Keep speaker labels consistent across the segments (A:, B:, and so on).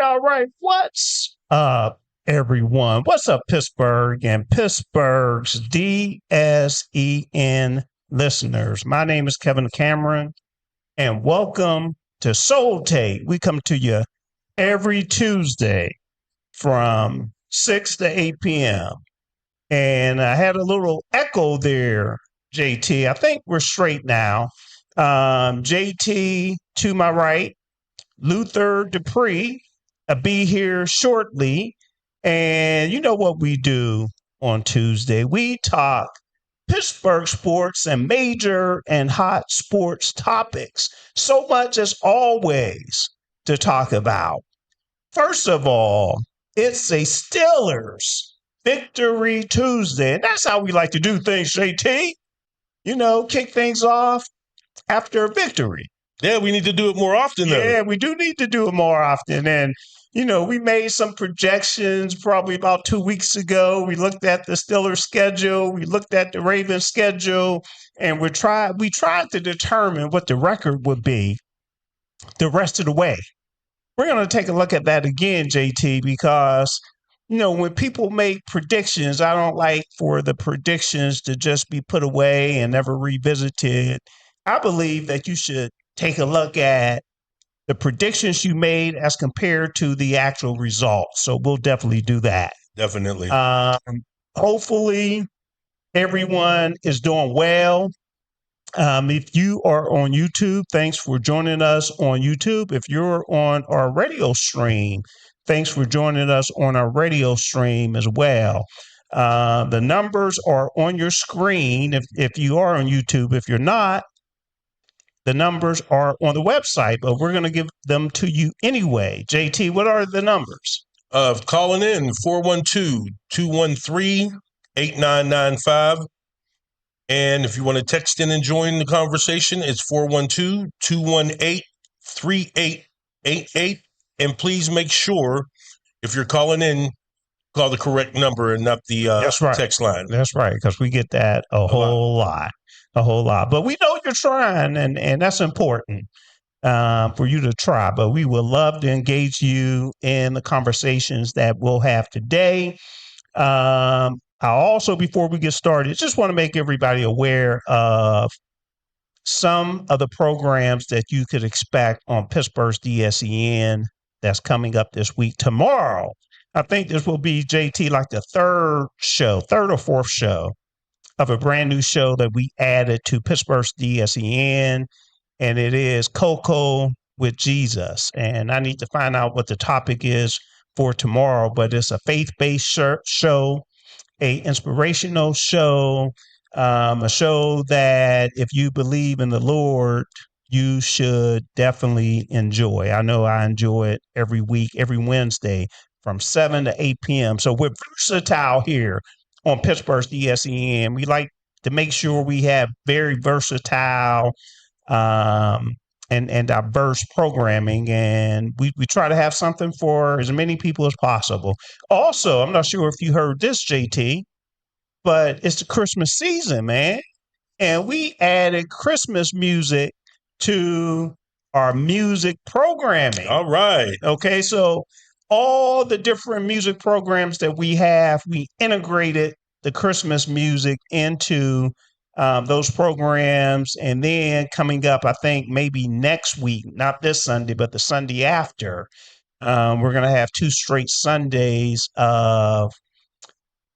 A: All right. What's up, everyone? What's up, Pittsburgh and Pittsburgh's DSEN listeners? My name is Kevin Cameron, and welcome to Soul Tape. We come to you every Tuesday from 6 to 8 p.m. And I had a little echo there, JT. I think we're straight now. JT to my right, Luther Dupree. I'll be here shortly. And you know what we do on Tuesday? We talk Pittsburgh sports and major and hot sports topics. So much as always to talk about. First of all, it's a Steelers Victory Tuesday. And that's how we like to do things, JT. You know, kick things off after a victory.
B: Yeah, we need to do it more often, though.
A: Yeah, we do need to do it more often. And, you know, we made some projections probably about 2 weeks ago. We looked at the Steelers schedule. We looked at the Ravens schedule. And we tried to determine what the record would be the rest of the way. We're going to take a look at that again, JT, because, you know, when people make predictions, I don't like for the predictions to just be put away and never revisited. I believe that you should take a look at the predictions you made as compared to the actual results. So we'll definitely do that.
B: Definitely.
A: Hopefully everyone is doing well. If you are on YouTube, thanks for joining us on YouTube. If you're on our radio stream, thanks for joining us on our radio stream as well. The numbers are on your screen if you are on YouTube. If you're not, the numbers are on the website, but we're going to give them to you anyway. JT, what are the numbers?
B: Calling in 412-213-8995. And if you want to text in and join the conversation, it's 412-218-3888. And please make sure, if you're calling in, call the correct number and not the text line.
A: That's right, because we get that a whole lot. But we know you're trying, and that's important for you to try. But we would love to engage you in the conversations that we'll have today. I also, before we get started, just want to make everybody aware of some of the programs that you could expect on Pittsburgh's DSEN that's coming up this week. Tomorrow, I think this will be, JT, like the third or fourth show of a brand new show that we added to Pittsburgh's DSEN, and it is Cocoa with Jesus. And I need to find out what the topic is for tomorrow, but it's a faith-based show, a inspirational show, a show that if you believe in the Lord, you should definitely enjoy. I know I enjoy it every week, every Wednesday from 7 to 8 p.m. So we're versatile here on Pittsburgh's DSEN. We like to make sure we have very versatile and diverse programming, and we try to have something for as many people as possible. Also, I'm not sure if you heard this, JT, but it's the Christmas season, man. And we added Christmas music to our music programming.
B: All right.
A: Okay, so all the different music programs that we have, we integrated the Christmas music into those programs. And then coming up, I think maybe next week, not this Sunday, but the Sunday after, we're going to have 2 straight Sundays of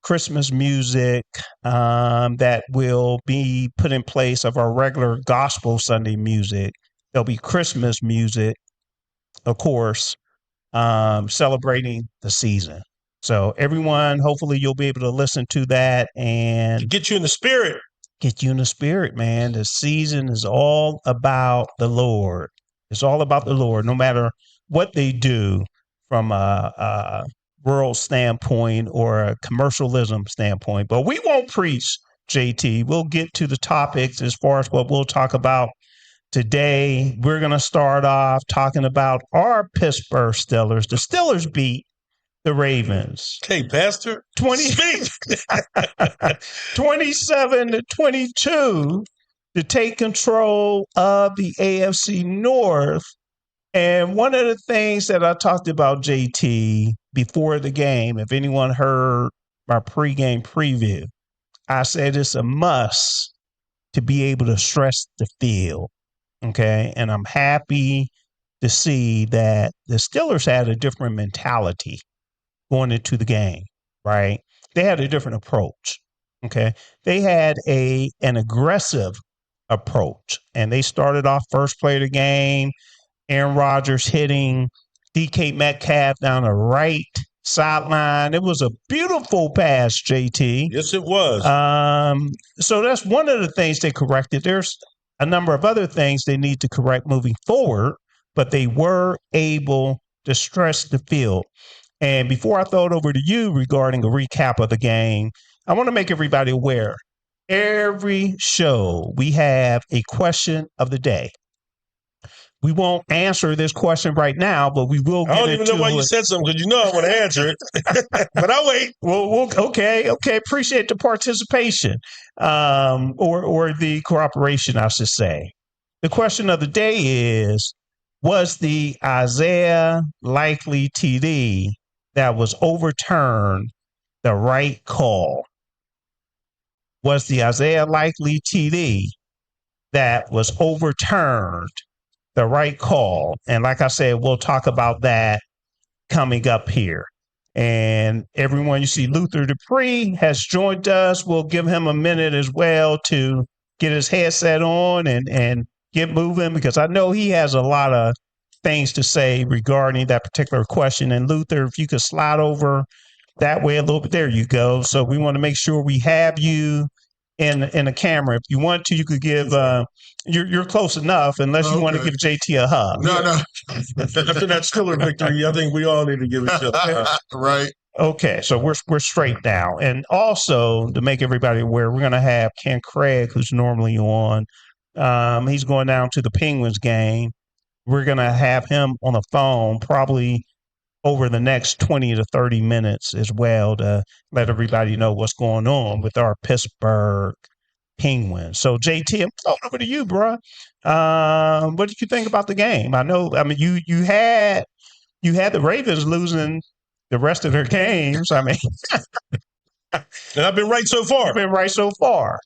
A: Christmas music that will be put in place of our regular gospel Sunday music. There'll be Christmas music, of course, celebrating the season. So everyone, hopefully you'll be able to listen to that and
B: get you in the spirit.
A: Get you in the spirit, man. The season is all about the Lord. It's all about the Lord, no matter what they do from a world standpoint or a commercialism standpoint. But we won't preach, JT. We'll get to the topics as far as what we'll talk about today. We're going to start off talking about our Pittsburgh Steelers. The Steelers beat the Ravens.
B: Hey, Pastor.
A: 27-22 to take control of the AFC North. And one of the things that I talked about, JT, before the game, if anyone heard my pregame preview, I said it's a must to be able to stretch the field. Okay. And I'm happy to see that the Steelers had a different mentality going into the game, right? They had a different approach, okay? They had an aggressive approach, and they started off first play of the game, Aaron Rodgers hitting DK Metcalf down the right sideline. It was a beautiful pass, JT.
B: Yes, it was.
A: So that's one of the things they corrected. There's a number of other things they need to correct moving forward, but they were able to stretch the field. And before I throw it over to you regarding a recap of the game, I want to make everybody aware. Every show, we have a question of the day. We won't answer this question right now, but we will get into it.
B: I don't even know why you said something, because you know I want to answer it. But I'll wait.
A: Well, okay. Appreciate the participation or the cooperation, I should say. The question of the day is, was the Isaiah Likely TD that was overturned the right call? Was the Isaiah Likely TD that was overturned the right call? And like I said, we'll talk about that coming up here. And everyone, you see Luther Dupree has joined us. We'll give him a minute as well to get his headset on and get moving, because I know he has a lot of things to say regarding that particular question. And Luther, if you could slide over that way a little bit, there you go. So we want to make sure we have you in the camera. If you want to, you could give, you're close enough, unless you want to give JT a hug.
B: No. After that Steelers victory, I think we all need to give it a hug.
C: Right.
A: Okay, so we're straight now. And also, to make everybody aware, we're going to have Ken Craig, who's normally on. He's going down to the Penguins game. We're going to have him on the phone probably over the next 20 to 30 minutes as well, to let everybody know what's going on with our Pittsburgh Penguins. So, JT, I'm throwing over to you, bro. What did you think about the game? You had the Ravens losing the rest of their games. I mean,
B: and I've been right so far.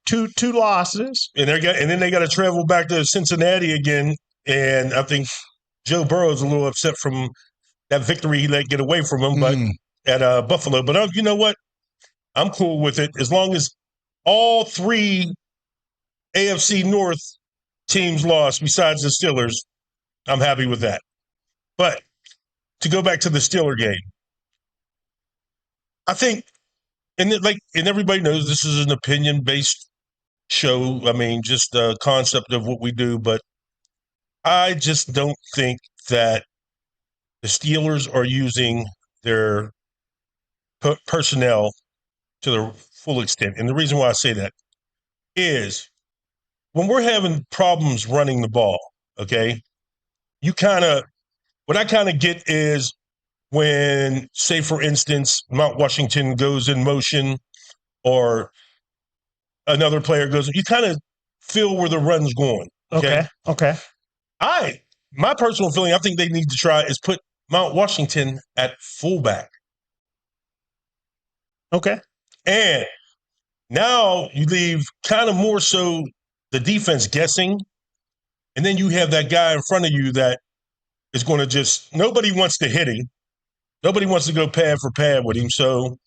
B: Two losses, and then they got to travel back to Cincinnati again. And I think Joe Burrow's a little upset from that victory he let get away from him, but at Buffalo. But you know what? I'm cool with it as long as all three AFC North teams lost besides the Steelers. I'm happy with that. But to go back to the Steeler game, I think, and everybody knows this is an opinion-based show. I mean, just a concept of what we do, but I just don't think that the Steelers are using their personnel to the full extent. And the reason why I say that is when we're having problems running the ball, okay, what I kind of get is when, say, for instance, Mount Washington goes in motion or another player goes, you kind of feel where the run's going.
A: Okay.
B: My personal feeling, I think they need to try is put Mount Washington at fullback.
A: Okay.
B: And now you leave kind of more so the defense guessing, and then you have that guy in front of you that is going to just – nobody wants to hit him. Nobody wants to go pad for pad with him. So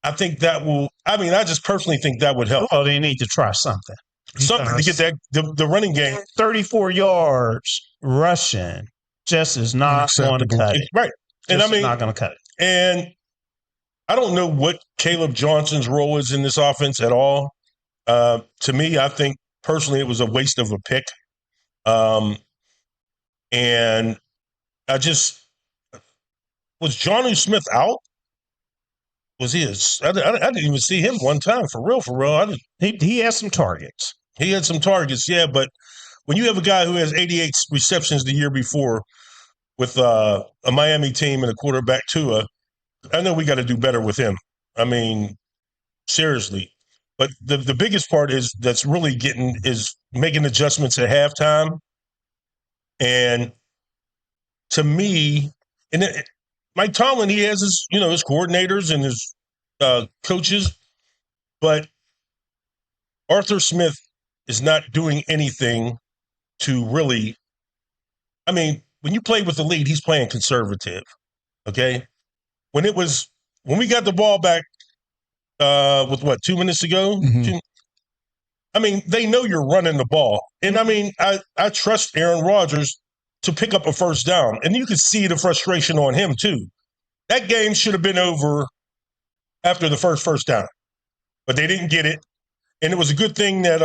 B: I think that will – I just personally think that would help.
A: Oh, they need to try something.
B: Something to get that the running game.
A: 34 yards rushing just is not going to cut it.
B: Right. And
A: not going to cut it.
B: And I don't know what Caleb Johnson's role is in this offense at all. To me, I think personally it was a waste of a pick. And I just was Jonnu Smith out? Was he? I didn't even see him one time for real.
A: He had some targets.
B: He had some targets, yeah. But when you have a guy who has 88 receptions the year before with a Miami team and a quarterback Tua, I know we got to do better with him. I mean, seriously. But the biggest part is making adjustments at halftime. And to me, Mike Tomlin, he has his coordinators and his coaches, but Arthur Smith is not doing anything to really. I mean, when you play with the lead, he's playing conservative. Okay, when we got the ball back with 2 minutes ago.
C: Mm-hmm.
B: I mean, they know you're running the ball, and I mean, I trust Aaron Rodgers to pick up a first down, and you could see the frustration on him too. That game should have been over after the first down, but they didn't get it, and it was a good thing that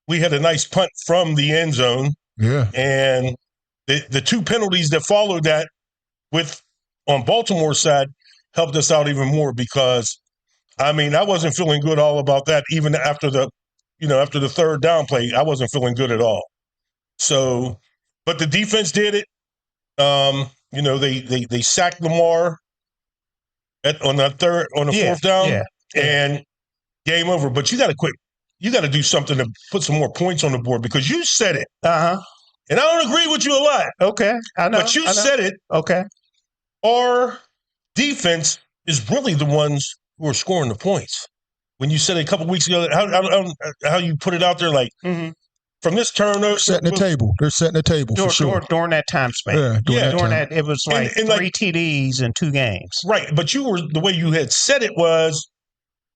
B: we had a nice punt from the end zone.
C: Yeah,
B: and the two penalties that followed that on Baltimore's side helped us out even more because, I mean, I wasn't feeling good all about that even after the third down play. I wasn't feeling good at all. So, but the defense did it. They sacked Lamar on the fourth down, and game over. But you got to quit. You got to do something to put some more points on the board because you said it. And I don't agree with you a lot.
A: Okay, I know.
B: But you said it.
A: Okay.
B: Our defense is really the ones who are scoring the points. When you said it a couple weeks ago, how you put it out there, like from this turnover,
C: they're setting the table for sure
A: during that time span. During that it was like
B: and
A: three TDs in 2 games.
B: Right, but the way you had said it was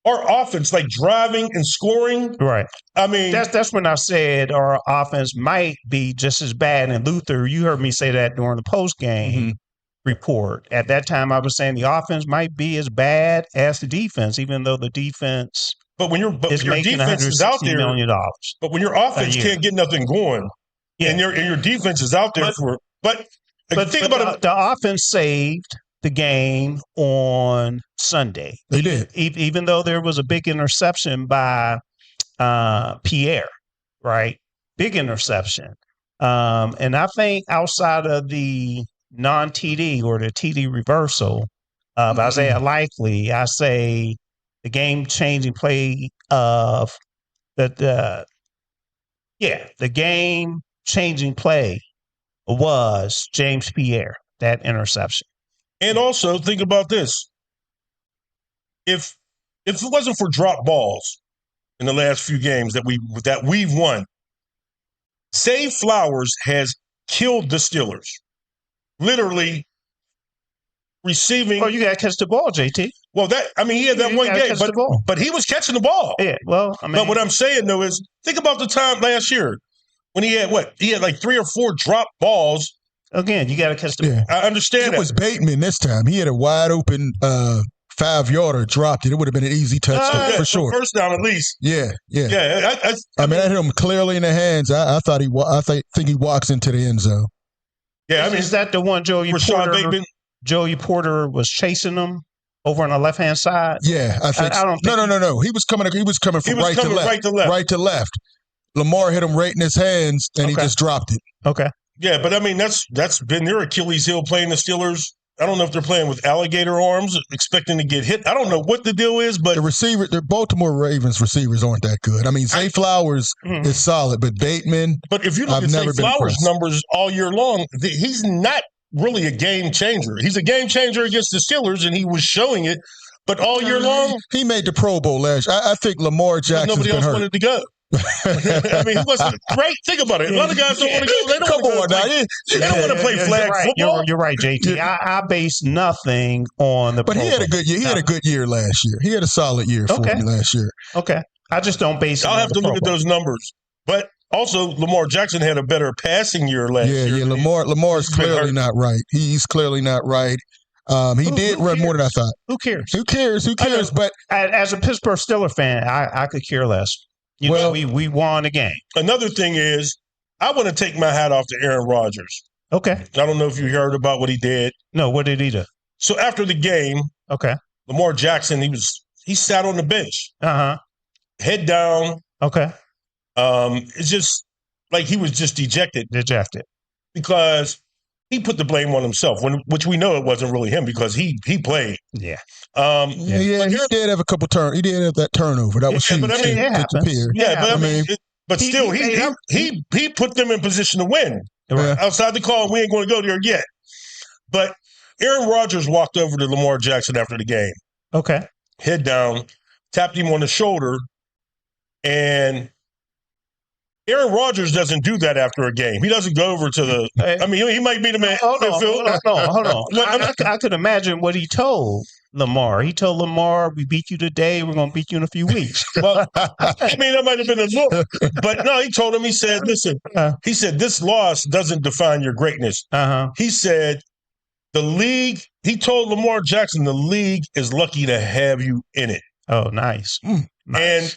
B: our offense, like driving and scoring.
A: Right.
B: I mean,
A: that's when I said our offense might be just as bad. And Luther, you heard me say that during the post game report. At that time, I was saying the offense might be as bad as the defense, even though the defense.
B: But when your defense is out there, $160 million. But when your offense can't get nothing going, and your defense is out there but think about it.
A: The offense saved the game on Sunday.
C: They did,
A: even though there was a big interception by Pierre, right? Big interception, and I think outside of the non-TD or the TD reversal of Isaiah Likely, I say the game-changing play of the game-changing play was James Pierre, that interception.
B: And also think about this: if it wasn't for drop balls in the last few games that we've won, Zay Flowers has killed the Steelers. Literally receiving.
A: Oh, you got to catch the ball, JT.
B: Well, he had that one game, but he was catching the ball.
A: Yeah, well,
B: but what I'm saying though is, think about the time last year when he had like 3 or 4 drop balls.
A: Again, you got to catch the ball.
B: I understand
C: it was Bateman this time. He had a wide open 5-yarder, dropped it. It would have been an easy touchdown for sure.
B: First down at least.
C: Yeah.
B: I
C: hit him clearly in the hands. I think he walks into the end zone.
B: Yeah,
A: is that the one Joey Porter was chasing him over on the left hand side?
C: Yeah, I think. No. He was coming from right to left. Lamar hit him right in his hands, and he just dropped it.
A: Okay.
B: Yeah, but I mean that's been their Achilles heel playing the Steelers. I don't know if they're playing with alligator arms, expecting to get hit. I don't know what the deal is, but
C: the Baltimore Ravens receivers aren't that good. I mean, Zay Flowers is solid, but Bateman.
B: But if you look at Zay Flowers' numbers all year long, he's not really a game changer. He's a game changer against the Steelers, and he was showing it. But all year long,
C: he made the Pro Bowl last year. I think Lamar Jackson's
B: nobody else wanted to go. I mean, he wasn't right. Think about it. A lot of guys don't want to go. They don't want to play flag football.
A: You're right, JT. I base nothing on the.
C: But he had a good year. He had a good year last year. He had a solid year for me last year.
A: Okay, I just don't base.
B: I'll have to look at those numbers. But also, Lamar Jackson had a better passing year last year.
C: Yeah. Lamar's clearly not right. He's clearly not right. He did run more than I thought.
A: Who cares?
C: Who cares? But
A: as a Pittsburgh Steelers fan, I could care less. We won the game.
B: Another thing is, I want to take my hat off to Aaron Rodgers.
A: Okay.
B: I don't know if you heard about what he did.
A: No, what did he do?
B: So after the game, Lamar Jackson, he sat on the bench. Head down.
A: Okay.
B: It's just like he was just dejected. Because he put the blame on himself, which we know it wasn't really him because he played.
A: Yeah.
C: He did have a couple turns. He did have that turnover. That was huge.
A: But I mean, it happens.
B: But still, he put them in position to win.
A: Right.
B: Outside the call, we ain't going to go there yet. But Aaron Rodgers walked over to Lamar Jackson after the game.
A: Okay.
B: Head down, tapped him on the shoulder, and Aaron Rodgers doesn't do that after a game. He doesn't go over to the – I mean, he might be the man.
A: Hold on. I could imagine what he told Lamar. He told Lamar, we beat you today, we're going to beat you in a few weeks.
B: Well, I mean, that might have been a look. But no, he told him, he said, listen, he said, this loss doesn't define your greatness. He said, the league – he told Lamar Jackson, the league is lucky to have you in it.
A: Oh, nice.
B: And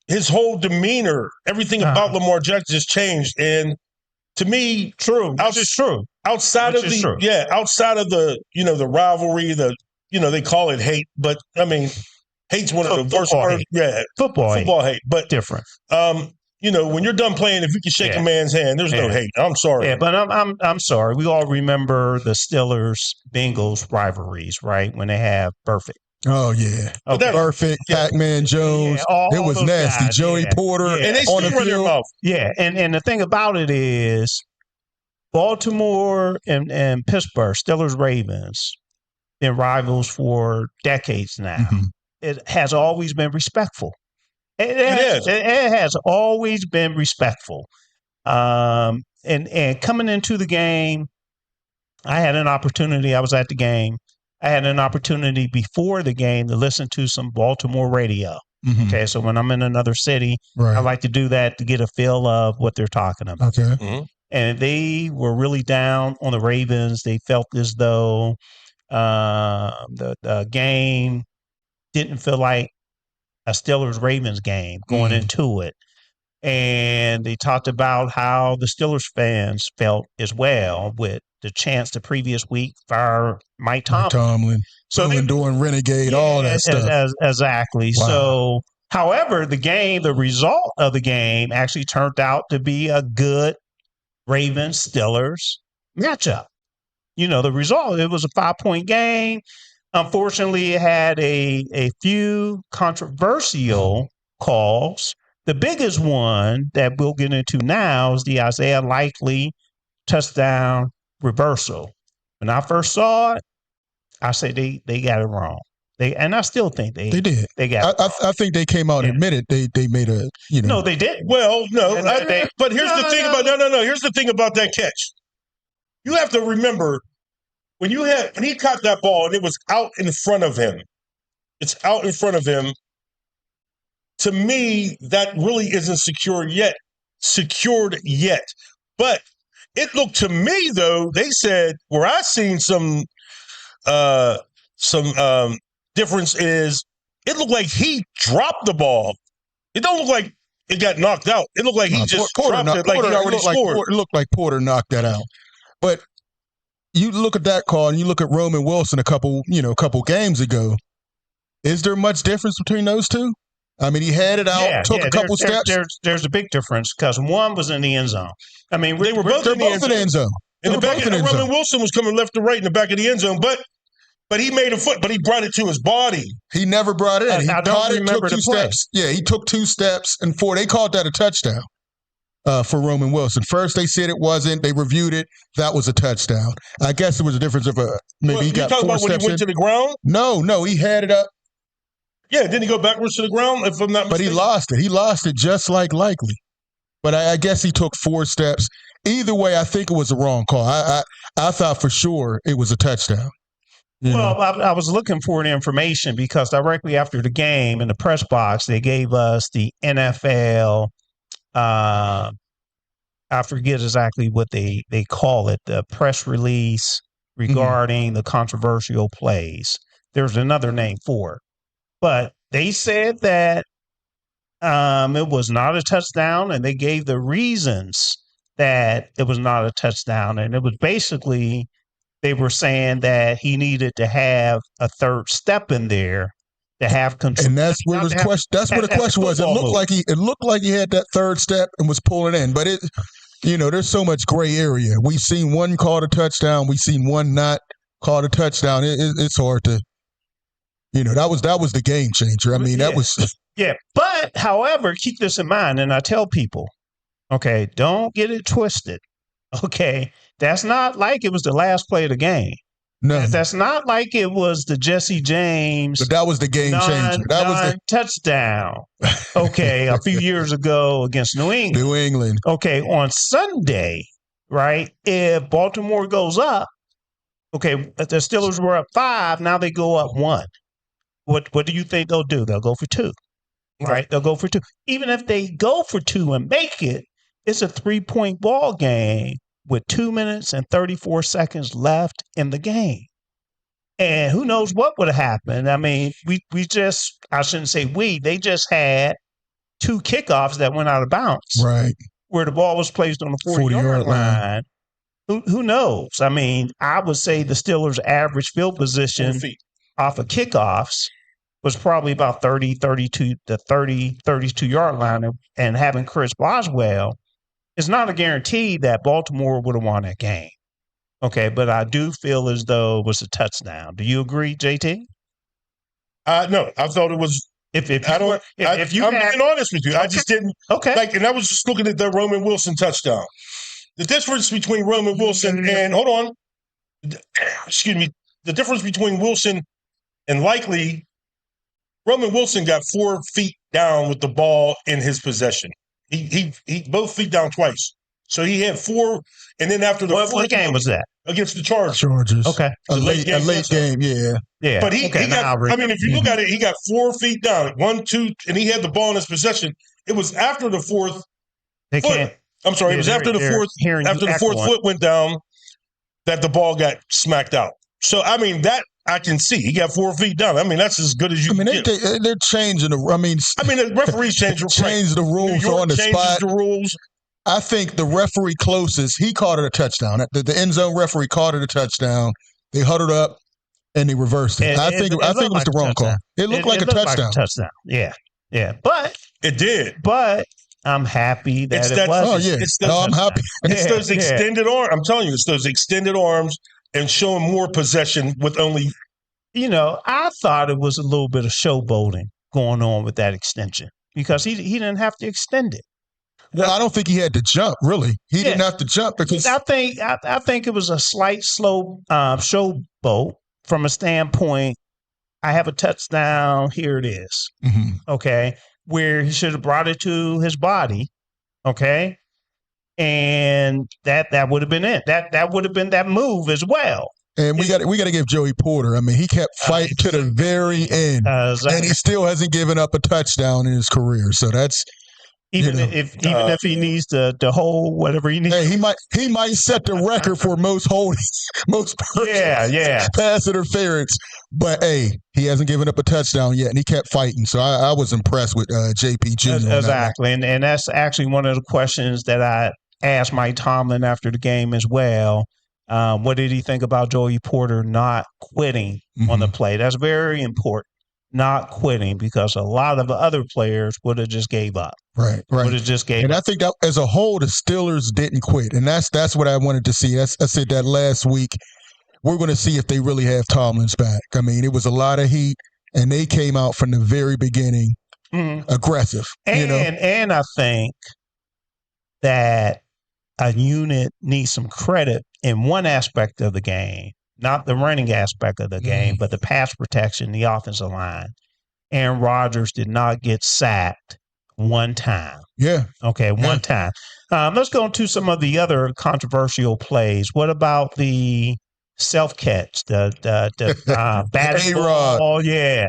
B: his whole demeanor, everything about Lamar Jackson just changed. And to me,
A: it's true.
B: Outside of the, the rivalry, they call it hate, but I mean, hate's one of the worst words. Yeah. Football hate, but
A: different.
B: When you're done playing, if you can shake a man's hand, there's no hate. I'm sorry.
A: Yeah, but I'm sorry. We all remember the Steelers-Bengals rivalries, right? When they have Perfect.
C: Oh, yeah.
A: Okay.
C: Perfect, Pac-Man Jones. It was nasty.
A: Guys,
C: Joey Porter.
B: And they still run their mouth.
A: Yeah, and the thing about it is Baltimore and Pittsburgh, Steelers-Ravens, been rivals for decades now. It has always been respectful. It has always been respectful. And coming into the game, I had an opportunity. I was at the game. I had an opportunity before the game to listen to some Baltimore radio. Okay, so when I'm in another city, I like to do that to get a feel of what they're talking about.
C: Okay.
A: And they were really down on the Ravens. They felt as though the game didn't feel like a Steelers-Ravens game going into it. And they talked about how the Steelers fans felt as well with the chance the previous week fire Mike Tomlin. So they're doing
C: Renegade, all that stuff.
A: Exactly. Wow. So, however, the result of the game actually turned out to be a good Ravens-Steelers matchup. The result, it was a 5-point game. Unfortunately, it had a few controversial calls. The biggest one that we'll get into now is the Isaiah Likely touchdown reversal. When I first saw it, I said they got it wrong. And I still think they
C: did.
A: They got it
C: I think they came out and admitted they made a
A: No, they didn't.
B: Well, no. But here's the thing about Here's the thing about that catch. You have to remember when he caught that ball and it was out in front of him. It's out in front of him. To me, that really isn't secured yet. But it looked to me, though, they said where I seen some difference is it looked like he dropped the ball. It don't look like it got knocked out. It looked like he just dropped it like he already scored.
C: It looked like Porter knocked that out. But you look at that call and you look at Roman Wilson a couple games ago. Is there much difference between those two? I mean, he had it out, took a couple steps.
A: There's a big difference because one was in the end zone. I mean,
B: they were both in the end zone. In the back, Roman Wilson was coming left to right in the back of the end zone, but he made a foot, but he brought it to his body.
C: He never brought it in. He
A: caught it, took 2 steps.
C: Yeah, he took 2 steps and 4. They called that a touchdown for Roman Wilson. First, they said it wasn't. They reviewed it. That was a touchdown. I guess there was a difference of maybe he got 4 steps. You talking about when he went
B: to the ground?
C: No, he had it up.
B: Yeah, didn't he go backwards to the ground, if I'm not mistaken?
C: But he lost it. He lost it just like Likely. But I guess he took 4 steps. Either way, I think it was a wrong call. I thought for sure it was a touchdown.
A: Well, I was looking for the information because directly after the game in the press box, they gave us the NFL, I forget exactly what they call it, the press release regarding the controversial plays. There's another name for it. But they said that it was not a touchdown, and they gave the reasons that it was not a touchdown. And it was basically, they were saying that he needed to have a third step in there to have control.
C: And that's where the question. That's where the question was. It looked like he had that third step and was pulling in, but there's so much gray area. We've seen one called a touchdown. We've seen one not called a touchdown. It's hard to, that was the game changer. I mean, that was.
A: Yeah, but however, keep this in mind, and I tell people, okay, don't get it twisted. Okay, that's not like it was the last play of the game.
C: No,
A: that's not like it was the Jesse James.
C: But that was the game changer. That was the
A: touchdown. Okay, a few years ago against New England.
C: New England.
A: Okay, on Sunday, right? If Baltimore goes up, okay, the Steelers were up 5. Now they go up 1. What do you think they'll do? They'll go for 2. Right? They'll go for 2. Even if they go for 2 and make it, it's a 3-point ball game with 2 minutes and 34 seconds left in the game. And who knows what would have happened. I mean, they just had 2 kickoffs that went out of bounds.
C: Right.
A: Where the ball was placed on the 40-yard line. Who knows? I mean, I would say the Steelers' average field position off of kickoffs was probably about 32 yard line, and having Chris Boswell is not a guarantee that Baltimore would have won that game. Okay, but I do feel as though it was a touchdown. Do you agree, JT?
B: No, I thought it was. I'm being honest with you. Okay. I just didn't.
A: Okay.
B: And I was just looking at the Roman Wilson touchdown. The difference between Roman Wilson and the difference between Wilson and Likely. Roman Wilson got 4 feet down with the ball in his possession. He both feet down twice. So he had 4, and then after the
A: what game was that?
B: Against the Chargers.
A: Okay.
C: A late game, yeah.
A: Yeah.
B: But he got, if you look at it, he got 4 feet down, 1, 2, and he had the ball in his possession. It was after the 4th foot. I'm sorry, it was after the 4th. After the 4th foot went down, that the ball got smacked out. So that I can see. He got 4 feet down. I mean, that's as good as you can get.
C: They're changing the.
B: The referees change
C: the rules on the spot.
B: The rules.
C: I think the referee closest, he called it a touchdown. The end zone referee called it a touchdown. They huddled up and they reversed it. I think it was the wrong call. It looked like a touchdown.
A: Yeah. But
B: it did.
A: But I'm happy that it was.
C: Oh yeah. I'm happy.
B: It's those extended arms. I'm telling you, it's those extended arms. And showing more possession with only.
A: I thought it was a little bit of showboating going on with that extension because he didn't have to extend it.
C: Well, I don't think he had to jump, really. He didn't have to jump because.
A: I think it was a slight slow showboat from a standpoint. I have a touchdown. Here it is.
C: Mm-hmm.
A: Okay. Where he should have brought it to his body. Okay. And that would have been it. That would have been that move as well.
C: And we got to give Joey Porter. I mean, he kept fighting to the very end, and he still hasn't given up a touchdown in his career. So that's
A: even if he needs to hold whatever he needs.
C: Hey, he might set the record for most holdings, most pass interference. But hey, he hasn't given up a touchdown yet, and he kept fighting. So I was impressed with JP Jr.
A: Exactly, and that's actually one of the questions that I asked Mike Tomlin after the game as well. What did he think about Joey Porter not quitting on the play? That's very important, not quitting, because a lot of the other players would have just gave up.
C: Right.
A: Would have just gave up.
C: And I think that as a whole, the Steelers didn't quit, and that's what I wanted to see. I said that last week. We're going to see if they really have Tomlin's back. I mean, it was a lot of heat, and they came out from the very beginning aggressive.
A: And I think that a unit needs some credit in one aspect of the game, not the running aspect of the game, but the pass protection, the offensive line. Aaron Rodgers did not get sacked one time.
C: Yeah.
A: Okay, one time. Let's go into some of the other controversial plays. What about the self-catch, the batted ball? Yeah.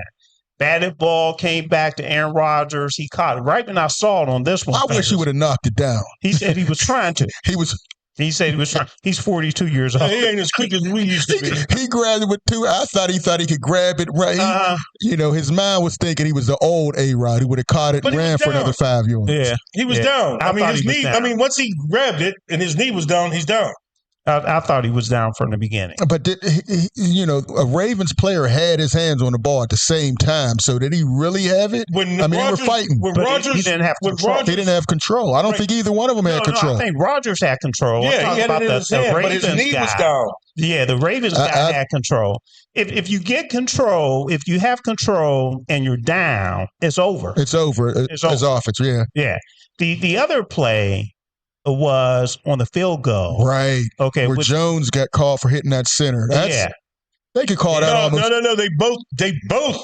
A: Batted ball came back to Aaron Rodgers. He caught it right when I saw it on this one.
C: I wish he would have knocked it down.
A: He said he was trying to.
C: He was
A: He said he was trying. He's 42 years old.
B: He ain't as quick as we used to be.
C: He grabbed it with two. I thought he could grab it right. His mind was thinking he was the old A-Rod who would have caught it and ran for another 5 yards.
A: Yeah,
B: he was down. His knee.
A: Down.
B: Once he grabbed it and his knee was down, he's down.
A: I thought he was down from the beginning.
C: But a Ravens player had his hands on the ball at the same time. So did he really have it?
B: They
C: were fighting.
A: He didn't have control.
C: He didn't have control. I don't think either one of them had control.
A: I think Rodgers had control.
B: Yeah, he had it in his hand, but his knee was down.
A: Yeah, the Ravens guy had control. If you get control, if you have control and you're down, it's over.
C: It's over. It's offense, yeah.
A: Yeah. The other play was on the field goal.
C: Right.
A: Okay.
C: Where Jones got called for hitting that center. They could call that almost.
B: No. They both.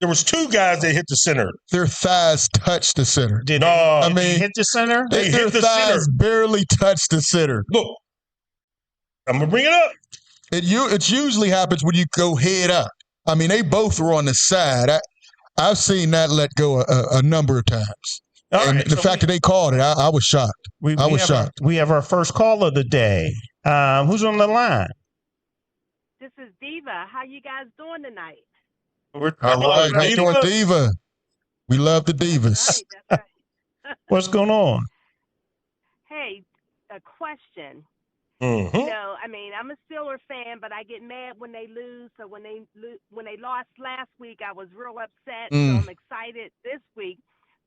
B: There was two guys that hit the center.
C: Their thighs touched the center.
A: Did they hit the center?
C: Their thighs barely touched the center.
B: Look, I'm going to bring it up.
C: It usually happens when you go head up. They both were on the side. I've seen that let go a number of times. The fact that they called it, I was shocked. I was shocked.
A: We have our first call of the day. Who's on the line?
D: This is Diva. How you guys doing tonight?
C: All right. How you doing, Diva? We love the Divas.
D: That's right.
A: What's going on?
D: Hey, a question.
B: Mm-hmm.
D: I'm a Steelers fan, but I get mad when they lose. So when they lost last week, I was real upset. So I'm excited this week.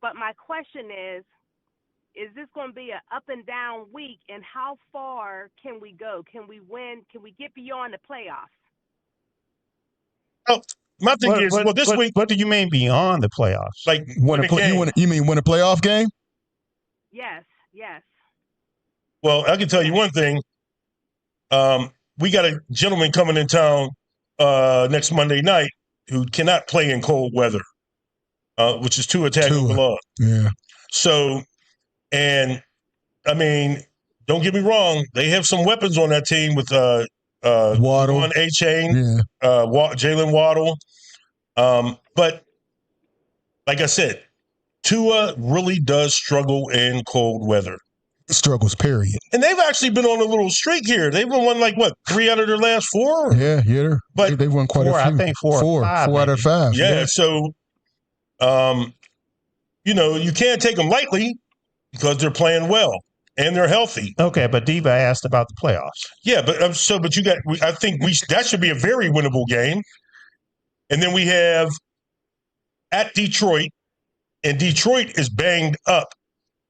D: But my question is this going to be an up and down week? And how far can we go? Can we win? Can we get beyond the playoffs?
B: Oh, my thing is, this week.
A: What do you mean beyond the playoffs?
B: Like
C: you mean win a playoff game?
D: Yes.
B: Well, I can tell you one thing. We got a gentleman coming in town next Monday night who cannot play in cold weather. Which is Tua Tagovailoa.
C: Yeah.
B: So, don't get me wrong. They have some weapons on that team with
C: Waddle,
B: on A-Chain, Jalen Waddle. But like I said, Tua really does struggle in cold weather.
C: Struggles, period.
B: And they've actually been on a little streak here. They've won 3 out of their last 4?
C: Yeah.
B: But
C: they've won quite a few.
A: I think 4
C: out of 5.
B: Yeah. So. You can't take them lightly because they're playing well and they're healthy.
A: Okay, but Diva asked about the playoffs.
B: Yeah, but I think that should be a very winnable game. And then we have at Detroit, and Detroit is banged up.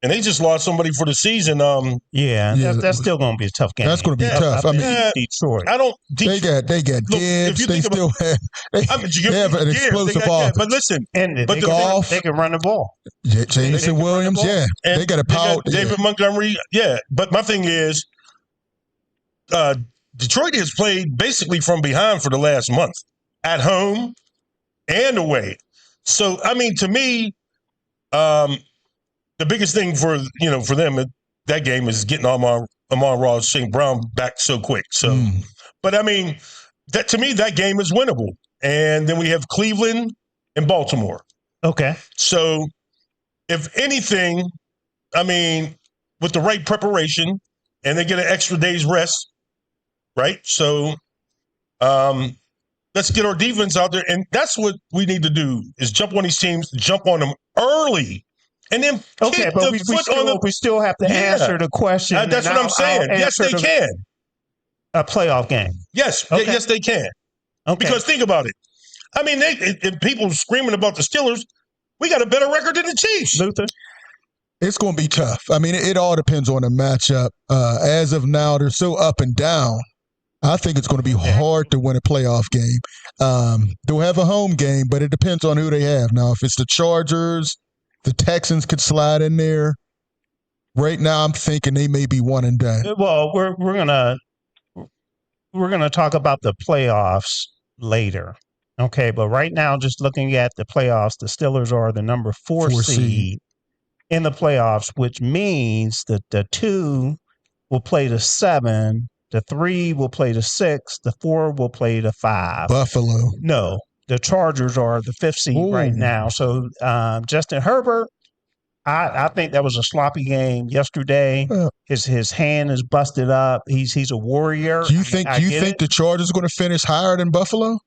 B: And they just lost somebody for the season.
A: That's still going to be a tough game.
C: That's going to be tough.
A: Detroit.
C: They got Gibbs. They still have an explosive offense.
B: But listen,
A: they can run the ball.
C: Jameson Williams, they got a power.
B: David Montgomery, But my thing is, Detroit has played basically from behind for the last month, at home and away. So to me, the biggest thing for them that game is getting Amon-Ra St. Brown back so quick. So, but that to me that game is winnable. And then we have Cleveland and Baltimore.
A: Okay.
B: So, if anything, with the right preparation, and they get an extra day's rest, right? So, let's get our defense out there, and that's what we need to do: is jump on these teams, jump on them early. And then
A: we still have to answer the question.
B: That's what I'm saying. Yes, they can.
A: A playoff game.
B: Yes, yes, they can. Okay. Because think about it. If people screaming about the Steelers, we got a better record than the Chiefs.
A: Luther?
C: It's going to be tough. It all depends on the matchup. As of now, they're so up and down. I think it's going to be hard to win a playoff game. They'll have a home game, but it depends on who they have. Now, if it's the Chargers, the Texans could slide in there. Right now, I'm thinking they may be one and done.
A: Well, we're gonna talk about the playoffs later, okay? But right now, just looking at the playoffs, the Steelers are the number 4 seed in the playoffs, which means that the 2 will play the 7, the 3 will play the 6, the 4 will play the 5.
C: Buffalo.
A: No. The Chargers are the 5th seed right now. So Justin Herbert I think that was a sloppy game yesterday. His hand is busted up. He's a warrior.
C: Do you think the Chargers are going to finish higher than Buffalo?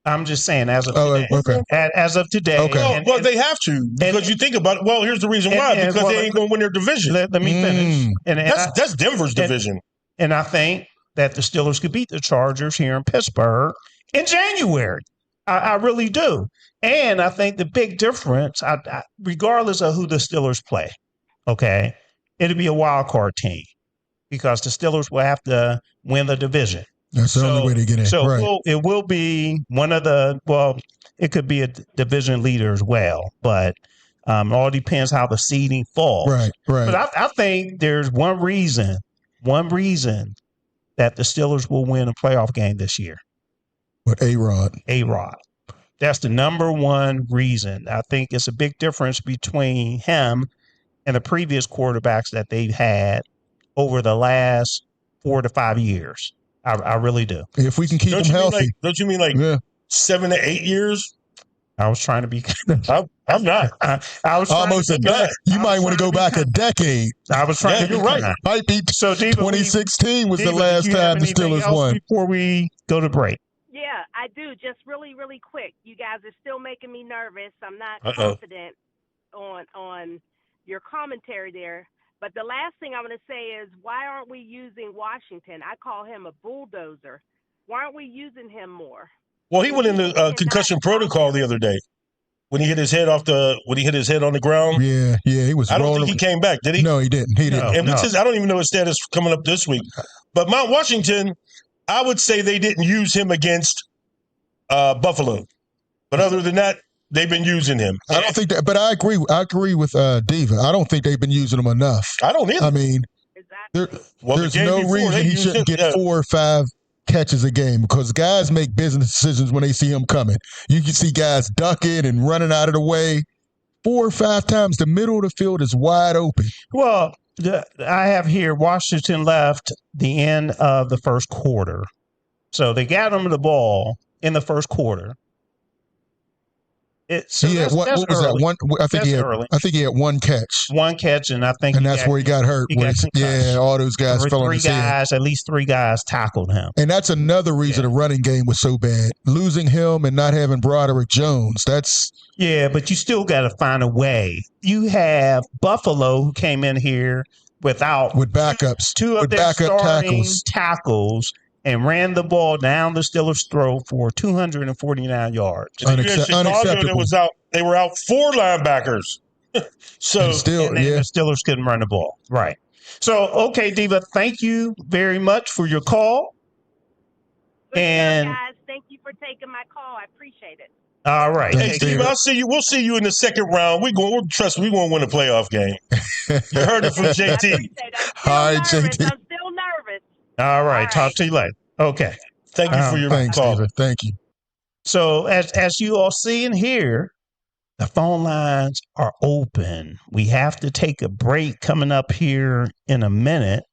A: I'm just saying, as of today.
C: Okay.
A: As of today.
C: Okay.
B: Well, they have to, because you think about it. Well, here's the reason why. Because they ain't going to win their division.
A: Let me finish.
B: That's Denver's division.
A: And I think that the Steelers could beat the Chargers here in Pittsburgh in January. I really do. And I think the big difference, regardless of who the Steelers play, okay, it'll be a wild card team because the Steelers will have to win the division.
C: That's the only way to get in.
A: So
C: right.
A: it will be one of it could be a division leader as well, but it all depends how the seeding falls.
C: Right.
A: But I think there's one reason that the Steelers will win a playoff game this year.
C: What, A-Rod?
A: A-Rod. That's the number one reason. I think it's a big difference between him and the previous quarterbacks that they've had over the last 4 to 5 years. I really do.
C: If we can keep him healthy.
B: Don't you mean 7 to 8 years?
A: I was trying to be.
B: I'm not.
A: I was
C: almost a decade. You might want to go back a decade.
A: I was trying to be.
B: You're right.
C: Might be 2016 was the last time the Steelers won.
A: Before we go to break.
D: Yeah, I do. Just really, really quick. You guys are still making me nervous. I'm not confident on your commentary there. But the last thing I want to say is, why aren't we using Washington? I call him a bulldozer. Why aren't we using him more?
B: Well, he went into concussion protocol the other day when he hit his head on the ground.
C: Yeah, he was.
B: I don't think he came back, did he?
C: No, he didn't.
B: And I don't even know his status coming up this week. But Mount Washington, I would say they didn't use him against Buffalo. But other than that, they've been using him.
C: I don't think that, but I agree with Diva. I don't think they've been using him enough.
B: I don't either.
C: I mean, there's no reason he shouldn't get 4 or 5 catches a game, because guys make business decisions when they see him coming. You can see guys ducking and running out of the way. 4 or 5 times, the middle of the field is wide open.
A: Well, I have here Washington left the end of the first quarter. So they got him the ball in the first quarter. What was that? One. I think he had one catch. One catch, and
C: that's where he got hurt. All those guys fell on his head.
A: At least 3 guys tackled him.
C: And that's another reason the running game was so bad. Losing him and not having Broderick Jones.
A: But you still got to find a way. You have Buffalo, who came in here with
C: backups,
A: 2 of their starting tackles. And ran the ball down the Steelers' throat for 249 yards.
C: Unacceptable.
B: They were out 4 linebackers.
A: The Steelers couldn't run the ball. Right. So, okay, Diva, thank you very much for your call.
D: Guys, thank you for taking my call. I appreciate it.
A: All right.
B: Hey, Diva, I'll see you. We'll see you in the second round. Trust me, we're going to win a playoff game. You heard it from JT.
C: All right, JT.
D: I'm still nervous.
A: All right. Talk to you later. Okay.
B: Thank you for your call.
C: David. Thank you.
A: So as you all see and hear, the phone lines are open. We have to take a break coming up here in a minute.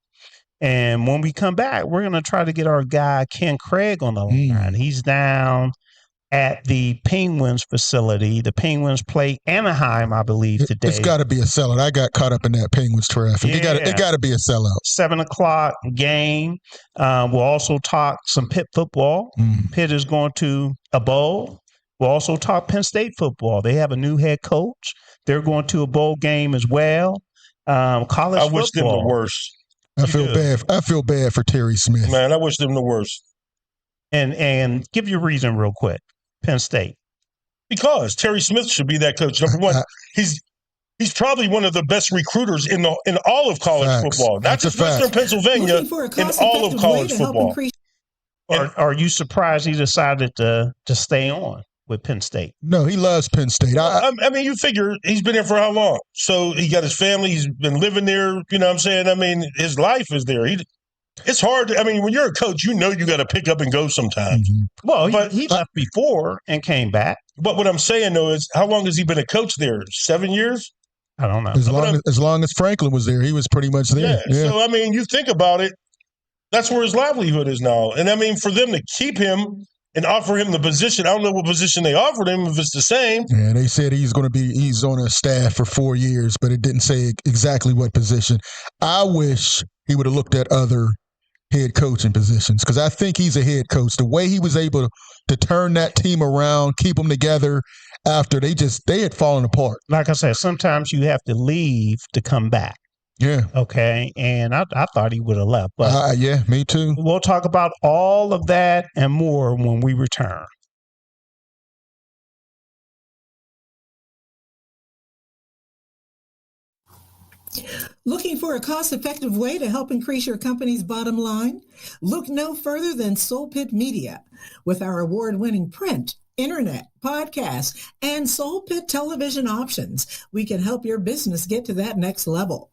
A: And when we come back, we're going to try to get our guy Ken Craig on the line. He's down at the Penguins facility. The Penguins play Anaheim, I believe, today.
C: It's got to be a sellout. I got caught up in that Penguins traffic. It got to be a sellout.
A: 7:00 game. We'll also talk some Pitt football. Pitt is going to a bowl. We'll also talk Penn State football. They have a new head coach. They're going to a bowl game as well. College football.
B: I wish them the worst.
C: I feel bad for Terry Smith.
B: Man, I wish them the worst.
A: And give your reason real quick. Penn State.
B: Because Terry Smith should be that coach. Number one, he's probably one of the best recruiters in all of college football. Not just Western Pennsylvania, in all of college football.
A: Are you surprised he decided to stay on with Penn State?
C: No, he loves Penn State.
B: I mean, you figure he's been there for how long? So he got his family. He's been living there. You know what I'm saying? I mean, his life is there. It's hard. I mean, when you're a coach, you know you got to pick up and go sometimes.
A: Well, he left before and came back.
B: But what I'm saying, though, is how long has he been a coach there? 7 years?
A: I don't know.
C: As long as Franklin was there, he was pretty much there.
B: Yeah. So, I mean, you think about it, that's where his livelihood is now. And, I mean, for them to keep him and offer him the position. I don't know what position they offered him, if it's the same.
C: Yeah, they said he's on a staff for 4 years, but it didn't say exactly what position. I wish he would have looked at other head coaching positions, because I think he's a head coach. The way he was able to turn that team around, keep them together after they had fallen apart.
A: Like I said, sometimes you have to leave to come back.
C: Yeah.
A: Okay. And I thought he would have left. But
C: yeah, me too.
A: We'll talk about all of that and more when we return.
E: Looking for a cost-effective way to help increase your company's bottom line? Look no further than Soul Pit Media. With our award-winning print, internet, podcast, and Soul Pit television options, we can help your business get to that next level.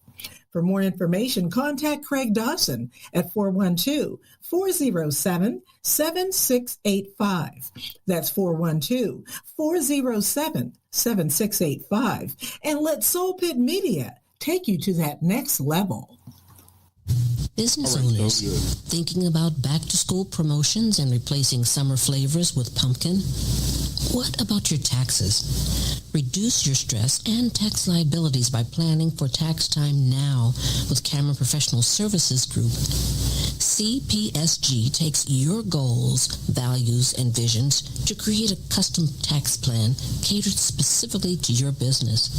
E: For more information, contact Craig Dawson at 412-407-7685. That's 412-407-7685. And let Soul Pit Media take you to that next level.
F: Business owners thinking about back-to-school promotions and replacing summer flavors with pumpkin? What about your taxes? Reduce your stress and tax liabilities by planning for tax time now with Cameron Professional Services Group. CPSG takes your goals, values, and visions to create a custom tax plan catered specifically to your business.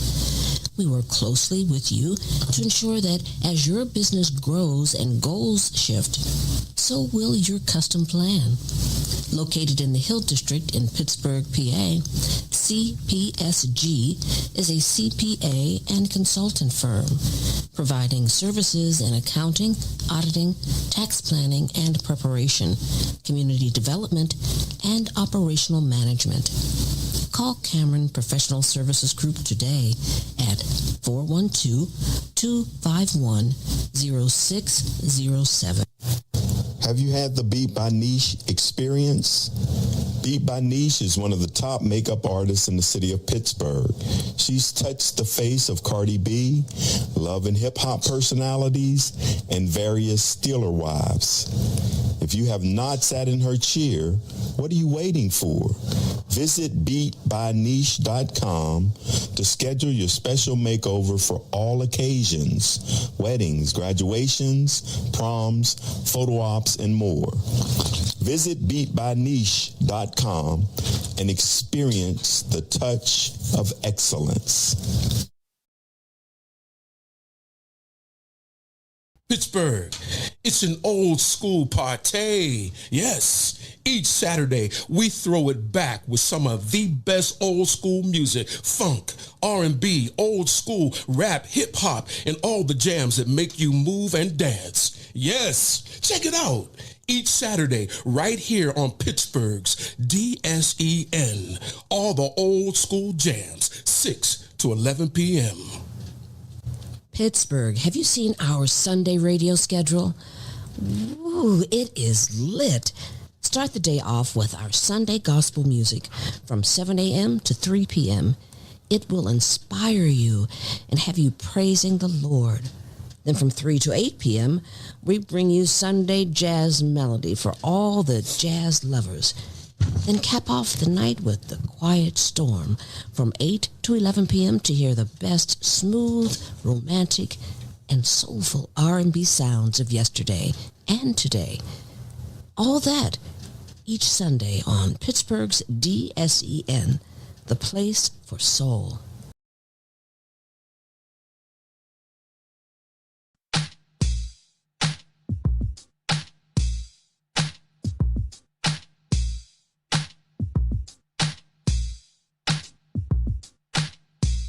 F: We work closely with you to ensure that as your business grows and goals shift, so will your custom plan. Located in the Hill District in Pittsburgh, PA, CPSG is a CPA and consultant firm, providing services in accounting, auditing, tax planning and preparation, community development, and operational management. Call Cameron Professional Services Group today at 412-251-0607.
G: Have you had the Beat by Niche experience? Beat by Niche is one of the top makeup artists in the city of Pittsburgh. She's touched the face of Cardi B, Love and Hip Hop personalities, and various Steeler wives. If you have not sat in her chair, what are you waiting for? Visit beatbyniche.com to schedule your special makeover for all occasions: weddings, graduations, proms, photo ops, and more. Visit beatbyniche.com and experience the touch of excellence.
H: Pittsburgh, it's an old school party. Yes, each Saturday we throw it back with some of the best old school music, funk, R&B, old school, rap, hip hop, and all the jams that make you move and dance. Yes, check it out. Each Saturday, right here on Pittsburgh's DSEN. All the old school jams, 6 to 11 p.m.
F: Pittsburgh, have you seen our Sunday radio schedule? Ooh, it is lit. Start the day off with our Sunday gospel music from 7 a.m. to 3 p.m. It will inspire you and have you praising the Lord. Then from 3 to 8 p.m., we bring you Sunday jazz melody for all the jazz lovers. Then cap off the night with The Quiet Storm from 8 to 11 p.m. to hear the best smooth, romantic, and soulful R&B sounds of yesterday and today. All that each Sunday on Pittsburgh's DSEN, the place for soul.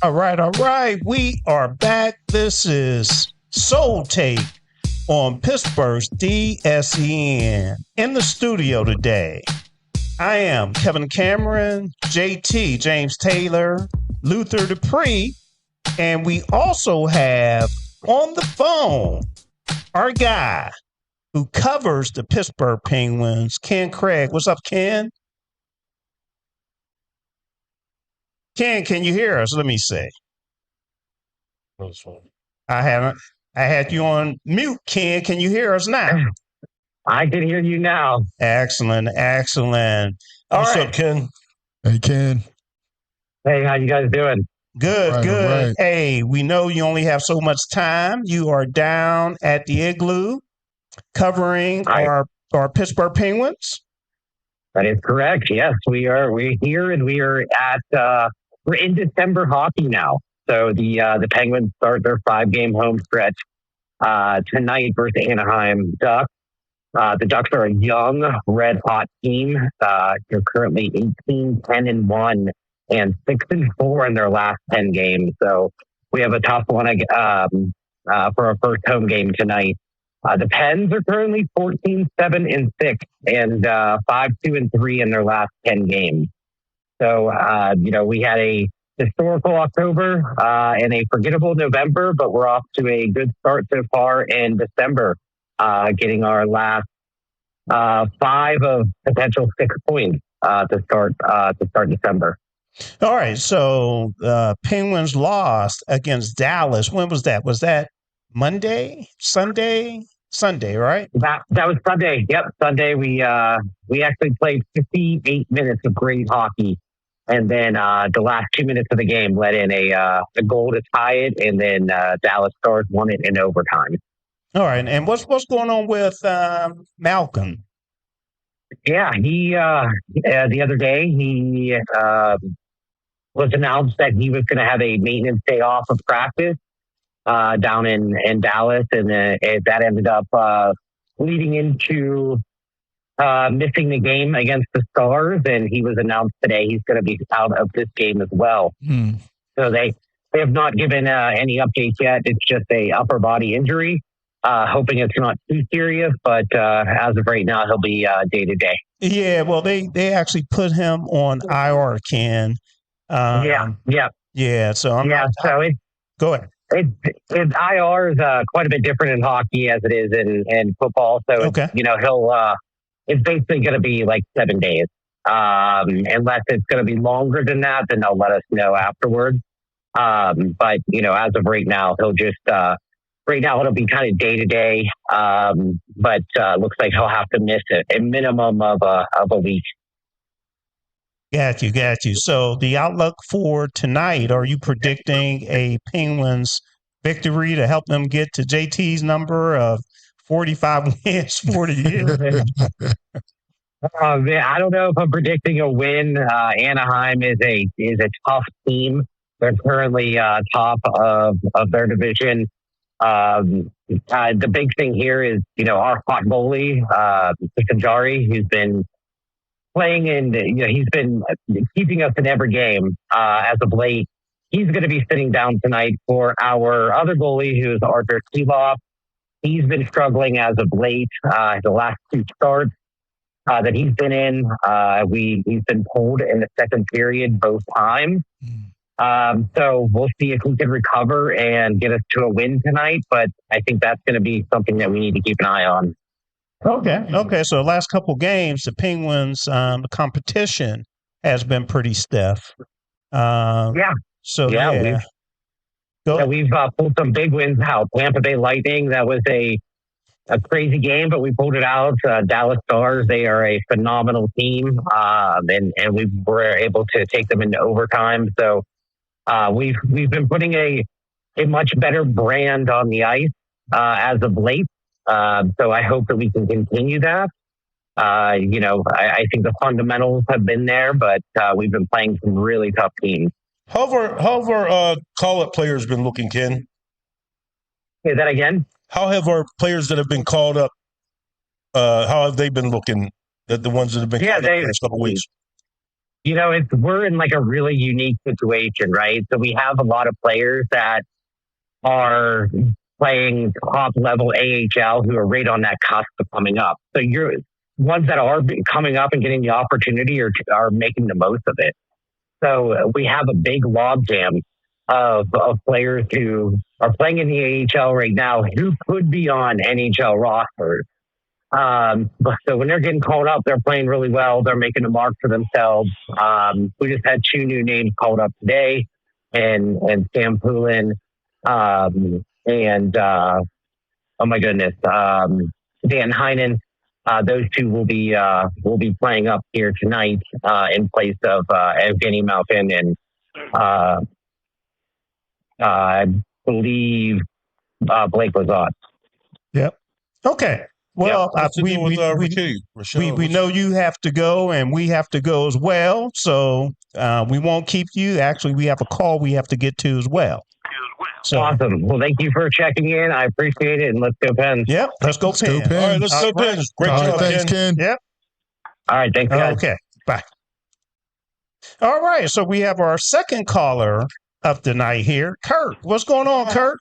A: All right. We are back. This is Soul Tape on Pittsburgh's DSEN. In the studio today, I am Kevin Cameron, JT, James Taylor, Luther Dupree, and we also have on the phone our guy who covers the Pittsburgh Penguins, Ken Craig. What's up, Ken? Ken, can you hear us? Let me see. I had you on mute, Ken. Can you hear us now?
I: I can hear you now.
A: Excellent.
B: What's up, Ken?
C: Hey, Ken.
I: Hey, how you guys doing?
A: Good.
C: Right.
A: Hey, we know you only have so much time. You are down at the Igloo covering our Pittsburgh Penguins.
I: That is correct. Yes, we are. We're here, and we are at. We're in December hockey now. So the Penguins start their 5-game home stretch tonight versus Anaheim Ducks. The Ducks are a young, red-hot team. They're currently 18-10-1 and 6-4 in their last 10 games. So we have a tough one for our first home game tonight. The Pens are currently 14-7-6 and 5-2-3 in their last 10 games. So we had a historical October and a forgettable November, but we're off to a good start so far in December, getting our last 5 of potential 6 points to start December.
A: All right, so Penguins lost against Dallas. When was that? Was that Monday, Sunday, right?
I: That was Sunday. Yep, Sunday. We actually played 58 minutes of great hockey, and then the last 2 minutes of the game let in a goal to tie it, and then Dallas Stars won it in overtime.
A: All right, and what's going on with Malcolm?
I: Yeah, he the other day he was announced that he was going to have a maintenance day off of practice down in Dallas, and that ended up leading into missing the game against the Stars, and he was announced today he's going to be out of this game as well. So they have not given any updates yet. It's just a upper body injury. Hoping it's not too serious, but as of right now, he'll be day to day.
A: Yeah, well, they actually put him on IR, Ken.
I: Yeah.
A: So go ahead.
I: IR is quite a bit different in hockey as it is in football. So he'll it's basically going to be like 7 days. Unless it's going to be longer than that, then they'll let us know afterwards. But as of right now, he'll just. Right now, it'll be kind of day to day, but looks like he'll have to miss a minimum of a week.
A: Got you. So the outlook for tonight, are you predicting a Penguins victory to help them get to JT's number of 45 wins for the year?
I: I don't know if I'm predicting a win. Anaheim is a tough team. They're currently top of their division. The big thing here is, our hot goalie, Sanjari, who's been playing he's been keeping us in every game, as of late. He's going to be sitting down tonight for our other goalie, who is Arthur Seeloff. He's been struggling as of late, the last 2 starts, that he's been in. He's been pulled in the second period both times. So we'll see if we can recover and get us to a win tonight. But I think that's going to be something that we need to keep an eye on.
A: Okay. So the last couple games, the Penguins, the competition has been pretty stiff. We've
I: pulled some big wins out. Tampa Bay Lightning, that was a crazy game, but we pulled it out. Dallas Stars, they are a phenomenal team, and we were able to take them into overtime. So we've been putting a much better brand on the ice as of late. So I hope that we can continue that. I think the fundamentals have been there, but we've been playing some really tough teams.
B: How have our call-up players been looking, Ken?
I: Say that again?
B: How have our players that have been called up, how have they been looking, the ones that have been called up the last couple of weeks?
I: We're in like a really unique situation, right? So we have a lot of players that are playing top-level AHL who are right on that cusp of coming up. So you're ones that are coming up and getting the opportunity are making the most of it. So we have a big logjam of players who are playing in the AHL right now who could be on NHL rosters. So when they're getting called up, they're playing really well. They're making a mark for themselves. We just had 2 new names called up today, and Sam Poulin, and oh my goodness, Dan Heinen. those two will be playing up here tonight in place of Evgeny Malkin and I believe Blake Lazat.
A: Yep. Okay. Well, we know you have to go, and we have to go as well. So we won't keep you. Actually, we have a call we have to get to as well. So,
I: awesome. Well, thank you for checking in. I appreciate it, and let's go Penn.
A: Yep. Let's go Penn.
C: Go Penn.
B: All right, let's go Penn. Great job,
C: thanks, Ken.
A: Yep.
I: All right, thanks, guys.
A: Okay. Bye. All right. So we have our second caller of the night here, Kurt. What's going on, Kurt?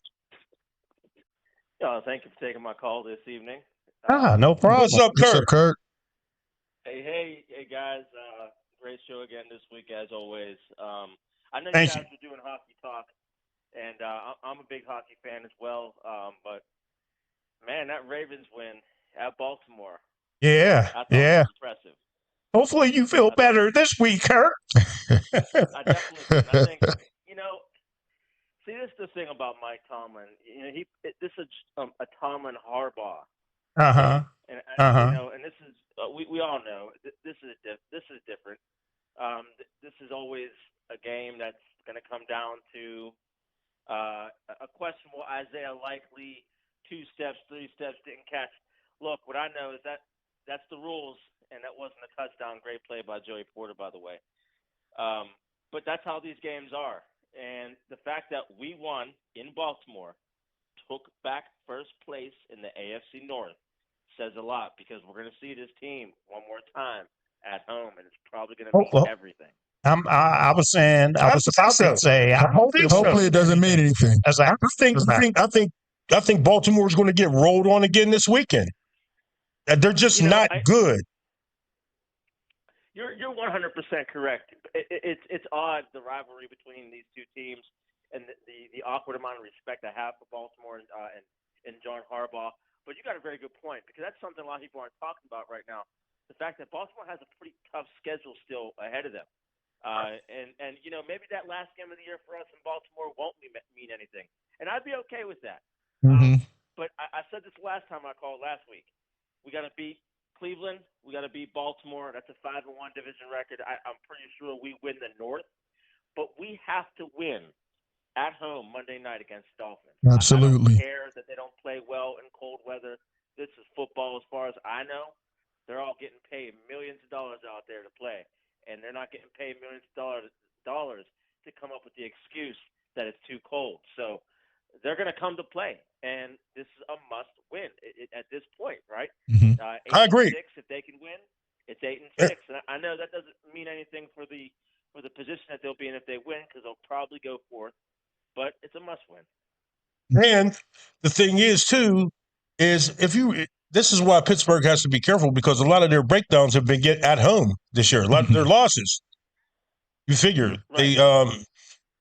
J: Thank you for taking my call this evening.
A: No problem.
B: What's up, Kurt?
J: Hey, guys. Great show again this week, as always. I know
A: Thank
J: you guys are doing hockey talk, and I'm a big hockey fan as well. But, man, that Ravens win at Baltimore.
A: Yeah,
J: I thought it was impressive.
A: Hopefully you feel better this week, Kurt.
J: I definitely do. I think, see, this is the thing about Mike Tomlin. This is a Tomlin Harbaugh. And and this is we all know this is different. This is always a game that's going to come down to a questionable Isaiah Likely 2 steps, 3 steps, didn't catch. Look, what I know is that's the rules, and that wasn't a touchdown. Great play by Joey Porter, by the way. But that's how these games are. And the fact that we won in Baltimore, took back first place in the AFC North, says a lot, because we're going to see this team one more time at home, and it's probably going to mean everything.
A: I was about to say,
C: hopefully it doesn't mean anything.
B: I think Baltimore's going to get rolled on again this weekend. They're just not good.
J: You're 100% correct. It's odd, the rivalry between these two teams, and the awkward amount of respect I have for Baltimore and John Harbaugh. But you got a very good point, because that's something a lot of people aren't talking about right now. The fact that Baltimore has a pretty tough schedule still ahead of them. And maybe that last game of the year for us in Baltimore won't mean anything. And I'd be okay with that. But I said this last time I called last week. We got to beat Cleveland. We got to beat Baltimore. That's a 5-1 division record. I'm pretty sure we win the North. But we have to win at home Monday night against the Dolphins.
C: Absolutely.
J: I don't care that they don't play well in cold weather. This is football as far as I know. They're all getting paid millions of dollars out there to play, and they're not getting paid millions of dollars to come up with the excuse that it's too cold. So they're going to come to play, and this is a must-win at this point, right? 8-6,
B: I agree.
J: If they can win, it's 8-6. And I know that doesn't mean anything for the position that they'll be in if they win, because they'll probably go fourth. But it's a must-win.
B: And the thing is, too, is this is why Pittsburgh has to be careful, because a lot of their breakdowns have been at home this year. A lot of their losses. You figure.
J: Right.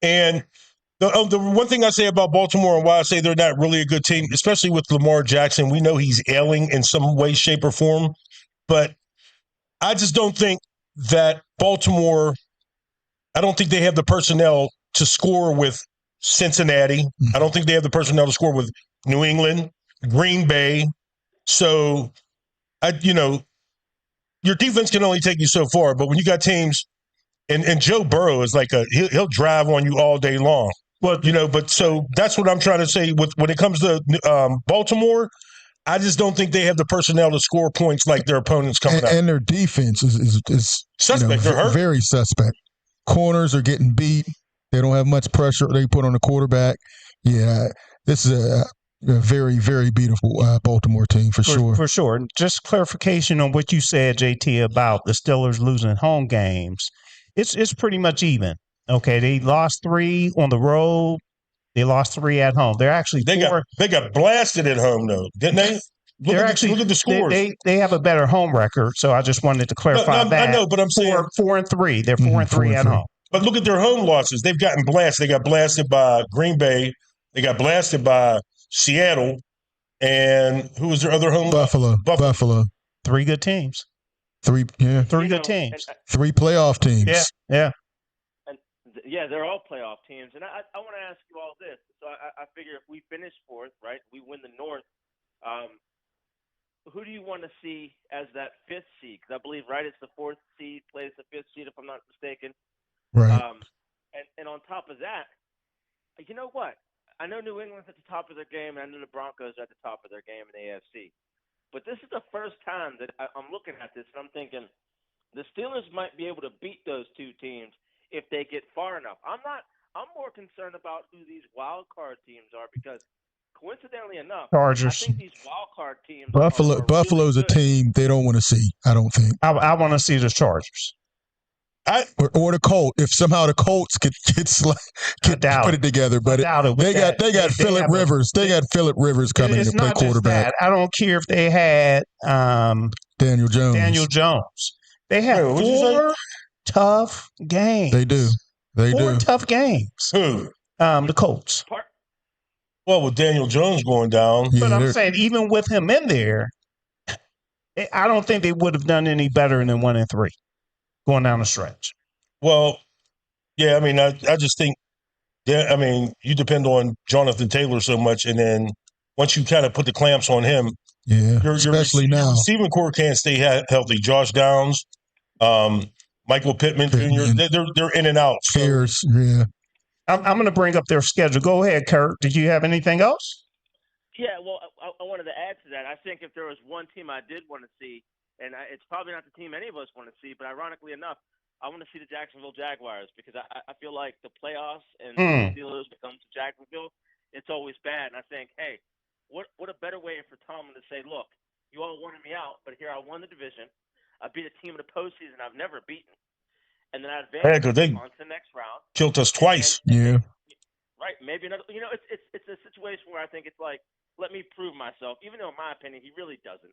B: And the one thing I say about Baltimore and why I say they're not really a good team, especially with Lamar Jackson, we know he's ailing in some way, shape, or form. But I just don't think that Baltimore, I don't think they have the personnel to score with Cincinnati. I don't think they have the personnel to score with New England, Green Bay. So, your defense can only take you so far. But when you got teams, and Joe Burrow is like he'll drive on you all day long. Well, but so that's what I'm trying to say when it comes to Baltimore. I just don't think they have the personnel to score points like their opponents coming up.
C: And their defense is
B: suspect. They're hurt.
C: Very suspect. Corners are getting beat. They don't have much pressure they put on the quarterback. Yeah, this is a very, very beautiful Baltimore team for sure.
A: For sure. Just clarification on what you said, JT, about the Steelers losing home games. It's pretty much even. Okay, they lost 3 on the road. They lost 3 at home. They're actually
B: they got blasted at home though, didn't they? Look at the scores.
A: They have a better home record, so I just wanted to clarify that.
B: I know, but I'm saying
A: 4-3. They're 4-3 at home.
B: But look at their home losses. They've gotten blasted. They got blasted by Green Bay. They got blasted by Seattle. And who was their other home?
C: Buffalo.
A: 3 good teams.
C: 3
A: good teams.
C: 3 playoff teams.
A: Yeah.
J: And they're all playoff teams. And I want to ask you all this. So I figure if we finish fourth, right, we win the North, who do you want to see as that fifth seed? Because I believe, right, it's the fourth seed plays the fifth seed, if I'm not mistaken.
C: Right.
J: And on top of that, you know what? I know New England's at the top of their game, and I know the Broncos are at the top of their game in the AFC. But this is the first time that I'm looking at this, and I'm thinking the Steelers might be able to beat those two teams if they get far enough. I'm more concerned about who these wild card teams are because coincidentally enough,
A: Chargers.
J: I think these wild card teams
C: Buffalo's
J: really
C: a team they don't want to see, I don't think.
A: I want to see the Chargers.
C: Or the Colts. If somehow the Colts could put it together, but they got Phillip Rivers. They got Phillip Rivers coming in to play quarterback.
A: I don't care if they had
C: Daniel
A: Jones. They had 4 tough games.
C: They do.
A: Four tough games.
B: Who?
A: The Colts.
B: Well, with Daniel Jones going down.
A: But I'm saying even with him in there, I don't think they would have done any better than 1-3 going down the stretch.
B: Well, yeah, I mean, I just think, I mean, you depend on Jonathan Taylor so much, and then once you kind of put the clamps on him,
C: especially now.
B: Your receiving core can't stay healthy. Josh Downs, Michael Pittman Jr., they're in and out. So.
C: Pierce, yeah.
A: I'm going to bring up their schedule. Go ahead, Kurt. Did you have anything else?
J: Yeah, well, I wanted to add to that. I think if there was one team I did want to see, and it's probably not the team any of us want to see, but ironically enough, I want to see the Jacksonville Jaguars because I feel like the playoffs and the Steelers come to Jacksonville, it's always bad. And I think, hey, what a better way for Tomlin to say, look, you all wanted me out, but here I won the division. I beat a team in the postseason I've never beaten. And then I advanced on to the next round.
B: Killed us twice.
J: Right. Maybe another. You know, it's a situation where I think it's like, let me prove myself, even though in my opinion he really doesn't.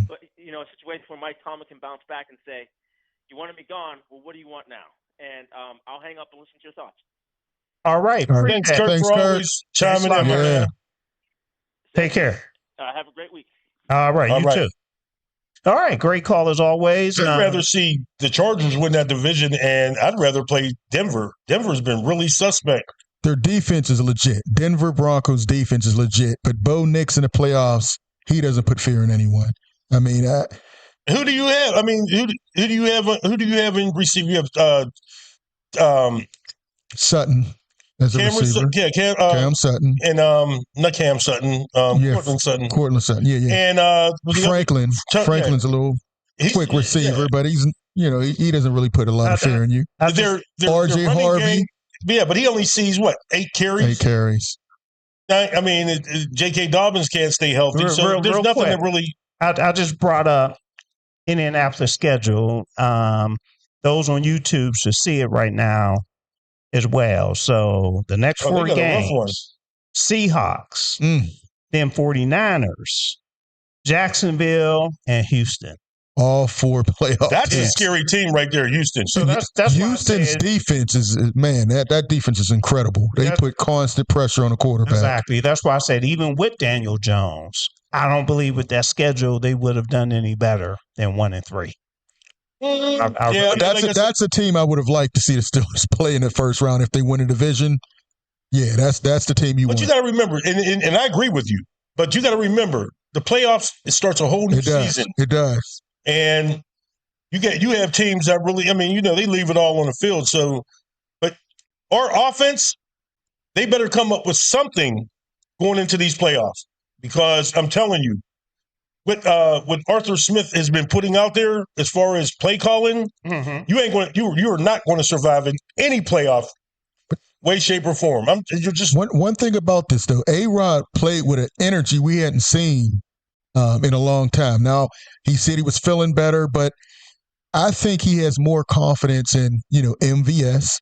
J: But, you know, a situation where Mike Tomlin can bounce back and say, you wanted me gone. Well, what do you want now? And I'll hang up and listen to your thoughts.
A: All right.
B: Thanks, Kurt, for always chiming in.
A: Yeah. Take care.
J: Have a great week.
A: All right. You too. All right. Great call as always.
B: I'd rather see the Chargers win that division, and I'd rather play Denver. Denver's been really suspect.
C: Their defense is legit. Denver Broncos defense is legit. But Bo Nix in the playoffs, he doesn't put fear in anyone. I mean,
B: who do you have? I mean, who do you have? Who do you have in receiver? You have
C: Sutton as a receiver. Cam Sutton
B: and not Cam Sutton. Cortland Sutton.
C: Cortland Sutton. Yeah.
B: And
C: Franklin. Franklin's a little quick receiver, but he's he doesn't really put a lot of fear in you.
B: RJ Harvey. Yeah, but he only sees 8 carries.
C: 8 carries.
B: I mean, J.K. Dobbins can't stay healthy, so there's nothing that really.
A: I just brought up Indianapolis schedule. Those on YouTube should see it right now as well. So the next 4 games: Seahawks, then 49ers, Jacksonville, and Houston.
C: All 4 playoff
B: That's
C: teams.
B: A scary team right there, Houston.
A: So that's
C: Houston's defense is, man, that defense is incredible. They put constant pressure on the quarterback.
A: Exactly. That's why I said even with Daniel Jones, I don't believe with that schedule they would have done any better than 1-3.
C: That's a team I would have liked to see the Steelers play in the first round if they win a division. Yeah, that's the team you want.
B: But you got to remember, and I agree with you, but you got to remember, the playoffs, it starts a whole new season.
C: It does.
B: And you have teams that really, I mean, they leave it all on the field. So, but our offense, they better come up with something going into these playoffs, because I'm telling you, what Arthur Smith has been putting out there as far as play calling, you are not going to survive in any playoff way, shape, or form. You're just
C: one thing about this though. A-Rod played with an energy we hadn't seen in a long time. Now, he said he was feeling better, but I think he has more confidence in, MVS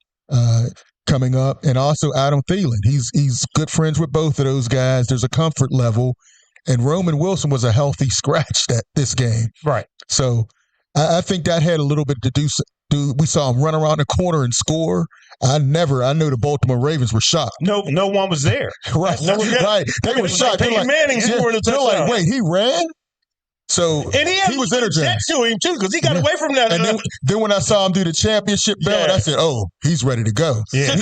C: coming up, and also Adam Thielen. He's good friends with both of those guys. There's a comfort level, and Roman Wilson was a healthy scratch this game.
A: Right.
C: So I think that had a little bit to do. We saw him run around the corner and score. I know the Baltimore Ravens were shocked.
A: No one was there.
C: Right. They were shocked.
B: Peyton Manning scoring a touchdown.
C: They're like, wait, he ran? So
B: and he was energized to him too, because he got away from that.
C: And then when I saw him do the championship belt, I said, "Oh, he's ready to go."
B: Yeah.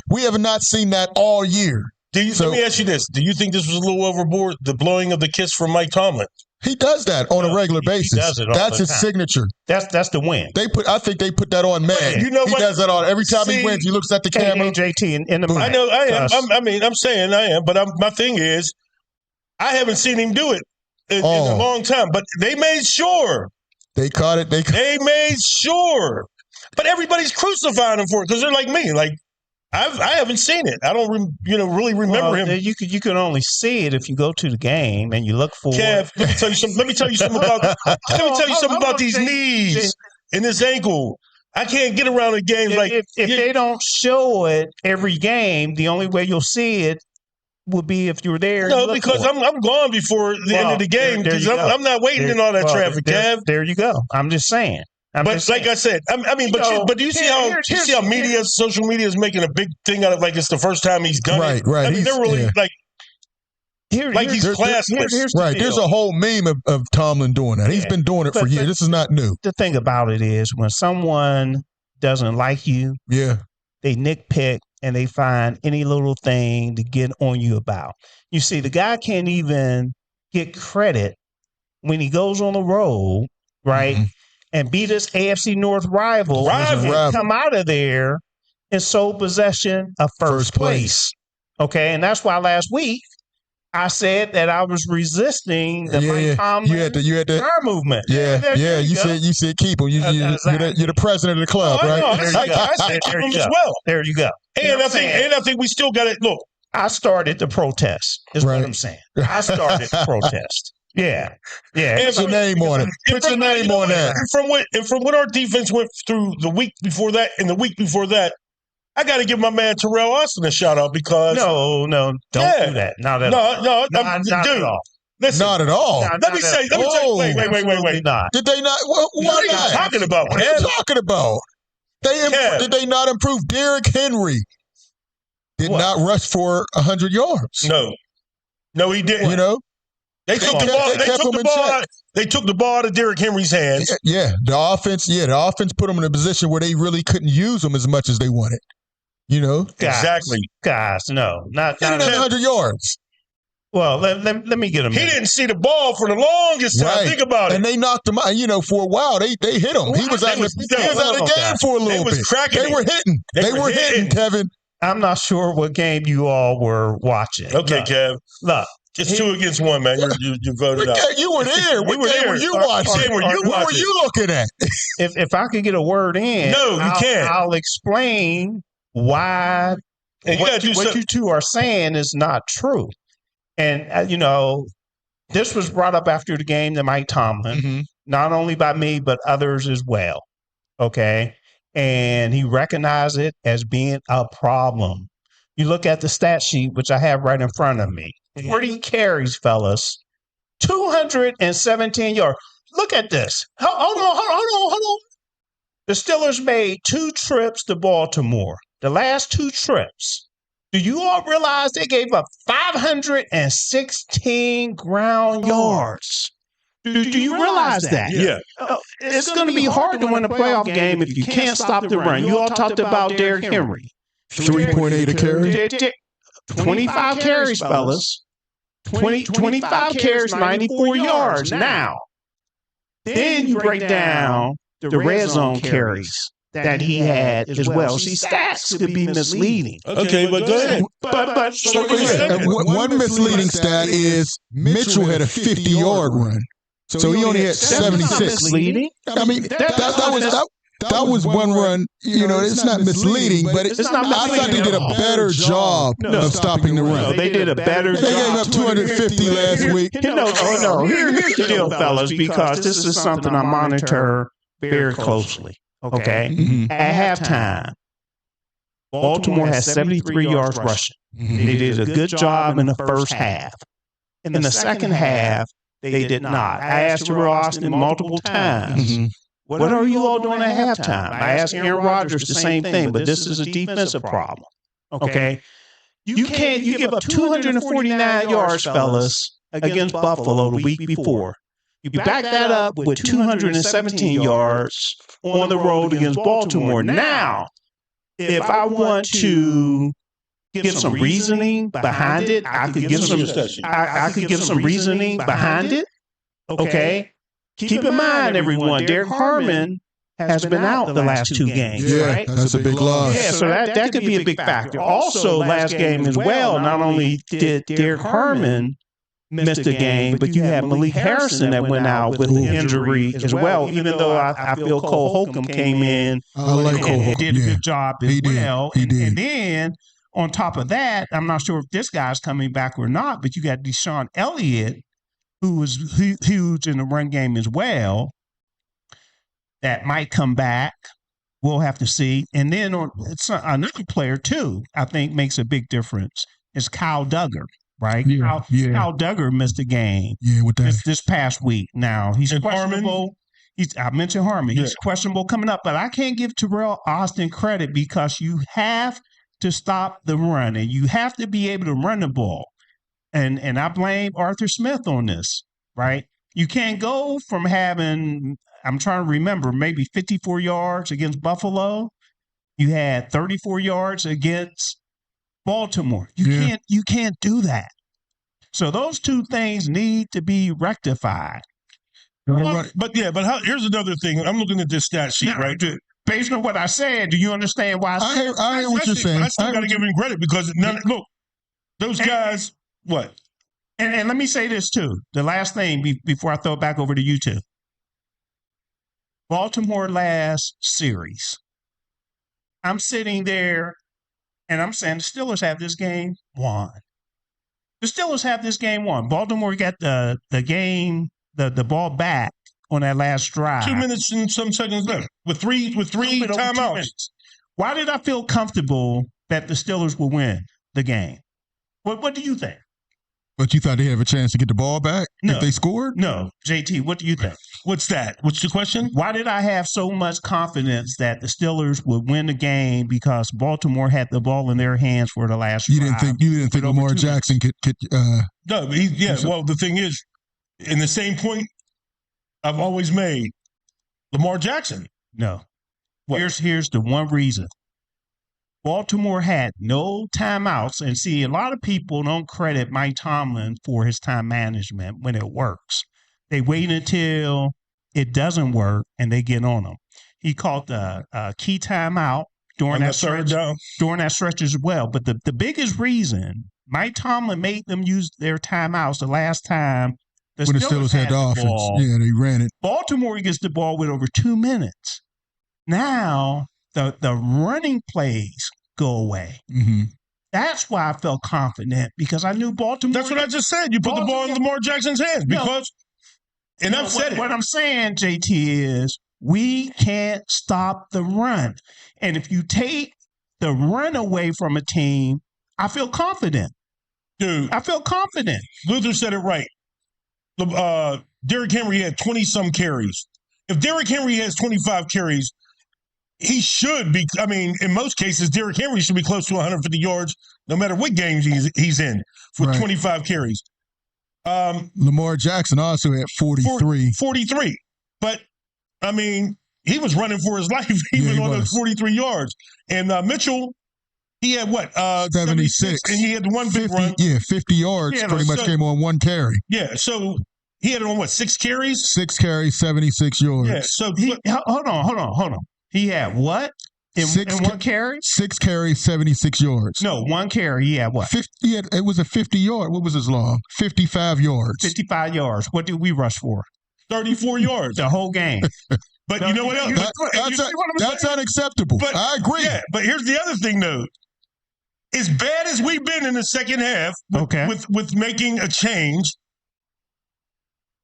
C: We have not seen that all year.
B: Let me ask you this. Do you think this was a little overboard, the blowing of the kiss from Mike Tomlin?
C: He does that on a regular basis.
A: He does it all
C: That's
A: the
C: his
A: time.
C: signature.
A: That's the win.
C: I think they put that on man.
B: You know
C: he
B: what?
C: does that on every time he wins. He looks at the camera.
A: JT in the mic.
B: I know. I am. I'm saying I am. But my thing is, I haven't seen him do it in a long time. But they made sure.
C: They caught it.
B: They made sure. But everybody's crucifying him for it because they're like me. Like I haven't seen it. I don't really remember him.
A: You can only see it if you go to the game and you look for.
B: Kev, let me tell you something about these knees and this ankle. I can't get around the games
A: if they don't show it every game, the only way you'll see it would be if you were there.
B: No, because I'm gone before the end of the game because I'm not waiting in all that traffic, Kev.
A: There you go. I'm just saying.
B: But like I said, but do you see how social media is making a big thing out of like it's the first time he's done it?
C: Right.
B: I mean, they're really he's classless.
C: Right. There's a whole meme of Tomlin doing that. He's been doing it for years. This is not new.
A: The thing about it is when someone doesn't like you, they nitpick and they find any little thing to get on you about. You see, the guy can't even get credit when he goes on the road, right? Mm-hmm. And beat his AFC North rival. And come out of there in sole possession of first place. Okay, and that's why last week I said that I was resisting the Mike Tomlin power movement.
C: You said keep him. You're the president of the club, right?
B: I said keep him as well.
A: There you go.
B: And I think we still got it. Look,
A: I started the protest. Is what I'm saying. I started the protest. Yeah.
C: Put your name on it. Put your name on that.
B: And from what our defense went through the week before that and the week before that, I got to give my man Terrell Austin a shout out because
A: don't do that. Not at all.
B: Not at all. Listen,
C: not at all.
B: Let me say. Wait.
C: Not. Did they not? Why
B: what
C: not?
B: Are you talking about?
C: What are you talking about? Did they not improve? Derrick Henry did not rush for 100 yards.
B: No, he didn't.
C: You know.
B: They took the ball out of Derrick Henry's hands.
C: Yeah, the offense put them in a position where they really couldn't use them as much as they wanted. You know,
B: exactly,
A: guys. No, not
C: 100 yards.
A: Well, let me get him.
B: He didn't see the ball for the longest time. Right. Think about it.
C: And they knocked him out. You know, for a while they hit him. He was out of the game for a little bit. They were hitting. They were hitting, Kevin.
A: I'm not sure what game you all were watching.
B: Okay, Kev.
A: Look.
B: It's 2-1, man. You voted out.
C: You were there. What game were you watching? What were you looking at?
A: If I could get a word in,
B: you can't.
A: I'll explain why what you two are saying is not true. And, this was brought up after the game to Mike Tomlin, not only by me, but others as well. Okay. And he recognized it as being a problem. You look at the stat sheet, which I have right in front of me. 40 carries, fellas. 217 yards. Look at this. Hold on. The Steelers made 2 trips to Baltimore. The last 2 trips. Do you all realize they gave up 516 ground yards? Do you realize that?
B: Yeah.
A: It's going to be hard to win a playoff game if you can't stop the run. You all talked about Derrick Henry.
C: 3.8 a carry.
A: 25 carries, fellas. 25 carries, 94 yards. Now, then you break down the red zone carries that he had as well. See, stats could be misleading.
B: Okay, but go ahead.
A: But
C: one misleading stat is Mitchell had a 50-yard run. So he only had 76.
A: Misleading?
C: I mean, that was one run. It's not misleading, but it's not misleading. I thought they did a better job of stopping the run.
A: They did a better job.
C: They gave up 250 last week.
A: No. Here's the deal, fellas, because this is something I monitor very closely. Okay? Mm-hmm. At halftime, Baltimore has 73 yards rushing. Mm-hmm. They did a good job in the first half. In the second half, they did not. I asked Terrell Austin multiple times. Mm-hmm. What are you all doing at halftime? I asked Aaron Rodgers the same thing, but this is a defensive problem. Okay? You give up 249 yards, fellas, against Buffalo the week before. You back that up with 217 yards on the road against Baltimore. Now, if I want to give some reasoning behind it. I could give some reasoning behind it. Okay. Keep in mind, everyone, Derek Harmon has been out the last 2 games, right?
C: That's a big loss.
A: Yeah, so that could be a big factor. Also, last game as well, not only did Derek Harmon miss a game, but you had Malik Harrison that went out with an injury as well, even though I feel Cole Holcomb came in and did a good job as well. And then on top of that, I'm not sure if this guy's coming back or not, but you got Deshaun Elliott, who was huge in the run game as well, that might come back. We'll have to see. And then it's another player, too, I think makes a big difference, is Kyle Duggar, right? Kyle Duggar missed a game
C: with that.
A: This past week. Now, he's questionable. I mentioned Harmon. He's questionable coming up, but I can't give Terrell Austin credit because you have to stop the run, and you have to be able to run the ball. And I blame Arthur Smith on this, right? You can't go from having, I'm trying to remember, maybe 54 yards against Buffalo. You had 34 yards against Baltimore. You can't do that. So those 2 things need to be rectified.
B: But here's another thing. I'm looking at this stat sheet, right?
A: Based on what I said, do you understand why
C: I hear what you're saying?
B: I still got to give him credit because look, those guys. What?
A: And let me say this, too. The last thing before I throw it back over to you two. Baltimore last series. I'm sitting there, and I'm saying the Steelers have this game won. The Steelers have this game won. Baltimore got the game, the ball back on that last drive.
B: 2 minutes and some seconds left with three timeouts.
A: Why did I feel comfortable that the Steelers will win the game? What do you think?
C: But you thought they have a chance to get the ball back if they scored?
A: No. JT, what do you think?
B: What's that? What's the question?
A: Why did I have so much confidence that the Steelers would win the game because Baltimore had the ball in their hands for the last drive?
C: You didn't think Lamar Jackson could
B: No, well, the thing is, in the same point I've always made, Lamar Jackson.
A: No. Here's the one reason. Baltimore had no timeouts, and see, a lot of people don't credit Mike Tomlin for his time management when it works. They wait until it doesn't work, and they get on them. He called the key timeout during that stretch as well. But the biggest reason Mike Tomlin made them use their timeouts the last time the Steelers had the offense.
C: Ball, they ran it.
A: Baltimore gets the ball with over 2 minutes. Now the running plays go away.
C: Mm-hmm.
A: That's why I felt confident because I knew Baltimore.
B: That's what I just said. You put the ball in Lamar Jackson's hands because, and I've said it.
A: What I'm saying, JT, is we can't stop the run. And if you take the run away from a team, I feel confident.
B: Dude.
A: I feel confident.
B: Luther said it right. Derrick Henry had 20-some carries. If Derrick Henry has 25 carries, he should be. I mean, in most cases, Derrick Henry should be close to 150 yards, no matter what games he's in, for 25 carries.
C: Lamar Jackson also had 43.
B: 43. But, I mean, he was running for his life even on those 43 yards. And Mitchell, he had what?
C: 76.
B: And he had the one big run.
C: Yeah, 50 yards pretty much came on one carry.
B: Yeah, so he had it on what, 6 carries?
C: 6 carries, 76 yards.
B: Yeah, so
A: hold on. He had what? In one carry?
C: 6 carries, 76 yards.
A: No, one carry. He had what?
C: 50. It was a 50-yard. What was his long? 55 yards.
A: 55 yards. What did we rush for?
B: 34 yards.
A: The whole game.
B: But you know what else?
C: That's unacceptable.
B: But,
C: I agree.
B: Yeah, but here's the other thing, though. As bad as we've been in the second half with making a change,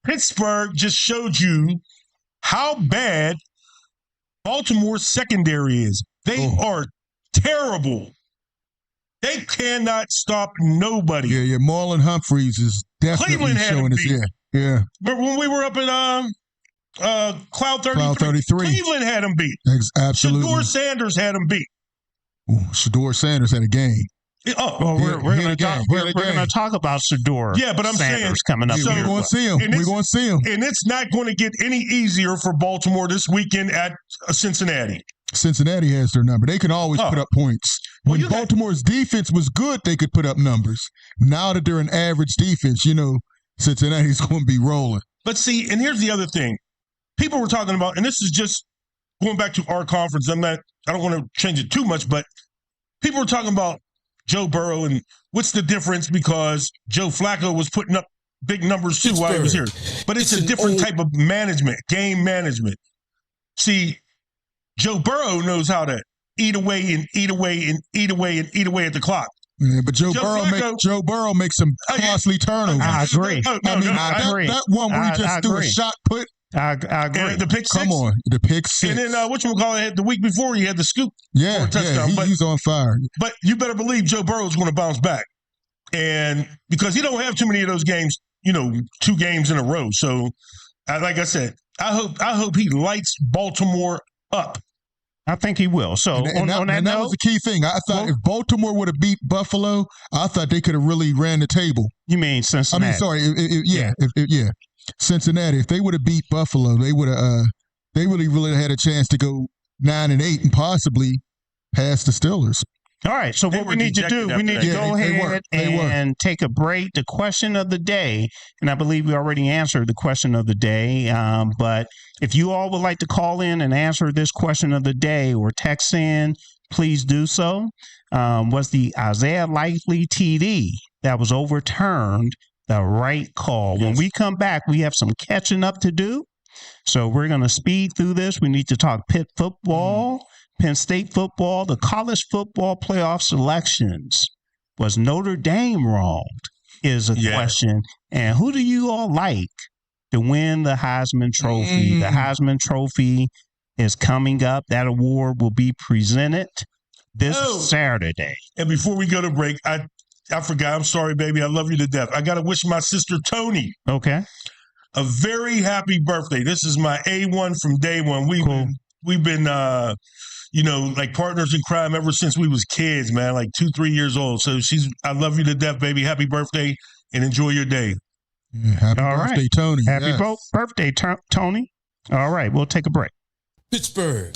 B: Pittsburgh just showed you how bad Baltimore's secondary is. They are terrible. They cannot stop nobody.
C: Yeah. Marlon Humphreys is definitely showing us. Yeah.
B: But when we were up at Cloud 33, Cleveland had them beat.
C: Absolutely.
B: Shedeur Sanders had them beat.
C: Shedeur Sanders had a game.
A: We're going to talk about Shedeur.
B: Yeah, but I'm saying
A: coming up.
C: We're going to see him. We're going to see him.
B: And it's not going to get any easier for Baltimore this weekend at Cincinnati.
C: Cincinnati has their number. They can always put up points. When Baltimore's defense was good, they could put up numbers. Now that they're an average defense, Cincinnati's going to be rolling.
B: But see, and here's the other thing. People were talking about, and this is just going back to our conference. I don't want to change it too much, but people were talking about Joe Burrow and what's the difference because Joe Flacco was putting up big numbers too while he was here. But it's a different type of management, game management. See, Joe Burrow knows how to eat away and eat away and eat away and eat away at the clock.
C: Yeah, but Joe Burrow makes some costly turnovers.
A: I agree.
C: I agree. That one where he just threw a shot put.
A: I agree.
B: And the pick six.
C: Come on, the pick six.
B: And then whatchamacallit, the week before he had the scoop.
C: Yeah,
B: for a touchdown.
C: He's on fire.
B: But you better believe Joe Burrow's going to bounce back. And because he don't have too many of those games, 2 games in a row. So, like I said, I hope he lights Baltimore up.
A: I think he will. So that
C: was the key thing. I thought if Baltimore would have beat Buffalo, I thought they could have really ran the table.
A: You mean Cincinnati?
C: Cincinnati. If they would have beat Buffalo, they would have. They really had a chance to go 9-8 and possibly pass the Steelers.
A: All right. So what we need to do, we need to go ahead and take a break. The question of the day, and I believe we already answered the question of the day, but if you all would like to call in and answer this question of the day or text in, please do so. Was the Isaiah Likely TD that was overturned the right call? Yes. When we come back, we have some catching up to do. So we're going to speed through this. We need to talk Pitt football. Penn State football, the college football playoff selections. Was Notre Dame wronged is a question. And who do you all like to win the Heisman Trophy? The Heisman Trophy is coming up. That award will be presented this Saturday.
B: And before we go to break, I forgot. I'm sorry, baby. I love you to death. I got to wish my sister Tony a very happy birthday. This is my A1 from day one. We've been like partners in crime ever since we was kids, man, like 2-3 years old. So I love you to death, baby. Happy birthday and enjoy your day.
C: Yeah, happy birthday, Tony.
A: Happy birthday, Tony. All right, we'll take a break.
H: Pittsburgh,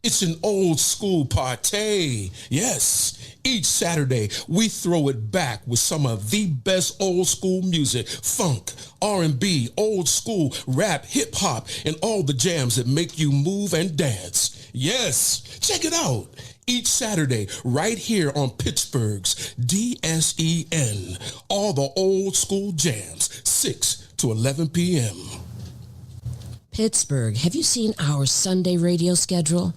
H: it's an old school party. Yes, each Saturday we throw it back with some of the best old school music, funk, R&B, old school, rap, hip hop, and all the jams that make you move and dance. Yes, check it out. Each Saturday right here on Pittsburgh's DSEN. All the old school jams, 6 to 11 p.m.
F: Pittsburgh, have you seen our Sunday radio schedule?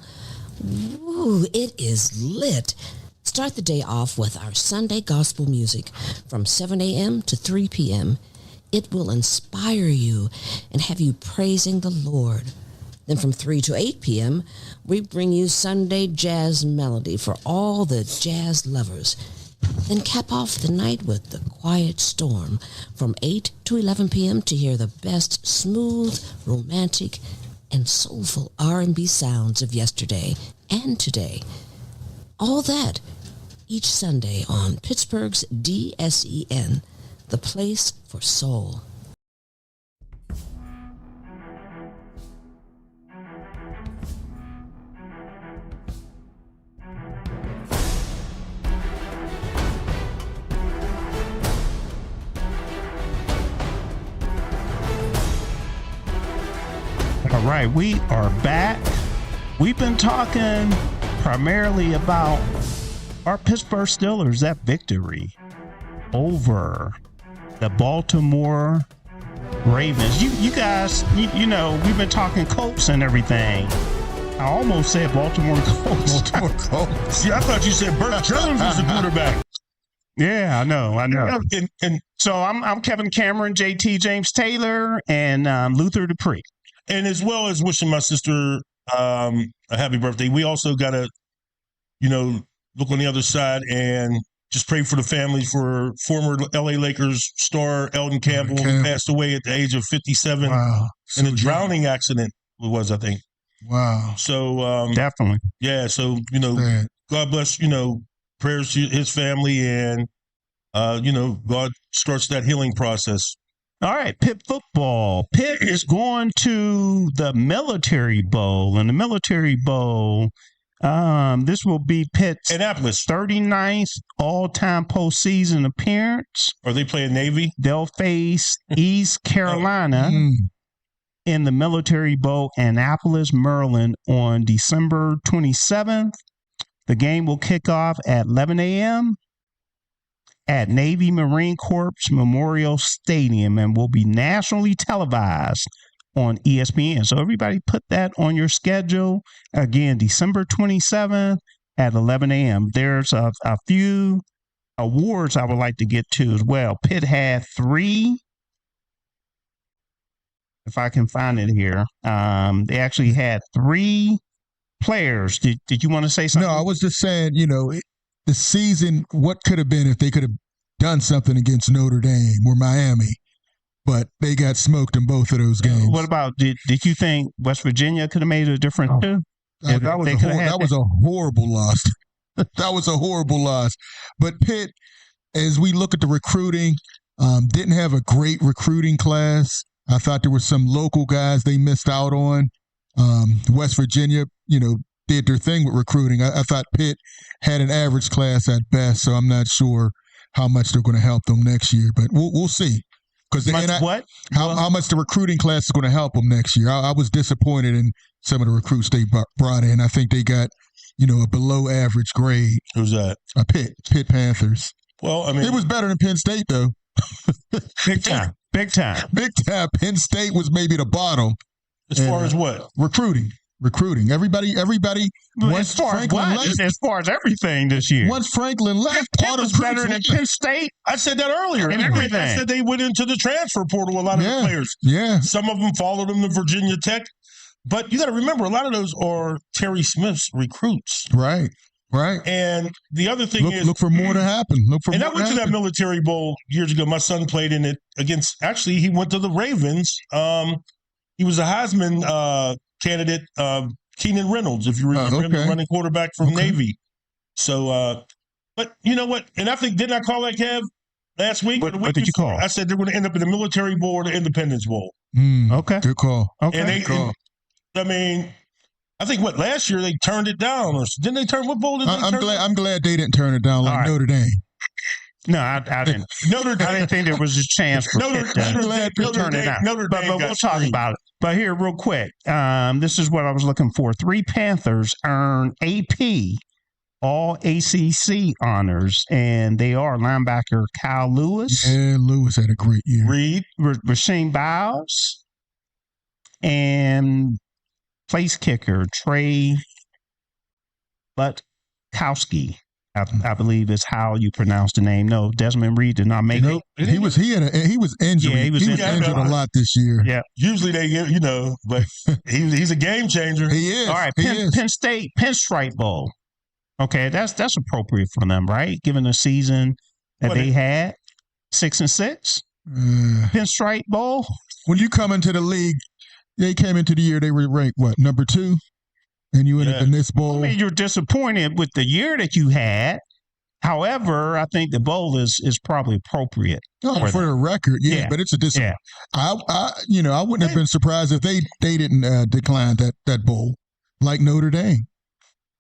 F: Ooh, it is lit. Start the day off with our Sunday gospel music from 7 a.m. to 3 p.m. It will inspire you and have you praising the Lord. Then from 3 to 8 p.m., we bring you Sunday jazz melody for all the jazz lovers. Then cap off the night with the Quiet Storm from 8 to 11 p.m. to hear the best smooth, romantic, and soulful R&B sounds of yesterday and today. All that each Sunday on Pittsburgh's DSEN, the place for soul.
A: All right, we are back. We've been talking primarily about our Pittsburgh Steelers, that victory over the Baltimore Ravens. You guys, you know, we've been talking Colts and everything. I almost said Baltimore Colts.
C: Baltimore Colts.
B: See, I thought you said Burt Jones was the quarterback.
A: Yeah, I know. And so I'm Kevin Cameron, JT James Taylor, and Luther Dupree.
B: And as well as wishing my sister a happy birthday, we also got to, look on the other side and just pray for the family for former L.A. Lakers star Eldon Campbell, who passed away at the age of 57 in a drowning accident, it was, I think.
C: Wow.
B: So
A: definitely.
B: Yeah, so, God bless, prayers to his family and, God starts that healing process.
A: All right, Pitt football. Pitt is going to the Military Bowl, and the Military Bowl This will be Pitt's
B: Annapolis
A: 39th all-time postseason appearance.
B: Are they playing Navy?
A: They'll face East Carolina in the Military Bowl, Annapolis, Maryland, on December 27th. The game will kick off at 11 a.m. at Navy Marine Corps Memorial Stadium and will be nationally televised on ESPN. So everybody put that on your schedule. Again, December 27th at 11 a.m. There's a few awards I would like to get to as well. Pitt had 3. If I can find it here. They actually had 3 players. Did you want to say something?
C: No, I was just saying, the season, what could have been if they could have done something against Notre Dame or Miami, but they got smoked in both of those games.
A: What about, did you think West Virginia could have made a difference too?
C: That was a horrible loss. That was a horrible loss. But Pitt, as we look at the recruiting, didn't have a great recruiting class. I thought there were some local guys they missed out on. West Virginia, did their thing with recruiting. I thought Pitt had an average class at best, so I'm not sure how much they're going to help them next year. But we'll see. How much the recruiting class is going to help them next year. I was disappointed in some of the recruits they brought in. I think they got, a below average grade.
B: Who's that?
C: Pitt Panthers.
B: Well, I mean,
C: it was better than Penn State though.
A: Big time.
C: Penn State was maybe the bottom.
B: As far as what?
C: Recruiting. Everybody.
A: As far as everything this year.
C: Once Franklin left,
A: Pitt was better than Penn State.
B: I said that earlier.
A: And everything.
B: I said they went into the transfer portal. A lot of the players.
C: Yeah.
B: Some of them followed them to Virginia Tech, but you got to remember a lot of those are Terry Smith's recruits.
C: Right.
B: And the other thing is,
C: look for more to happen.
B: I went to that Military Bowl years ago. My son played in it against. Actually, he went to the Ravens. He was a Heisman candidate, Keenan Reynolds, if you remember him, the running quarterback from Navy. So, but you know what? And I think, didn't I call that, Kev, last week?
A: What did you call?
B: I said they're going to end up in the Military Bowl or the Independence Bowl.
A: Okay.
C: Good call.
A: Okay.
B: I think last year they turned it down, or didn't they turn? What bowl did they turn?
C: I'm glad they didn't turn it down like Notre Dame.
A: No, I didn't. I didn't think there was a chance for Pitt to turn it down. But we'll talk about it. But here, real quick, this is what I was looking for. 3 Panthers earn AP All-ACC honors, and they are linebacker Kyle Lewis.
C: Yeah, Lewis had a great year.
B: Reed.
A: Rasheem Biles. And place kicker Trey Butkowski. I believe is how you pronounce the name. No, Desmond Reed did not make it.
C: He was injured.
A: Yeah, he was
C: injured a lot this year.
A: Yeah.
B: Usually they get, but he's a game changer.
C: He is.
A: All right, Penn State Pinstripe Bowl. Okay, that's appropriate for them, right? Given the season that they had, 6-6. Pinstripe Bowl.
C: When you come into the league, they came into the year they were ranked number 2. And you ended in this bowl.
A: I mean, you're disappointed with the year that you had. However, I think the bowl is probably appropriate.
C: For the record, but it's a disappointment. Yeah. I wouldn't have been surprised if they didn't decline that bowl like Notre Dame.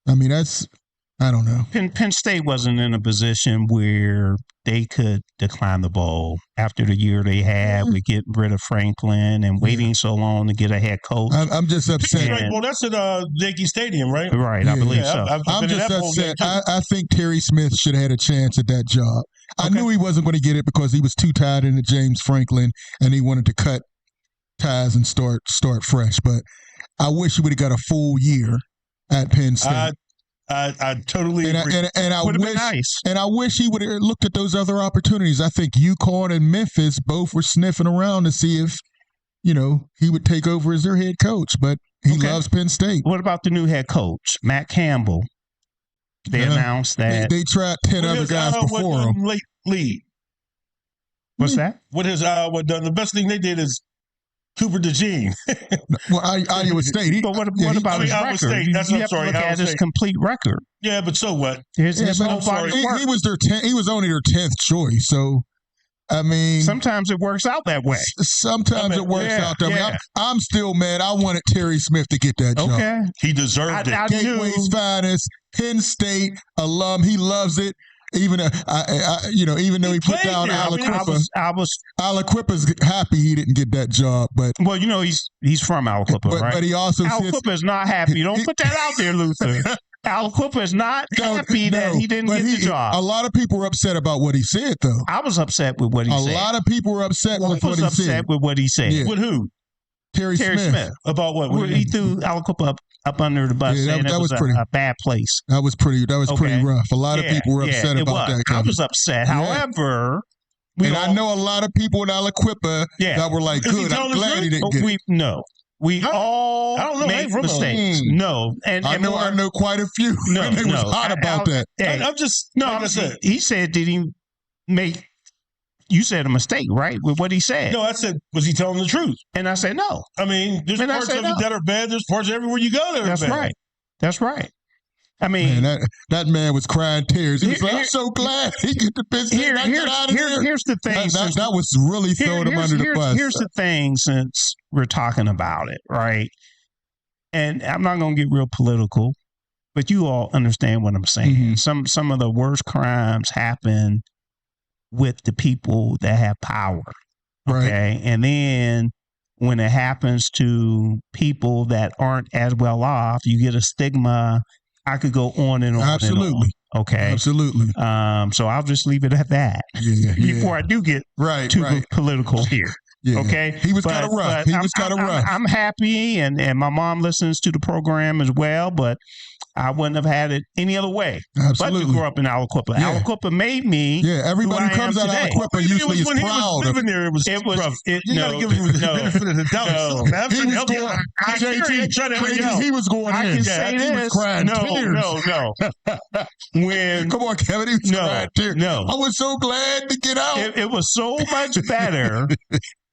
C: I mean, I don't know.
A: Penn State wasn't in a position where they could decline the bowl after the year they had with getting rid of Franklin and waiting so long to get a head coach.
C: I'm just upset.
B: Well, that's at Yankee Stadium, right?
A: Right, I believe so.
C: I'm just upset. I think Terry Smith should have had a chance at that job. I knew he wasn't going to get it because he was too tied into James Franklin and he wanted to cut ties and start fresh. But I wish he would have got a full year at Penn State.
B: I totally agree.
C: And I wish he would have looked at those other opportunities. I think UConn and Memphis both were sniffing around to see if, he would take over as their head coach, but he loves Penn State.
A: What about the new head coach, Matt Campbell? They announced that
C: they tried 10 other guys before him.
B: Lead.
A: What's that?
B: What has done? The best thing they did is Cooper DeJean.
C: Well, Iowa State.
A: But what about his record?
B: State,
A: you have to look at his complete record.
B: Yeah, but so what?
A: He was
C: he was only their 10th choice. So, I mean,
A: sometimes it works out that way.
C: Sometimes it works out that way. I'm still mad. I wanted Terry Smith to get that job.
A: Okay,
B: he deserved it.
C: Gateway's finest, Penn State alum. He loves it. Even even though he put down Aliquippa, Aliquippa's happy he didn't get that job. But
A: he's from Aliquippa, right?
C: But he also
A: Aliquippa is not happy. Don't put that out there, Luther. Aliquippa is not happy that he didn't get the job.
C: A lot of people were upset about what he said, though.
A: I was upset with what he said.
C: A lot of people were upset with what he said.
A: I was upset with what he said.
B: Yeah. With who?
C: Terry Smith.
B: About what?
A: He threw Aliquippa up under the bus, saying that was a bad place.
C: That was pretty rough. A lot of people were upset about that.
A: I was upset. However,
C: I know a lot of people in Aliquippa that were like, "Good, I'm glad he didn't get it."
A: No. We all make mistakes. No, and
C: I know quite a few.
A: No,
C: they was hot about that.
A: He said, did he make? You said a mistake, right? With what he said.
B: No, I said, was he telling the truth?
A: And I said, no.
B: I mean, there's parts of it that are bad. There's parts everywhere you go that are bad.
A: That's right. I mean,
C: that man was crying tears. He was like, I'm so glad he get the business.
A: Here's the thing.
C: That was really throwing him under the bus.
A: Here's the thing, since we're talking about it, right? And I'm not going to get real political, but you all understand what I'm saying. Mm-hmm. Some of the worst crimes happen with the people that have power. Okay. Right. And then when it happens to people that aren't as well off, you get a stigma. I could go on and on.
C: Absolutely.
A: And on. Okay.
C: Absolutely.
A: So I'll just leave it at that. Before I do get too political here. Yeah. Okay.
C: He was kind of rough. He was kind of rough.
A: I'm happy, and my mom listens to the program as well, but I wouldn't have had it any other way but to grow up in Aliquippa. Yeah. Aliquippa made me.
C: Yeah, everybody who comes out of Aliquippa usually is proud.
B: When he was living there, it was rough. You got to give him the benefit of the doubt.
C: He was going in.
A: I can say this.
C: He was crying tears.
A: No.
C: Come on, Kevin. He was crying tears.
A: No.
C: I was so glad to get out.
A: It was so much better.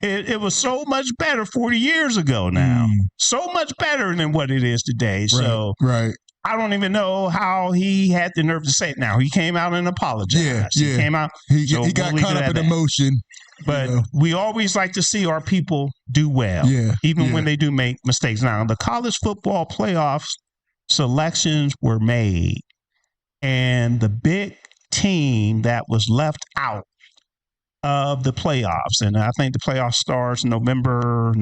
A: It was so much better 40 years ago now. So much better than what it is today.
C: Right.
A: I don't even know how he had the nerve to say it now. He came out and apologized.
C: Yeah.
A: He came out.
C: He got caught up in emotion.
A: But we always like to see our people do well, even when they do make mistakes. Now, the college football playoffs selections were made, and the big team that was left out of the playoffs, and I think the playoffs starts December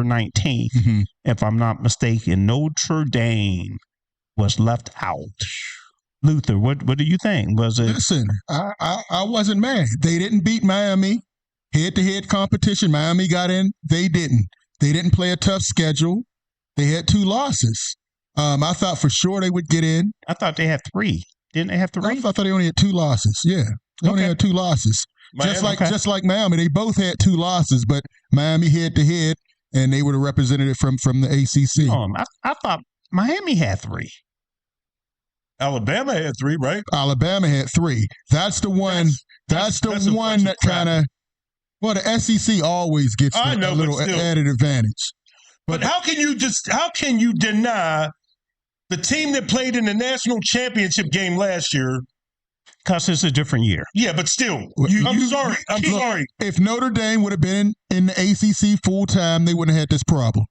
A: 19th, if I'm not mistaken. Notre Dame was left out. Luther, what do you think? Was it?
C: Listen, I wasn't mad. They didn't beat Miami. Head-to-head competition. Miami got in. They didn't. They didn't play a tough schedule. They had 2 losses. I thought for sure they would get in.
A: I thought they had 3. Didn't they have 3?
C: I thought they only had 2 losses. Yeah, they only had 2 losses. Miami, just like Miami, they both had 2 losses, but Miami head-to-head, and they were the representative from the ACC.
A: I thought Miami had 3.
B: Alabama had 3, right?
C: Alabama had 3. That's the one. That's the one that kind of. Well, the SEC always gets a little added advantage.
B: But how can you deny the team that played in the national championship game last year?
A: Because it's a different year.
B: Yeah, but still, I'm sorry.
C: If Notre Dame would have been in the ACC full time, they wouldn't have had this problem.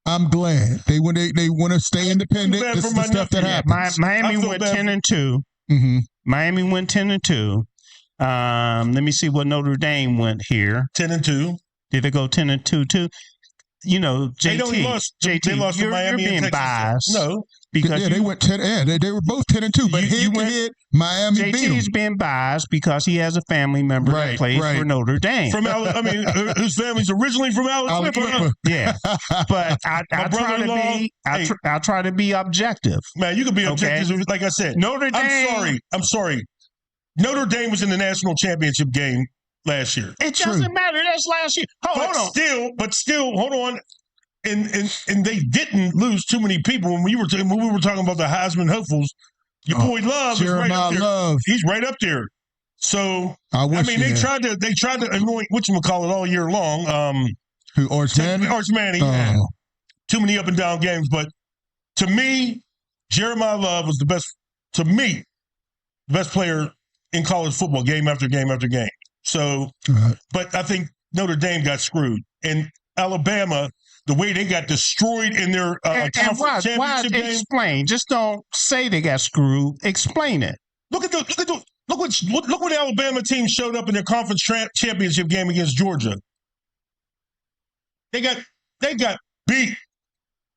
C: I'm glad they want to stay independent. This is the stuff that happens.
A: Miami went 10-2.
C: Mm-hmm.
A: Miami went 10-2. Let me see what Notre Dame went here.
B: 10-2.
A: Did they go 10-2 too? You know, JT.
B: They lost to Miami
A: you're being
B: and
A: biased.
B: No.
A: Because
C: they went 10. Yeah, they were both 10-2. But head-to-head, Miami beat them.
A: JT's being biased because he has a family member that plays for Notre Dame.
B: Whose family's originally from Aliquippa.
A: Yeah, but I try to be objective.
B: Man, you can be objective. Like I said,
A: Notre Dame.
B: I'm sorry. Notre Dame was in the national championship game last year.
A: It doesn't matter. That's last year. Hold on.
B: But still, hold on. And they didn't lose too many people when we were talking about the Heisman hopefuls. Your boy Love is right up there.
C: Love.
B: He's right up there. So they tried to anoint whatchamacallit all year long.
C: Who, Arch Manning?
B: Arch Manning. Too many up and down games, but to me, Jeremiah Love was the best. To me, the best player in college football, game after game after game. So, but I think Notre Dame got screwed. And Alabama, the way they got destroyed in their conference championship game.
A: Explain. Just don't say they got screwed. Explain it.
B: Look what the Alabama team showed up in their conference championship game against Georgia. They got beat.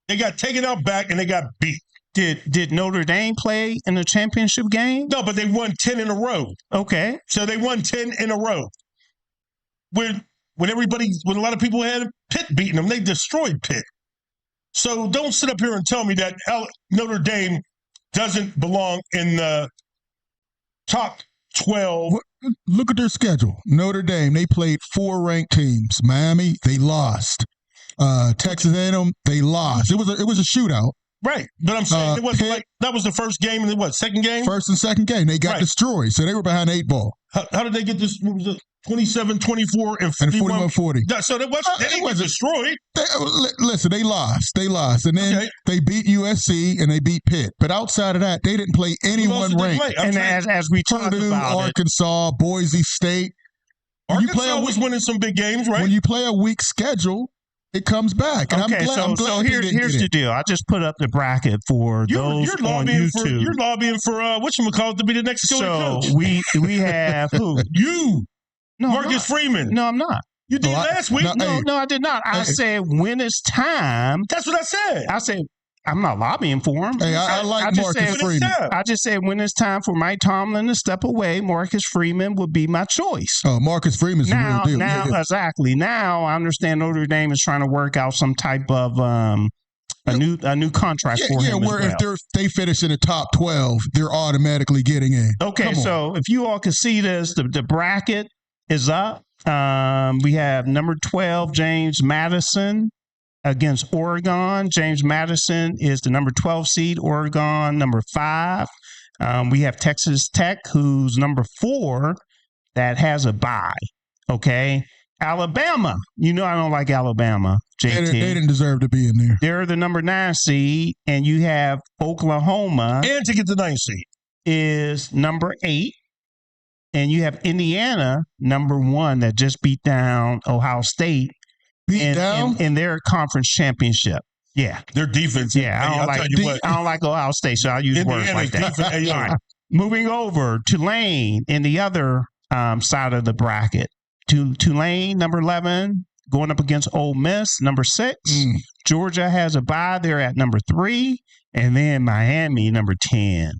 B: They got taken out back and they got beat.
A: Did Notre Dame play in the championship game?
B: No, but they won 10 in a row.
A: Okay.
B: So they won 10 in a row. When a lot of people had Pitt beating them, they destroyed Pitt. So don't sit up here and tell me that Notre Dame doesn't belong in the top 12.
C: Look at their schedule. Notre Dame, they played 4 ranked teams. Miami, they lost. Texas A&M, they lost. It was a shootout.
B: Right, but I'm saying it wasn't like that was the first game and the second game?
C: First and second game. They got destroyed, so they were behind 8 ball.
B: How did they get this? 27-24 and
C: 41-40.
B: So they didn't get destroyed.
C: Listen, they lost. And then they beat USC and they beat Pitt. But outside of that, they didn't play anyone ranked.
A: And as we talked about
C: Arkansas, Boise State.
B: Arkansas was winning some big games, right?
C: When you play a weak schedule, it comes back. And
A: okay,
C: I'm glad
A: here's the deal. I just put up the bracket for those on YouTube.
B: You're lobbying for whatchamacallit to be the next coach.
A: So we have who?
B: You. No, Marcus Freeman.
A: No, I'm not.
B: You did last week.
A: No, I did not. I said when it's time.
B: That's what I said.
A: I said I'm not lobbying for him.
C: Hey, I like Marcus Freeman.
A: I just said when it's time for Mike Tomlin to step away, Marcus Freeman would be my choice.
C: Oh, Marcus Freeman's the real deal.
A: Exactly. Now I understand Notre Dame is trying to work out some type of a new contract for him. Yeah,
C: where if they finish in the top 12, they're automatically getting in.
A: Okay, so if you all can see this, the bracket is up. We have number 12, James Madison against Oregon. James Madison is the number 12 seed, Oregon number 5. We have Texas Tech, who's number 4, that has a bye. Okay. Alabama. You know I don't like Alabama, JT.
C: They didn't deserve to be in there.
A: They're the number 9 seed, and you have Oklahoma.
B: And to get the 9th seed.
A: Is number 8. And you have Indiana, number 1, that just beat down Ohio State in their conference championship. Yeah.
B: Their defense.
A: Yeah, I don't like Ohio State, so I'll use words like that. All right. Moving over, Tulane in the other side of the bracket. Tulane, number 11, going up against Ole Miss, number 6. Georgia has a bye. They're at number 3. And then Miami, number 10,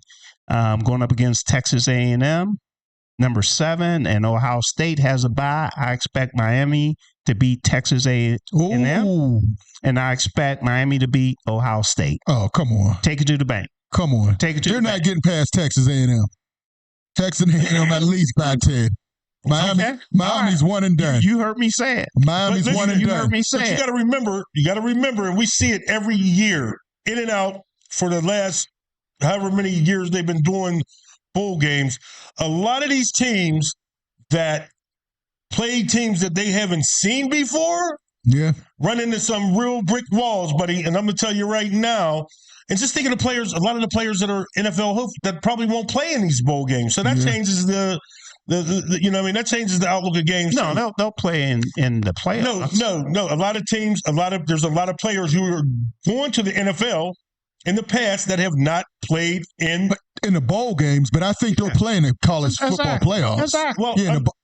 A: going up against Texas A&M. Number 7, and Ohio State has a bye. I expect Miami to beat Texas A&M, and I expect Miami to beat Ohio State.
C: Oh, come on.
A: Take it to the bank.
C: Come on.
A: Take it to
C: They're not getting past Texas A&M. Texas A&M at least by 10. Miami's one and done.
A: You heard me say it.
C: Miami's one and done.
A: You heard me say it.
B: You got to remember, and we see it every year, in and out for the last however many years they've been doing bowl games. A lot of these teams that play teams that they haven't seen before run into some real brick walls, buddy. And I'm going to tell you right now, and just think of the players, a lot of the players that are NFL hopes that probably won't play in these bowl games. So that changes the that changes the outlook of games.
A: No, they'll play in the playoffs.
B: No. There's a lot of players who are going to the NFL in the past that have not played in
C: the bowl games, but I think they're playing in college football playoffs.
A: Exactly.
B: Well,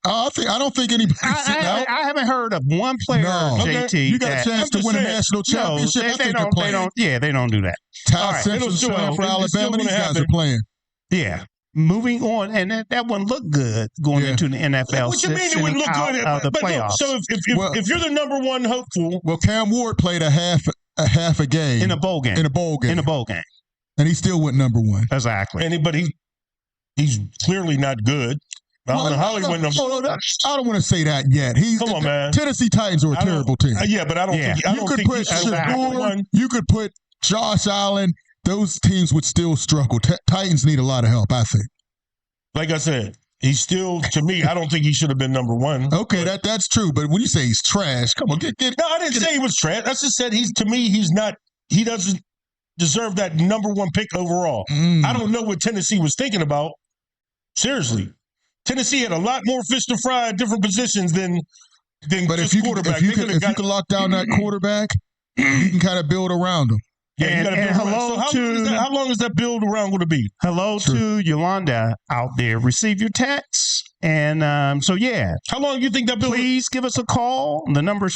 C: I don't think anybody.
A: I haven't heard of one player, JT.
C: You got a chance to win a national championship.
A: They don't do that.
C: Ty Simpson's playing for Alabama. These guys are playing.
A: Yeah. Moving on, and that wouldn't look good going into the NFL.
B: What you mean it wouldn't look good?
A: The playoffs.
B: So if you're the number 1 hopeful,
C: well, Cam Ward played a half a game
A: in a bowl game.
C: And he still went number 1.
A: Exactly.
B: But he's clearly not good. I don't know how he went number 1.
C: I don't want to say that yet.
B: Come on, man.
C: Tennessee Titans are a terrible team.
B: Yeah, but I don't think
C: you could put Shedeur, you could put Josh Allen. Those teams would still struggle. Titans need a lot of help, I think.
B: Like I said, he's still, to me, I don't think he should have been number 1.
C: Okay, that's true. But when you say he's trash, come on, get.
B: No, I didn't say he was trash. I just said he's not. He doesn't deserve that number 1 pick overall. I don't know what Tennessee was thinking about. Seriously, Tennessee had a lot more fish to fry at different positions than
C: but
B: just quarterback.
C: If you can lock down that quarterback, you can kind of build around them.
B: Yeah, and hello how long is that build around going to be?
A: Hello to Yolanda out there. Receive your text. And how
B: long do you think that build?
A: Please give us a call. The number is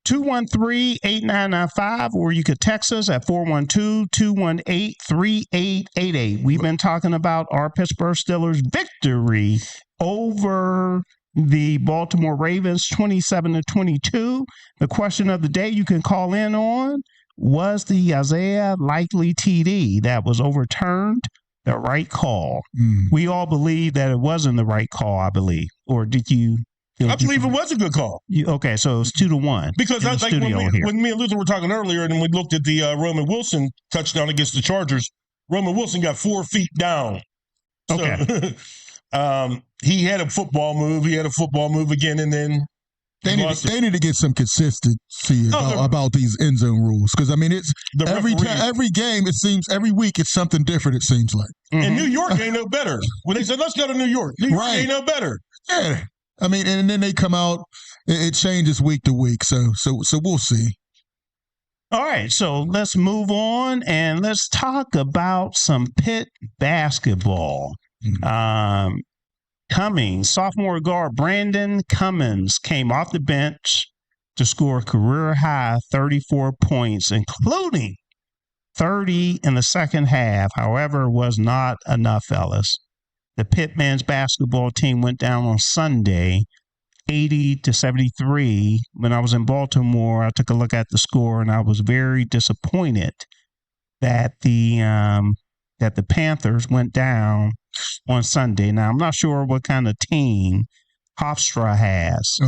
A: 412-213-8995, or you could text us at 412-218-3888. We've been talking about our Pittsburgh Steelers victory over the Baltimore Ravens 27-22. The question of the day you can call in on: was the Isaiah Likely TD that was overturned the right call? We all believe that it wasn't the right call, I believe. Or did you?
B: I believe it was a good call.
A: Okay, so it's 2-1.
B: Because I think when me and Luther were talking earlier, and we looked at the Roman Wilson touchdown against the Chargers, Roman Wilson got 4 feet down.
A: Okay.
B: He had a football move. He had a football move again, and then
C: they need to get some consistency about these end zone rules, because I mean it's every game. It seems every week it's something different. It seems like.
B: And New York ain't no better. When they said let's go to New York, New York ain't no better.
C: Yeah, I mean, and then they come out. It changes week to week. So we'll see.
A: All right, so let's move on and let's talk about some Pitt basketball. Cummings, sophomore guard Brandon Cummings came off the bench to score a career-high 34 points, including 30 in the second half. However, it was not enough, fellas. The Pitt men's basketball team went down on Sunday, 80-73. When I was in Baltimore, I took a look at the score, and I was very disappointed that the Panthers went down on Sunday. Now, I'm not sure what kind of team Hofstra has,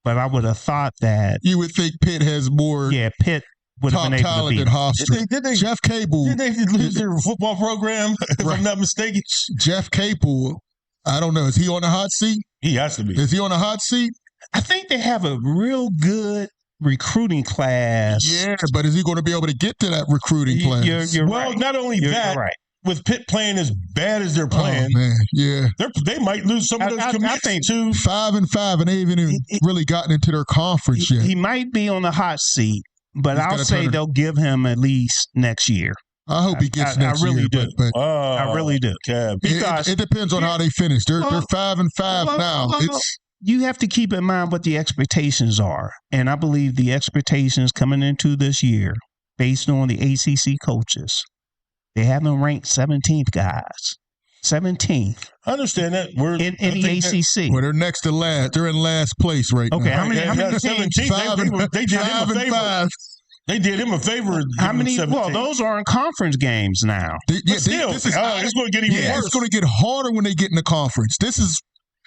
A: but I would have thought that.
C: You would think Pitt has more.
A: Yeah, Pitt would have been able to beat
C: than Hofstra.
B: Did they,
C: Jeff Cable.
B: Did they lose their football program, if I'm not mistaken?
C: Jeff Cable, I don't know. Is he on the hot seat?
B: He has to be.
C: Is he on the hot seat?
A: I think they have a real good recruiting class.
C: Yeah, but is he going to be able to get to that recruiting class?
A: You're
B: well,
A: right.
B: Not only that,
A: you're right.
B: With Pitt playing as bad as they're playing, they might lose some of those commits too.
C: 5-5, and they haven't even really gotten into their conference yet.
A: He might be on the hot seat, but I'll say they'll give him at least next year.
C: I hope he gets next year.
A: I really do.
C: But
A: I really do.
C: Because it depends on how they finish. They're 5-5 now.
A: You have to keep in mind what the expectations are, and I believe the expectations coming into this year, based on the ACC coaches. They have them ranked 17th, guys. 17th.
B: I understand that.
A: We're in the ACC.
C: Well, they're next to last. They're in last place right now.
A: Okay, how many teams?
B: 17th. They did him a favor. They did him a favor.
A: How many? Well, those are in conference games now.
B: It's going to get even worse.
C: It's going to get harder when they get in the conference. This is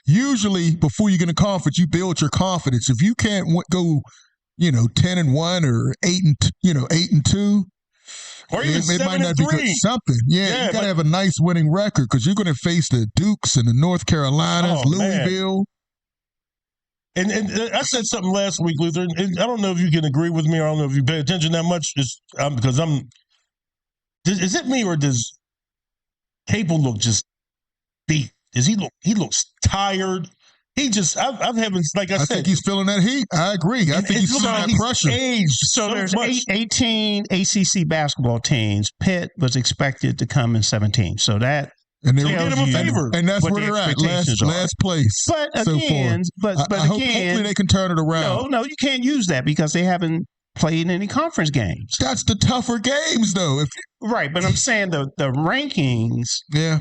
C: usually before you get in the conference, you build your confidence. If you can't go, 10-1 or 8-2.
B: Or even
C: it might not be good. Something. Yeah, you got to have a nice winning record, because you're going to face the Dukes and the North Carolinas, Louisville.
B: And I said something last week, Luther, and I don't know if you can agree with me, or I don't know if you pay attention that much, because is it me, or does Capel look just beat? He looks tired. He just, I think
C: he's feeling that heat. I agree. I think he's feeling that pressure.
A: So there's 18 ACC basketball teams. Pitt was expected to come in 17. So that
C: and they did him a favor, and that's where they're at, last place.
A: But again,
C: hopefully they can turn it around.
A: No, you can't use that because they haven't played any conference games.
C: That's the tougher games, though.
A: Right, but I'm saying the rankings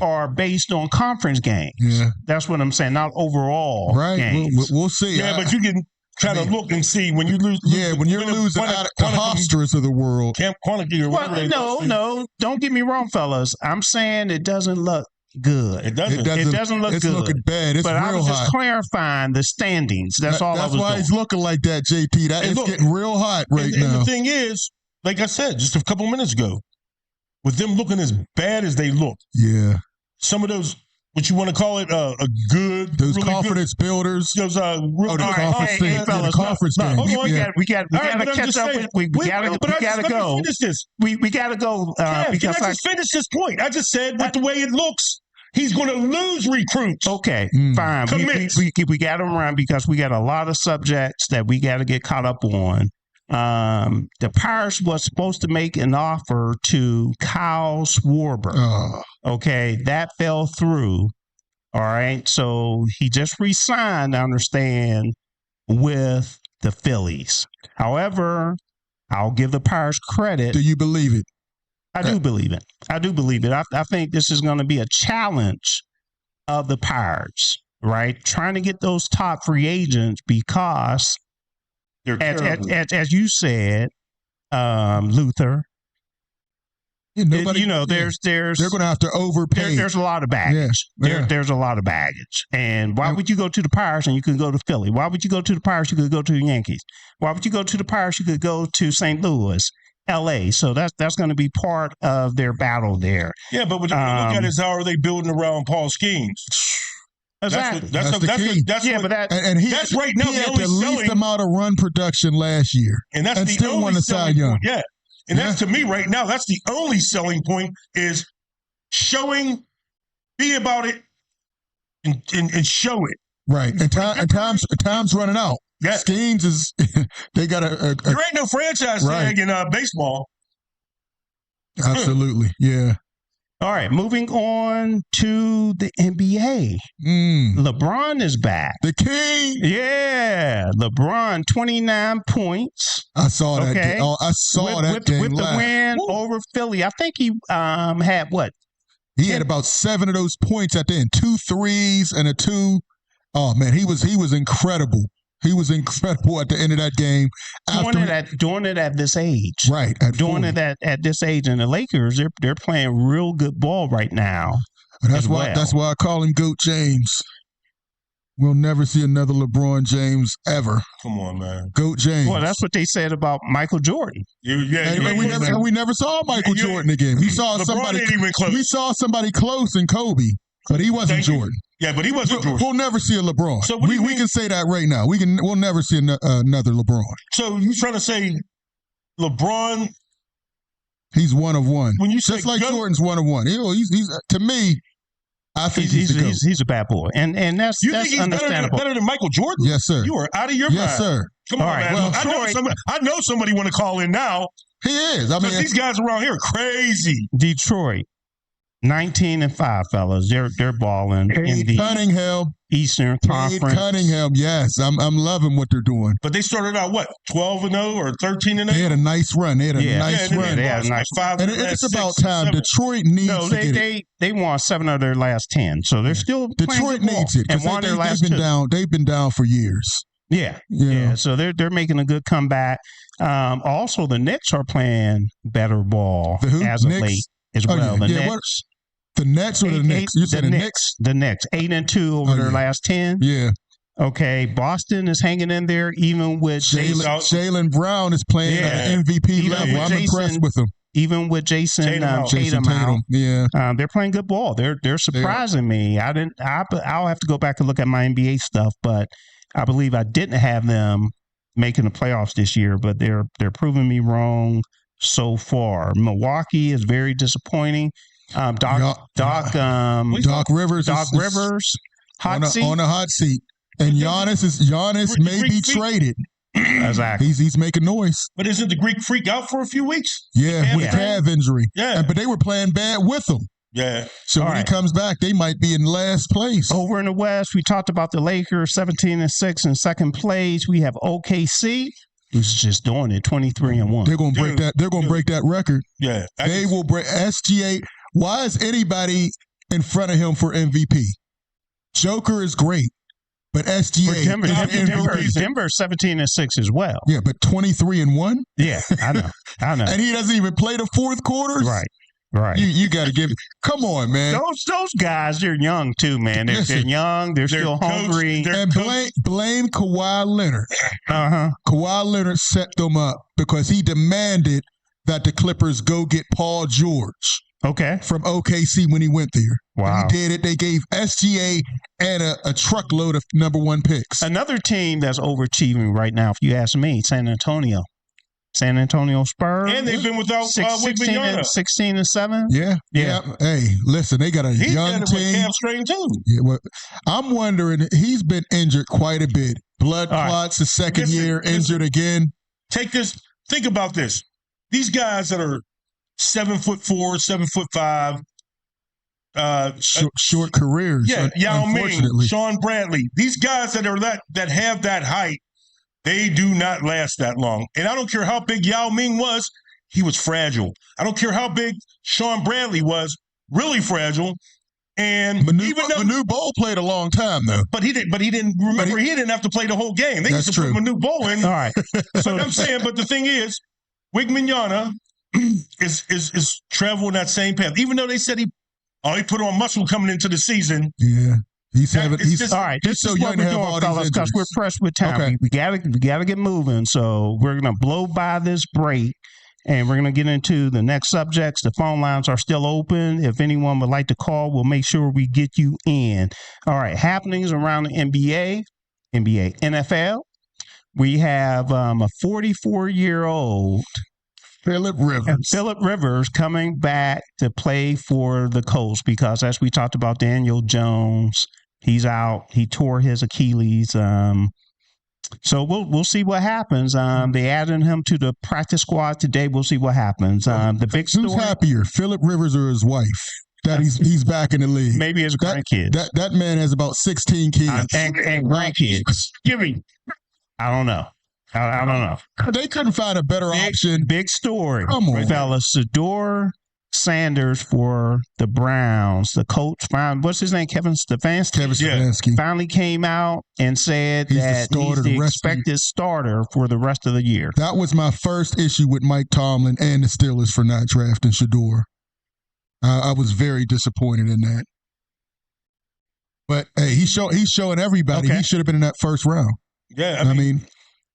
A: are based on conference games.
C: Yeah,
A: that's what I'm saying, not overall games.
C: We'll see.
B: Yeah, but you can kind of look and see when you lose.
C: Yeah, when you're losing out the Hofstras of the world.
B: Camp Quanticky or whatever.
A: No, don't get me wrong, fellas. I'm saying it doesn't look good.
B: It doesn't
A: look
C: it's
A: good.
C: It's looking bad. It's
A: but
C: real
A: I was just
C: hot.
A: clarifying the standings. That's all I was doing.
C: That's why he's looking like that, JT. It's getting real hot right now.
B: And the thing is, like I said just a couple minutes ago, with them looking as bad as they look, some of those, what you want to call it, those
C: really confidence builders,
B: those
C: conference game.
A: We got to catch up. We got to go.
B: Finish this.
A: We got to go.
B: Can I just finish this point? I just said with the way it looks, He's going to lose recruits.
A: Okay, fine.
B: Commits.
A: We got to run because we got a lot of subjects that we got to get caught up on. The Pirates was supposed to make an offer to Kyle Schwarber. Okay, that fell through. All right, so he just re-signed, I understand, with the Phillies. However, I'll give the Pirates credit.
C: Do you believe it?
A: I do believe it. I think this is going to be a challenge of the Pirates, right? Trying to get those top free agents because, as you said, Luther, there's
C: they're going to have to overpay.
A: There's a lot of baggage. There's a lot of baggage. And why would you go to the Pirates and you could go to Philly? Why would you go to the Pirates? You could go to the Yankees. Why would you go to the Pirates? You could go to St. Louis, L.A. So that's going to be part of their battle there.
B: Yeah, but what you look at is how are they building around Paul Schemes?
A: Exactly.
B: That's right now.
C: He had the least amount of run production last year,
B: and that's the
C: still
B: only
C: won the Cy Young.
B: Yeah. And that's, to me, right now, that's the only selling point is showing, be about it, and show it.
C: Right. And time's running out.
B: Yeah.
C: Schemes is, they got a
B: there ain't no franchise tag in baseball.
C: Absolutely. Yeah.
A: All right, moving on to the NBA. LeBron is back.
C: The king.
A: Yeah, LeBron, 29 points.
C: I saw that.
A: Okay.
C: I saw that game
A: with the win over Philly. I think he had what?
C: He had about 7 of those points at the end. 2 threes and a 2. Oh man, he was incredible. He was incredible at the end of that game.
A: Doing it at this age.
C: Right.
A: Doing it at this age. And the Lakers, they're playing real good ball right now.
C: That's why I call him GOAT James. We'll never see another LeBron James ever.
B: Come on, man.
C: GOAT James.
A: Well, that's what they said about Michael Jordan.
C: We never saw Michael Jordan again. We saw somebody close in Kobe, but he wasn't Jordan.
B: Yeah, but he wasn't Jordan.
C: We'll never see a LeBron. So we can say that right now. We'll never see another LeBron.
B: So you trying to say LeBron?
C: He's one of one.
B: When you
C: just like Jordan's one of one. He's to me. I think
A: he's a bad boy, and that's
B: you think he's
A: understandable.
B: Better than Michael Jordan?
C: Yes, sir.
B: You are out of your mind.
C: Yes, sir.
B: Come on, man. Well, I know somebody want to call in now.
C: He is. I mean,
B: these guys around here are crazy.
A: Detroit. 19-5, fellas. They're balling in the
C: Cunningham
A: Eastern Conference.
C: Cunningham, yes, I'm loving what they're doing.
B: But they started out 12-0 or 13-0.
C: They had a nice run. They had a nice run.
A: They had a nice
B: 5.
C: And it's about time. Detroit needs to get it.
A: They won 7 of their last 10, so they're still
C: Detroit needs it
A: and won their last 2.
C: They've been down for years.
A: Yeah. So they're making a good comeback. Also, the Knicks are playing better ball as of late as well. The Knicks.
C: The Nets or the Knicks? You said the Knicks?
A: The Knicks. 8-2 over their last 10.
C: Yeah.
A: Okay. Boston is hanging in there even with
C: Jaylen Brown is playing at an MVP level. I'm impressed with him.
A: Even with Jason Tatum out.
C: Yeah.
A: They're playing good ball. They're surprising me. I'll have to go back and look at my NBA stuff, but I believe I didn't have them making the playoffs this year, but they're proving me wrong so far. Milwaukee is very disappointing. Doc Rivers on
C: a hot seat, and Giannis may be traded.
A: Exactly.
C: He's making noise.
B: But isn't the Greek Freak out for a few weeks?
C: Yeah, with calf injury.
B: Yeah,
C: but they were playing bad with him.
B: Yeah.
C: So when he comes back, they might be in last place.
A: Over in the West, we talked about the Lakers, 17-6 in second place. We have OKC. Who's just doing it, 23-1.
C: They're going to break that. They're going to break that record.
B: Yeah,
C: they will break SGA. Why is anybody in front of him for MVP? Joker is great, but SGA
A: Denver 17-6 as well.
C: Yeah, but 23-1.
A: Yeah, I know.
C: And he doesn't even play the fourth quarters.
A: Right.
C: You got to give it. Come on, man.
A: Those guys, they're young too, man. They're young. They're still hungry.
C: And blame Kawhi Leonard. Kawhi Leonard set them up because he demanded that the Clippers go get Paul George.
A: Okay.
C: From OKC when he went there.
A: Wow.
C: And he did it. They gave SGA and a truckload of number 1 picks.
A: Another team that's overachieving right now, if you ask me, San Antonio. San Antonio Spurs.
B: And they've been without
A: 16-7.
C: Yeah. Hey, listen, they got a young team.
B: Calf strain too.
C: Yeah, well, I'm wondering, he's been injured quite a bit. Blood clots, the second year, injured again.
B: Think about this. These guys that are 7'4", 7'5",
C: short careers.
B: Yeah, Yao Ming, Sean Bradley. These guys that have that height, they do not last that long. And I don't care how big Yao Ming was, he was fragile. I don't care how big Sean Bradley was, really fragile. And
C: Manu Bowl played a long time though.
B: But he didn't remember. He didn't have to play the whole game. They used to put Manu Bowl in.
A: All right.
B: So I'm saying, but the thing is, Wigmignana is traveling that same path. Even though they said he put on muscle coming into the season.
C: Yeah. He's
A: all right. This is what we're doing, fellas, because we're pressed with time.
C: Okay.
A: We gotta get moving. So we're gonna blow by this break, and we're gonna get into the next subjects. The phone lines are still open. If anyone would like to call, we'll make sure we get you in. All right. Happenings around the NBA, NFL. We have a 44-year-old
C: Phillip
A: Rivers coming back to play for the Colts because, as we talked about, Daniel Jones, he's out. He tore his Achilles. So we'll see what happens. They added him to the practice squad today. We'll see what happens. The big story.
C: Who's happier, Phillip Rivers or his wife? That he's back in the league.
A: Maybe his grandkids.
C: That man has about 16 kids
A: and grandkids.
B: Give me.
A: I don't know. I don't know.
C: They couldn't find a better option.
A: Big story.
C: Come on,
A: fellas. Shedeur Sanders for the Browns. The coach what's his name? Kevin Stefanski. Finally came out and said he's the expected starter for the rest of the year.
C: That was my first issue with Mike Tomlin and the Steelers for not drafting Shedeur. I was very disappointed in that. But hey, he's showing everybody he should have been in that first round.
B: Yeah,
C: I mean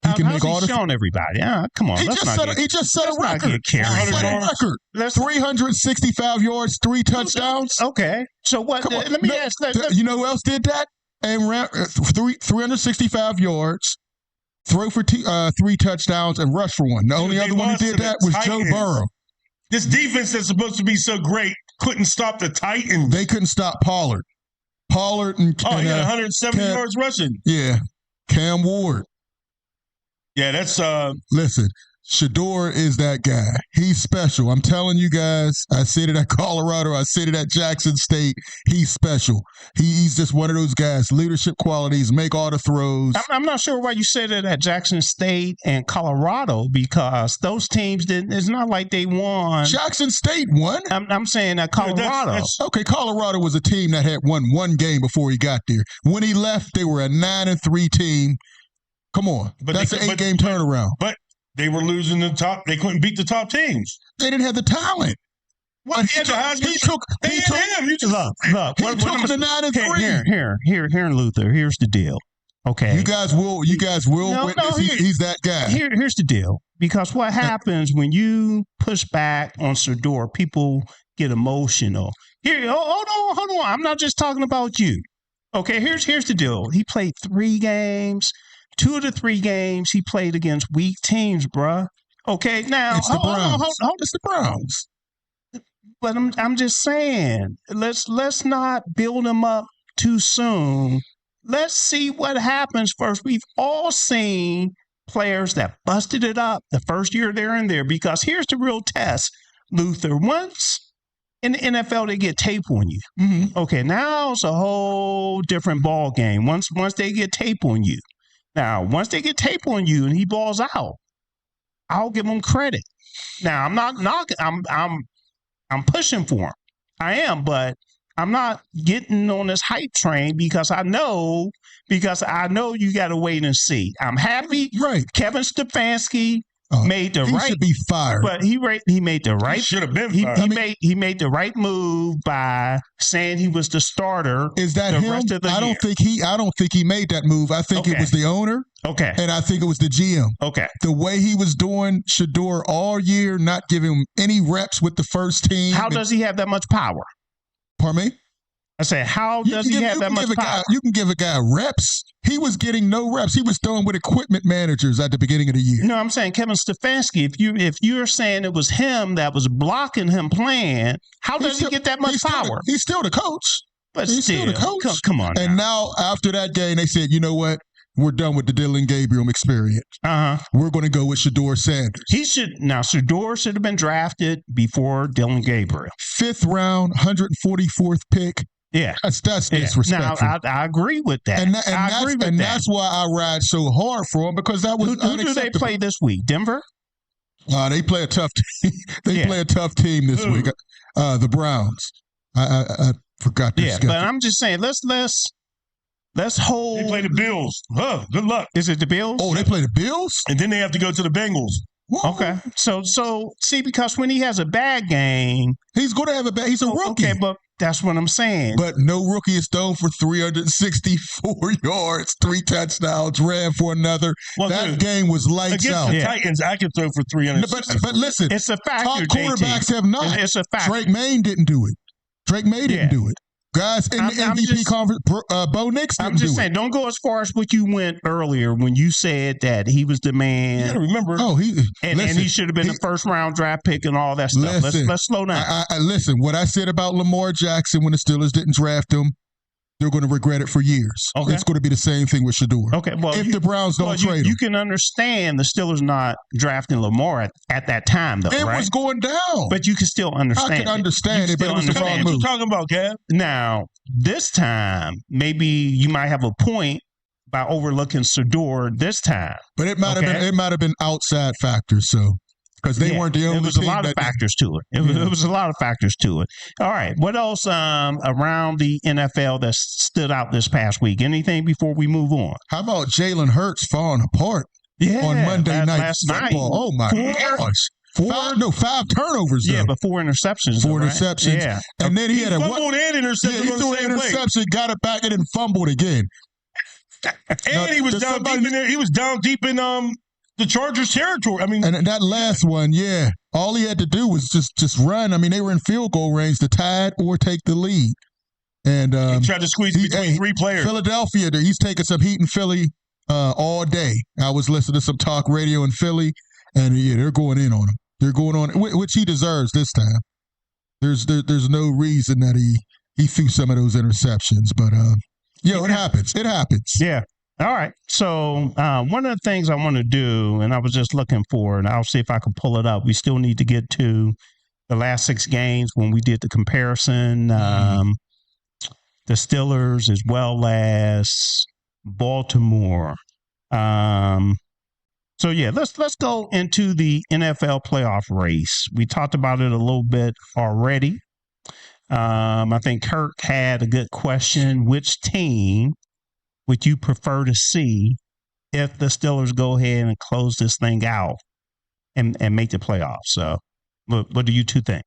C: he can make all the
A: showing everybody. Yeah, come on.
C: He just set a record. 365 yards, 3 touchdowns.
A: Okay. So what? Let me ask that.
C: You know who else did that? And ran 365 yards, throw for 3 touchdowns, and rush for 1. The only other one who did that was Joe Burrow.
B: This defense that's supposed to be so great couldn't stop the Titans.
C: They couldn't stop Pollard. He
B: got 170 yards rushing.
C: Yeah. Cam Ward.
B: Yeah, that's
C: listen, Shedeur is that guy. He's special. I'm telling you guys, I said it at Colorado, I said it at Jackson State. He's special. He's just one of those guys, leadership qualities, make all the throws.
A: I'm not sure why you said it at Jackson State and Colorado because those teams didn't. It's not like they won.
C: Jackson State won.
A: I'm saying at Colorado.
C: Okay, Colorado was a team that had won 1 game before he got there. When he left, they were a 9-3 team. Come on. That's an 8-game turnaround.
B: But they were losing the top. They couldn't beat the top teams.
C: They didn't have the talent.
B: What? He took
C: the 9-3.
A: Here, Luther. Here's the deal. Okay.
C: You guys will witness he's that guy.
A: Here's the deal. Because what happens when you push back on Shedeur, people get emotional. Hold on. I'm not just talking about you. Okay, here's the deal. He played 3 games. 2 of the 3 games he played against weak teams, bruh. Okay, now
C: it's the Browns. It's the Browns.
A: But I'm just saying, let's not build him up too soon. Let's see what happens first. We've all seen players that busted it up the first year they're in there because here's the real test, Luther. Once in the NFL, they get tape on you.
C: Mm-hmm.
A: Okay, now it's a whole different ball game. Once they get tape on you. Now, once they get tape on you and he balls out, I'll give him credit. Now, I'm not knocking. I'm pushing for him. I am, but I'm not getting on this hype train because I know you got to wait and see. I'm happy.
C: Right.
A: Kevin Stefanski made the
C: he
A: right.
C: He should be fired.
A: But he made the right.
B: He should have been fired.
A: He made the right move by saying he was the starter.
C: Is that him?
A: Rest of the
C: I
A: year.
C: don't think he made that move. I think it was the owner.
A: Okay.
C: And I think it was the GM.
A: Okay.
C: The way he was doing Shedeur all year, not giving him any reps with the first team.
A: How does he have that much power?
C: Pardon me?
A: I said, how does he have that much power?
C: You can give a guy reps. He was getting no reps. He was throwing with equipment managers at the beginning of the year.
A: No, I'm saying Kevin Stefanski. If you're saying it was him that was blocking him playing, how does he get that much power?
C: He's still the coach.
A: But
C: he's still the coach.
A: Come on.
C: And now after that game, they said, you know what? We're done with the Dylan Gabriel experience. We're going to go with Shedeur Sanders.
A: Shedeur should have been drafted before Dylan Gabriel.
C: 5th round, 144th pick.
A: Yeah.
C: That's disrespectful.
A: Now, I agree with that.
C: And that's why I ride so hard for him, because that was
A: Who do they play this week? Denver?
C: They play a tough team. Play a tough team this week. The Browns. I forgot their schedule.
A: But I'm just saying, let's hold.
B: They play the Bills. Good luck.
A: Is it the Bills?
C: Oh, they play the Bills?
B: And then they have to go to the Bengals.
C: Whoa.
A: Okay. So see, because when he has a bad game,
C: he's going to have a bad. He's a rookie.
A: Okay, but that's what I'm saying.
C: But no rookie is thrown for 364 yards, 3 touchdowns, ran for another. That game was lights
B: against
C: out.
B: The Titans, I could throw for 300.
C: But listen,
A: it's a factor.
C: Top quarterbacks have not.
A: It's a factor.
C: Drake May didn't do it. Didn't do it. Guys in the MVP conference, Bo Nix didn't do it.
A: I'm just saying, don't go as far as what you went earlier when you said that he was the man.
B: You got to remember.
A: And he should have been the first round draft pick and all that stuff. Let's slow down.
C: Listen, what I said about Lamar Jackson when the Steelers didn't draft him, they're going to regret it for years.
A: Okay.
C: It's going to be the same thing with Shedeur.
A: Okay, well,
C: if the Browns don't trade him.
A: You can understand the Steelers not drafting Lamar at that time, though,
C: it
A: right?
C: was going down.
A: But you can still understand.
C: I can understand it, but it was the wrong move.
B: What you talking about, Kev?
A: Now, this time, maybe you might have a point by overlooking Shedeur this time.
C: But it might have been outside factors, so. Because they weren't the only team.
A: There was a lot of factors to it. It was a lot of factors to it. All right. What else around the NFL that stood out this past week? Anything before we move on?
C: How about Jalen Hurts falling apart on Monday Night Football? Oh, my gosh. 5 turnovers, though.
A: Yeah, but 4 interceptions.
C: 4 interceptions.
A: Yeah.
C: And then he had
B: fumbled and intercepted.
C: He threw an interception, got it back, and then fumbled again.
B: And he was down deep in there. He was down deep in the Chargers' territory. I mean,
C: and that last one, all he had to do was just run. I mean, they were in field goal range to tie it or take the lead. And
B: he tried to squeeze between 3 players.
C: Philadelphia, he's taking some heat in Philly all day. I was listening to some talk radio in Philly, and they're going in on him. They're going on, which he deserves this time. There's no reason that he threw some of those interceptions, but it happens. It happens.
A: Yeah. All right. So one of the things I want to do, and I was just looking for, and I'll see if I can pull it up. We still need to get to the last 6 games when we did the comparison, the Steelers as well as Baltimore. So let's go into the NFL playoff race. We talked about it a little bit already. I think Kirk had a good question. Which team would you prefer to see if the Steelers go ahead and close this thing out and make the playoffs? So what do you two think?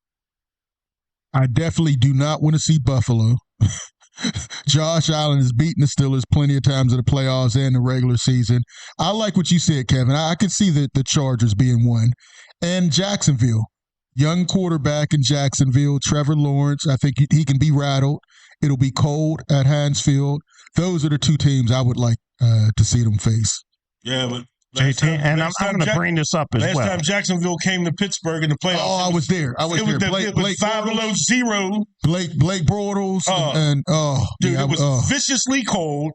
C: I definitely do not want to see Buffalo. Josh Allen has beaten the Steelers plenty of times in the playoffs and the regular season. I like what you said, Kevin. I could see the Chargers being one. And Jacksonville. Young quarterback in Jacksonville, Trevor Lawrence. I think he can be rattled. It'll be cold at Heinz Field. Those are the 2 teams I would like to see them face.
B: Yeah, but
A: I'm going to bring this up as well.
B: Last time Jacksonville came to Pittsburgh in the playoffs.
C: Oh, I was there.
B: It was 5-0.
C: Blake Bortles.
B: It was viciously cold,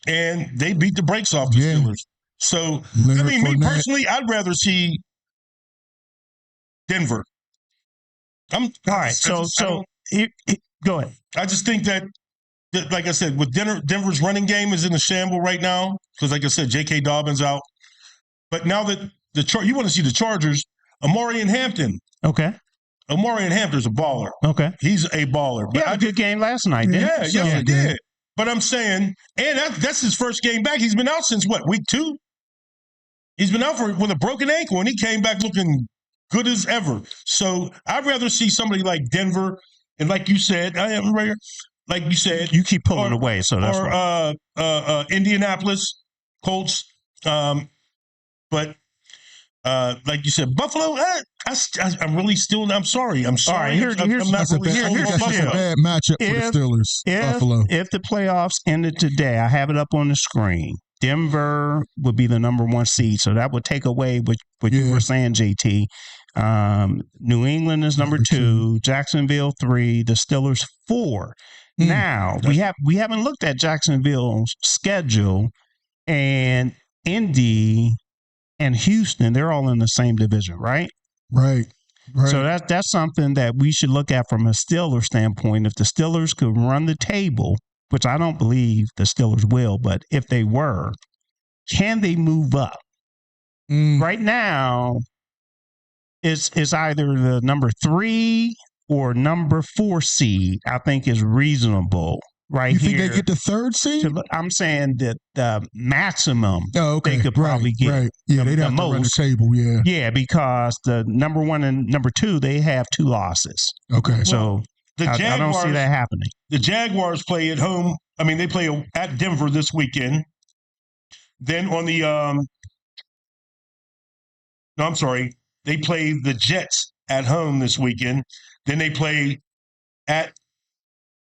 B: and they beat the brakes off the Steelers. So, me personally, I'd rather see Denver.
A: All right. So go ahead.
B: I just think that, like I said, with Denver's running game is in a shamble right now because, like I said, J.K. Dobbins out. But now that you want to see the Chargers, Amari and Hampton.
A: Okay.
B: Amari and Hampton's a baller.
A: Okay.
B: He's a baller.
A: But a good game last night, didn't he?
B: He did. But I'm saying, and that's his first game back. He's been out since, week 2? He's been out with a broken ankle, and he came back looking good as ever. So I'd rather see somebody like Denver, and like you said, like you said,
A: you keep pulling away, so that's
B: right. Indianapolis Colts. But like you said, Buffalo. I'm really still. I'm sorry. I'm sorry.
A: All right, here's
C: That's a bad matchup for the Steelers. Buffalo.
A: If the playoffs ended today, I have it up on the screen. Denver would be the number 1 seed, so that would take away what you were saying, JT. New England is number 2, Jacksonville 3, the Steelers 4. Now we haven't looked at Jacksonville's schedule, and Indy and Houston, they're all in the same division, right?
C: Right.
A: So that's something that we should look at from a Steelers standpoint. If the Steelers could run the table, which I don't believe the Steelers will, but if they were, can they move up? Right now, it's either the number 3 or number 4 seed, I think is reasonable. Right
C: you
A: here.
C: think they get the 3rd seed?
A: I'm saying that the maximum they could probably get.
C: Right. Yeah, they'd have to run the table,
A: Yeah, because the number 1 and number 2, they have 2 losses.
C: Okay.
A: So I don't see that happening.
B: The Jaguars play at home. I mean, they play at Denver this weekend. Then on the they play the Jets at home this weekend. Then they play at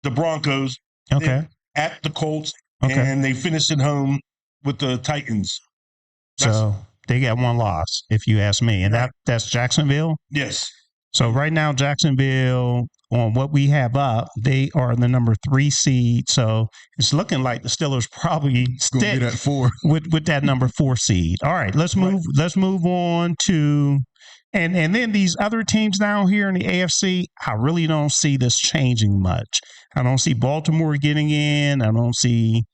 B: the Broncos.
A: Okay.
B: At the Colts, and they finished at home with the Titans.
A: So they got 1 loss, if you ask me. And that's Jacksonville?
B: Yes.
A: So right now, Jacksonville, on what we have up, they are the number 3 seed. So it's looking like the Steelers probably stick
C: at 4
A: with that number 4 seed. All right, let's move on to and then these other teams down here in the AFC. I really don't see this changing much. I don't see Baltimore getting in. I don't see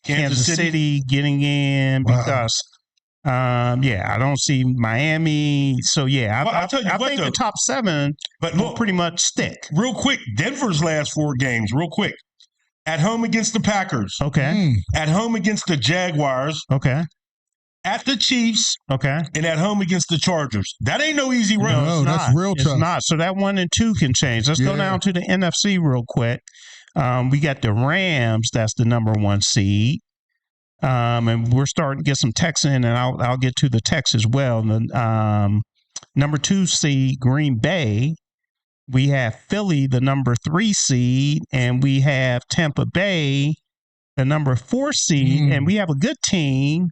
A: Kansas City getting in because I don't see Miami. So I think the top 7 will pretty much stick.
B: Real quick, Denver's last 4 games, real quick. At home against the Packers.
A: Okay.
B: At home against the Jaguars.
A: Okay.
B: At the Chiefs.
A: Okay.
B: And at home against the Chargers. That ain't no easy road.
C: No, that's real tough.
A: It's not. So that 1 and 2 can change. Let's go down to the NFC real quick. We got the Rams. That's the number 1 seed. And we're starting to get some texts in, and I'll get to the text as well. The number 2 seed, Green Bay. We have Philly, the number 3 seed, and we have Tampa Bay, the number 4 seed, and we have a good team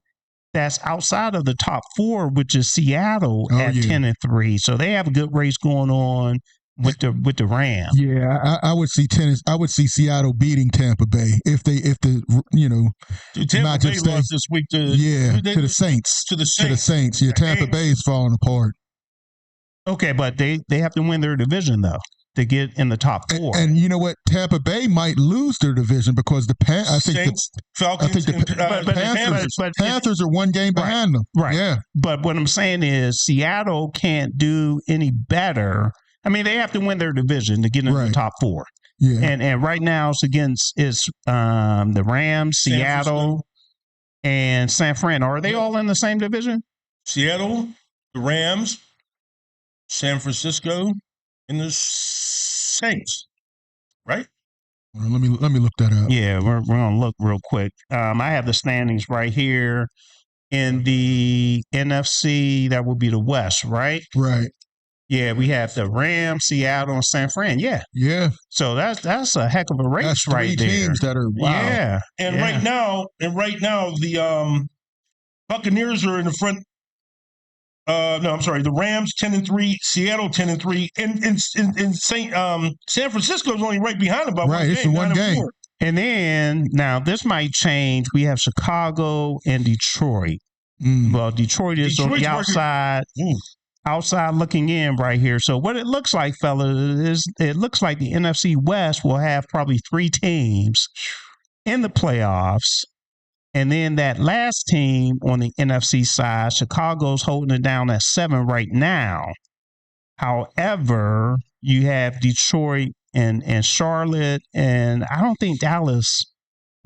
A: that's outside of the top 4, which is Seattle at 10-3. So they have a good race going on with the Rams.
C: Yeah, I would see Seattle beating Tampa Bay if the
B: Tampa Bay lost this week to
C: the Saints. To the Saints. Yeah, Tampa Bay is falling apart.
A: Okay, but they have to win their division though to get in the top 4.
C: And you know what? Tampa Bay might lose their division because the Panthers are 1 game behind them.
A: Right.
C: Yeah.
A: But what I'm saying is Seattle can't do any better. I mean, they have to win their division to get into the top 4.
C: Yeah.
A: And right now it's the Rams, Seattle, and San Fran. Are they all in the same division?
B: Seattle, the Rams, San Francisco, and the Saints, right?
C: Well, let me look that up.
A: Yeah, we're gonna look real quick. I have the standings right here in the NFC. That would be the West, right?
C: Right.
A: Yeah, we have the Rams, Seattle, and San Fran. Yeah.
C: Yeah.
A: So that's a heck of a race.
C: That's
A: right there.
C: 3 teams that are wow.
A: Yeah.
B: And right now the Buccaneers are in the front. The Rams 10-3, Seattle 10-3, and San Francisco is only right behind them by 1 game.
C: Right, it's 1 game.
A: And then now this might change. We have Chicago and Detroit. Well, Detroit is on the outside. Outside looking in right here. So what it looks like, fellas, is it looks like the NFC West will have probably 3 teams in the playoffs. And then that last team on the NFC side, Chicago's holding it down at 7 right now. However, you have Detroit and Charlotte, and I don't think Dallas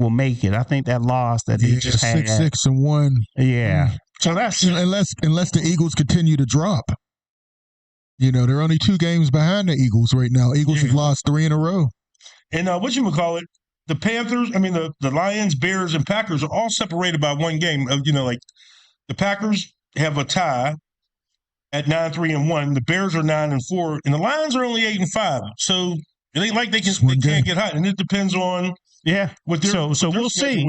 A: will make it. I think that loss that they just had
C: 6-1.
A: Yeah. So that's
C: unless the Eagles continue to drop. You know, they're only 2 games behind the Eagles right now. Eagles have lost 3 in a row.
B: And whatchamacallit, the Panthers, the Lions, Bears, and Packers are all separated by 1 game. The Packers have a tie at 9-3-1. The Bears are 9-4, and the Lions are only 8-5. So it ain't like they can't get hot, and it depends on what their
A: so we'll see.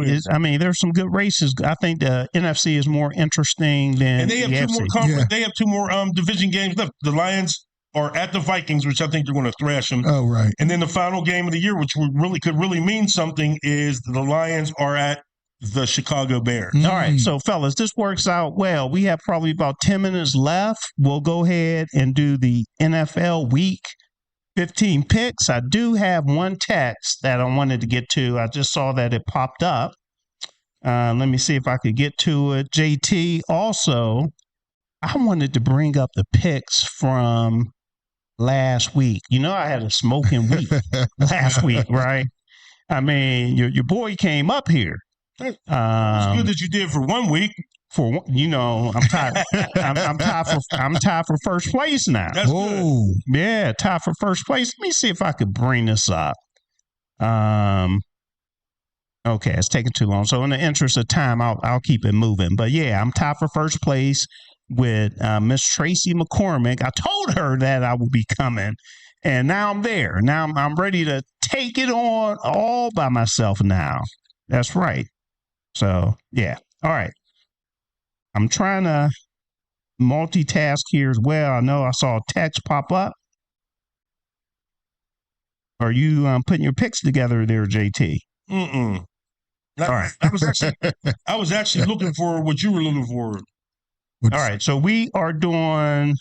A: There's some good races. I think the NFC is more interesting than
B: and they have
A: the
B: two
A: AFC.
B: more They have two more division games left. The Lions are at the Vikings, which I think they're going to thrash them.
C: Oh, right.
B: And then the final game of the year, which could really mean something, is the Lions are at the Chicago Bears.
A: All right, so fellas, this works out well. We have probably about 10 minutes left. We'll go ahead and do the NFL Week 15 picks. I do have one text that I wanted to get to. I just saw that it popped up. Let me see if I could get to it. JT, also, I wanted to bring up the picks from last week. I had a smoking week last week, right? I mean, your boy came up here.
B: It's good that you did for 1 week.
A: I'm tied. I'm tied for first place now.
B: That's good.
A: Yeah, tied for first place. Let me see if I could bring this up. Okay, it's taking too long. So in the interest of time, I'll keep it moving. But yeah, I'm tied for first place with Miss Tracy McCormick. I told her that I would be coming, and now I'm there. Now I'm ready to take it on all by myself now. That's right. So yeah. All right. I'm trying to multitask here as well. I know I saw a text pop up. Are you putting your picks together there, JT?
B: Mm-mm.
A: All right.
B: I was actually looking for what you were looking for.
A: All right. So we are doing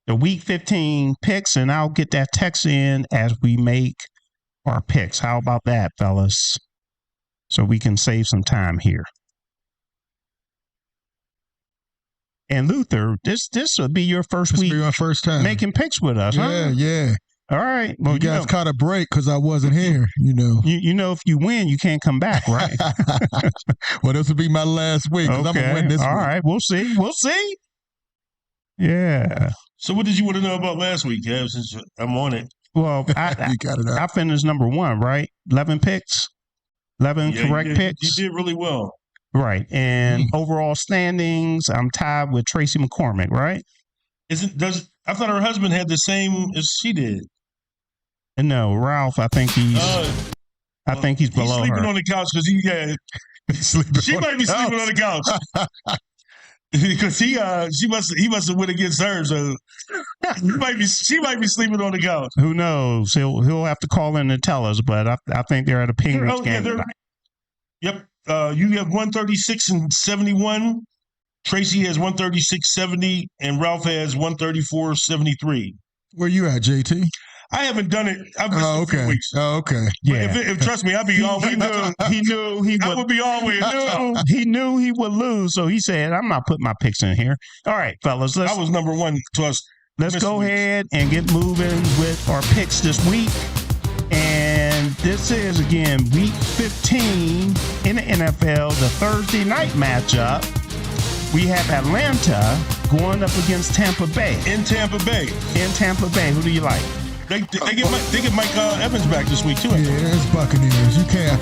A: the Week 15 picks, and I'll get that text in as we make our picks. How about that, fellas? So we can save some time here. And Luther, this will be your first week.
C: This will be my first time
A: making picks with us, huh?
C: Yeah.
A: All right. Well,
C: you guys caught a break because I wasn't here,
A: if you win, you can't come back, right?
C: Well, this will be my last week because I'm going to win this week.
A: All right. We'll see. Yeah.
B: So what did you want to know about last week, Kev, since I'm on it?
A: Well,
C: you got it out.
A: I finished number 1, right? 11 picks. 11 correct picks.
B: You did really well.
A: Right. And overall standings, I'm tied with Tracy McCormick, right?
B: I thought her husband had the same as she did.
A: No, Ralph, I think he's below her.
B: He's sleeping on the couch because she might be sleeping on the couch. Because he must have went against her, so she might be sleeping on the couch.
A: Who knows? He'll have to call in and tell us, but I think they're at a Penguins game tonight.
B: Yep. You have 136 and 71. Tracy has 136.70, and Ralph has 134.73.
C: Where you at, JT?
B: I haven't done it. I've missed a few weeks.
C: Oh, okay.
A: Yeah.
B: If trust me, I'd be all way.
A: He knew he would
B: be all way.
A: He knew he would lose, so he said, "I'm not putting my picks in here." All right, fellas.
B: I was number 1 to us.
A: Let's go ahead and get moving with our picks this week. And this is, again, Week 15 in the NFL, the Thursday night matchup. We have Atlanta going up against Tampa Bay.
B: In Tampa Bay.
A: Who do you like?
B: They get Mike Evans back this week, too.
C: Yeah, it's Buccaneers. You can't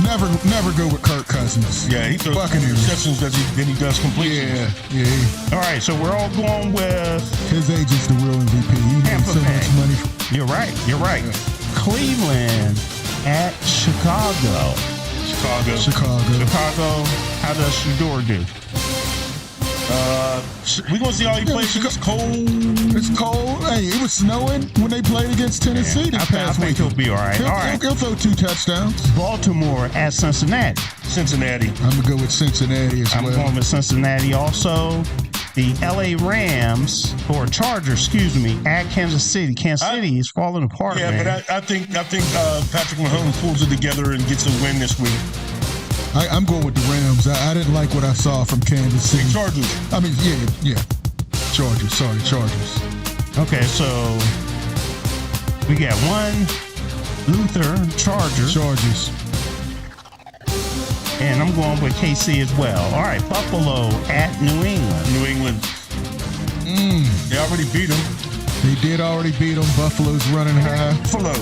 C: never go with Kirk Cousins.
B: Yeah, he throws receptions than he does completely.
C: Yeah.
A: All right, so we're all going with...
C: His agent's the real MVP. He made so much money.
A: You're right. Cleveland at Chicago. Chicago. How does Shedeur do?
B: We're going to see how he plays. It's cold.
C: Hey, it was snowing when they played against Tennessee this past week.
A: I think he'll be all right.
C: He'll throw 2 touchdowns.
A: Baltimore at Cincinnati.
B: I'm
C: going to go with Cincinnati as well.
A: I'm going with Cincinnati also. The Chargers, at Kansas City. Kansas City is falling apart,
B: man. But I think Patrick Mahomes pulls it together and gets a win this week.
C: I'm going with the Rams. I didn't like what I saw from Kansas City.
B: Chargers.
C: I mean, yeah. Chargers. Sorry, Chargers.
A: Okay, so we got 1, Luther, Chargers. And I'm going with KC as well. All right, Buffalo at New England.
B: They already beat them.
C: They did already beat them. Buffalo's running high.
B: Buffalo.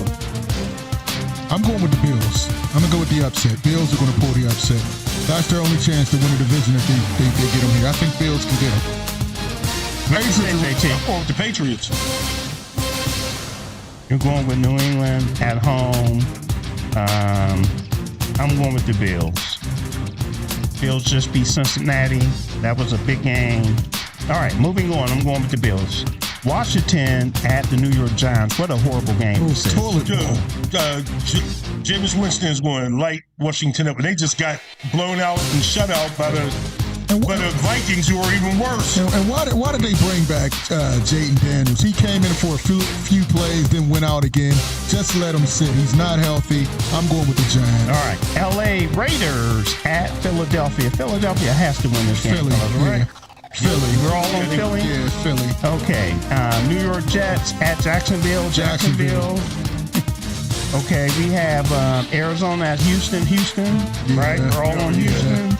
C: I'm going with the Bills. I'm going to go with the upset. Bills are going to pull the upset. That's their only chance to win the division if they get them here. I think Bills can get them.
B: I'm going with the Patriots.
A: You're going with New England at home. I'm going with the Bills. Bills just beat Cincinnati. That was a big game. All right, moving on. I'm going with the Bills. Washington at the New York Giants. What a horrible game.
B: Jameis Winston is going to light Washington up, and they just got blown out and shut out by the Vikings, who are even worse.
C: And why did they bring back Jaden Daniels? He came in for a few plays, then went out again. Just let him sit. He's not healthy. I'm going with the Giants.
A: All right. L.A. Raiders at Philadelphia. Philadelphia has to win this game.
C: Philly,
A: right?
C: Philly.
A: We're all on Philly?
C: Yeah, Philly.
A: Okay. New York Jets at Jacksonville. Jacksonville. Okay. We have Arizona at Houston. Right? We're all on Houston.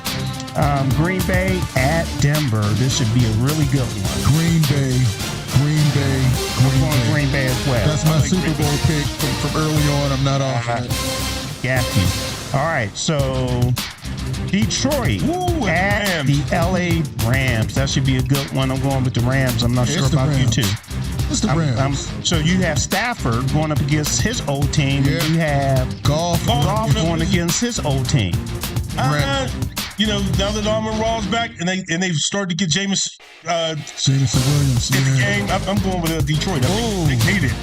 A: Green Bay at Denver. This should be a really good one.
C: Green Bay.
A: Green Bay as well.
C: That's my Super Bowl pick from early on. I'm not off that.
A: Got you. All right, so Detroit at the LA Rams. That should be a good one. I'm going with the Rams. I'm not sure about you too.
C: It's the Rams.
A: So you have Stafford going up against his old team.
C: Yeah.
A: And you have Goff going against his old team.
B: Now that Amon-Ra's back and they've started to get Jameson
C: Williams
B: in the game, I'm going with Detroit. They need it.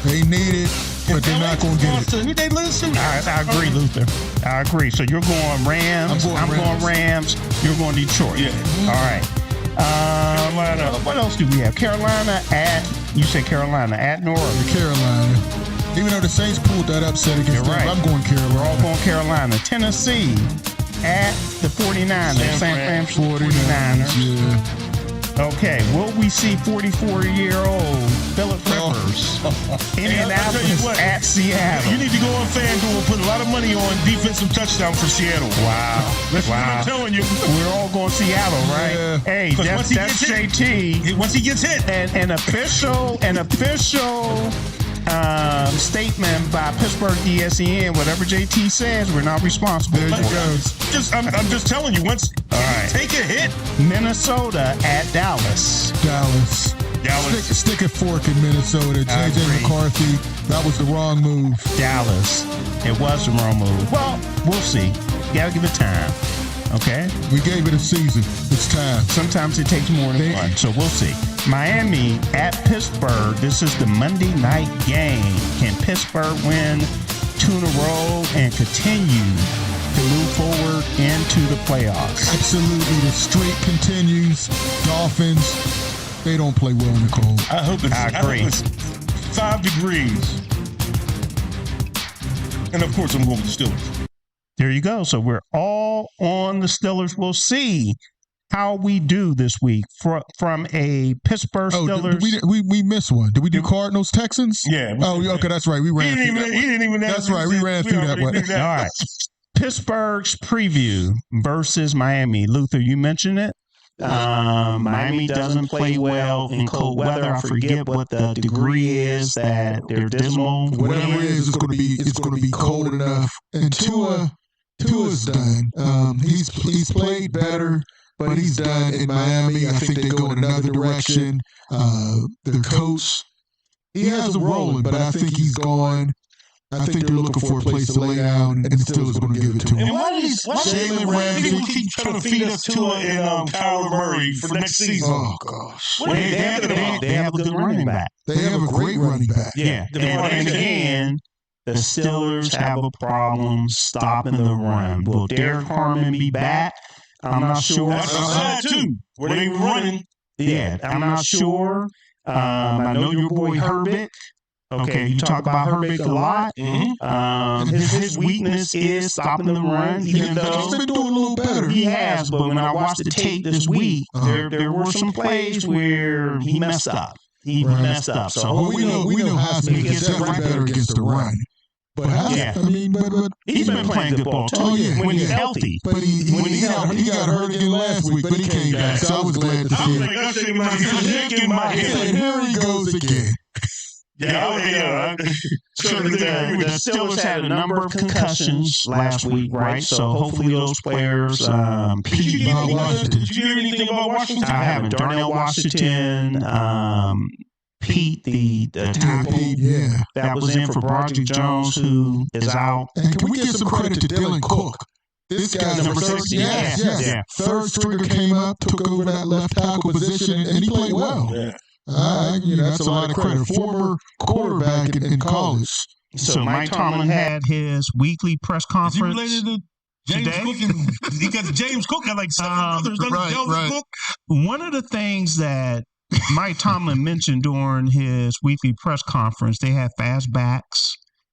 B: They need it.
C: But they're not going to get it.
B: Who they listen?
A: I agree, Luther. I agree. So you're going Rams. I'm going Rams. You're going Detroit.
B: Yeah.
A: All right. Carolina. What else do we have? Carolina at North.
C: Carolina. Even though the Saints pulled that upset against them, I'm going Carolina.
A: We're all going Carolina. Tennessee at the 49ers. San Francisco 49ers.
C: Yeah.
A: Okay, will we see 44-year-old Phillip Rivers? Indianapolis at Seattle.
B: You need to go on FanDuel and put a lot of money on defensive touchdown for Seattle.
A: Wow.
B: That's what I'm telling you.
A: We're all going Seattle, right?
C: Yeah.
A: Hey, that's JT.
B: Once he gets hit.
A: An official statement by Pittsburgh ESPN. Whatever JT says, we're not responsible.
C: There you go.
B: I'm just telling you. Once take a hit.
A: Minnesota at Dallas.
C: Stick a fork in Minnesota. JJ McCarthy. That was the wrong move.
A: Dallas. It was the wrong move. Well, we'll see. You gotta give it time. Okay?
C: We gave it a season. It's time.
A: Sometimes it takes more than one, so we'll see. Miami at Pittsburgh. This is the Monday night game. Can Pittsburgh win 2 in a row and continue to move forward into the playoffs?
C: Absolutely. The streak continues. Dolphins, they don't play well in the cold.
B: I agree. It's 5 degrees. And of course, I'm going with the Steelers.
A: There you go. So we're all on the Steelers. We'll see how we do this week from a Pittsburgh Steelers.
C: We missed one. Did we do Cardinals Texans?
B: Yeah.
C: Okay, that's right. We ran through that.
B: He didn't even.
C: That's right. We ran through that one.
A: All right. Pittsburgh's preview versus Miami. Luther, you mentioned it. Miami doesn't play well in cold weather. I forget what the degree is that they're dismal.
C: Whatever it is, it's going to be cold enough. And Tua's done. He's played better, but he's done in Miami. I think they go in another direction. Their coach, he has them rolling, but I think he's gone. I think they're looking for a place to lay down, and the Steelers are going to give it to him.
B: And why
C: Jalen Ramsey
B: keep trying to feed us Tua and Kyler Murray for next season?
C: Oh, gosh.
A: They have a good running back.
C: They have a great running back.
A: Yeah. And again, the Steelers have a problem stopping the run. Will Derek Harmon be back? I'm not sure.
B: That's outside, too, where they were running.
A: Yeah, I'm not sure. I know your boy Herbert. Okay, you talk about Herbert a lot.
B: Mm-hmm.
A: His weakness is stopping the run, even though
C: he's been doing a little better.
A: He has, but when I watched the tape this week, there were some plays where he messed up. He messed up. So
C: we know Heisman gets definitely better against the run. But but
A: he's been playing good ball too. When he's healthy.
C: But he got hurt again last week, but he came back. So I was glad to see it.
B: Here he goes again.
A: So the Steelers had a number of concussions last week, right? So hopefully those players.
B: Did you hear anything about Washington?
A: I haven't. Darnell Washington, Pete, the tackle that was in for Broderick Jones, who is out.
C: And can we give some credit to Dylan Cook? This guy's
A: number 60. Yeah.
C: Third stringer came up, took over that left tackle position, and he played well.
B: Yeah.
C: That's a lot of credit. Former quarterback in college.
A: So Mike Tomlin had his weekly press conference.
B: Is he related to James Cook? And he got James Cook got like 7 brothers. Cook.
A: One of the things that Mike Tomlin mentioned during his weekly press conference, they have fast backs,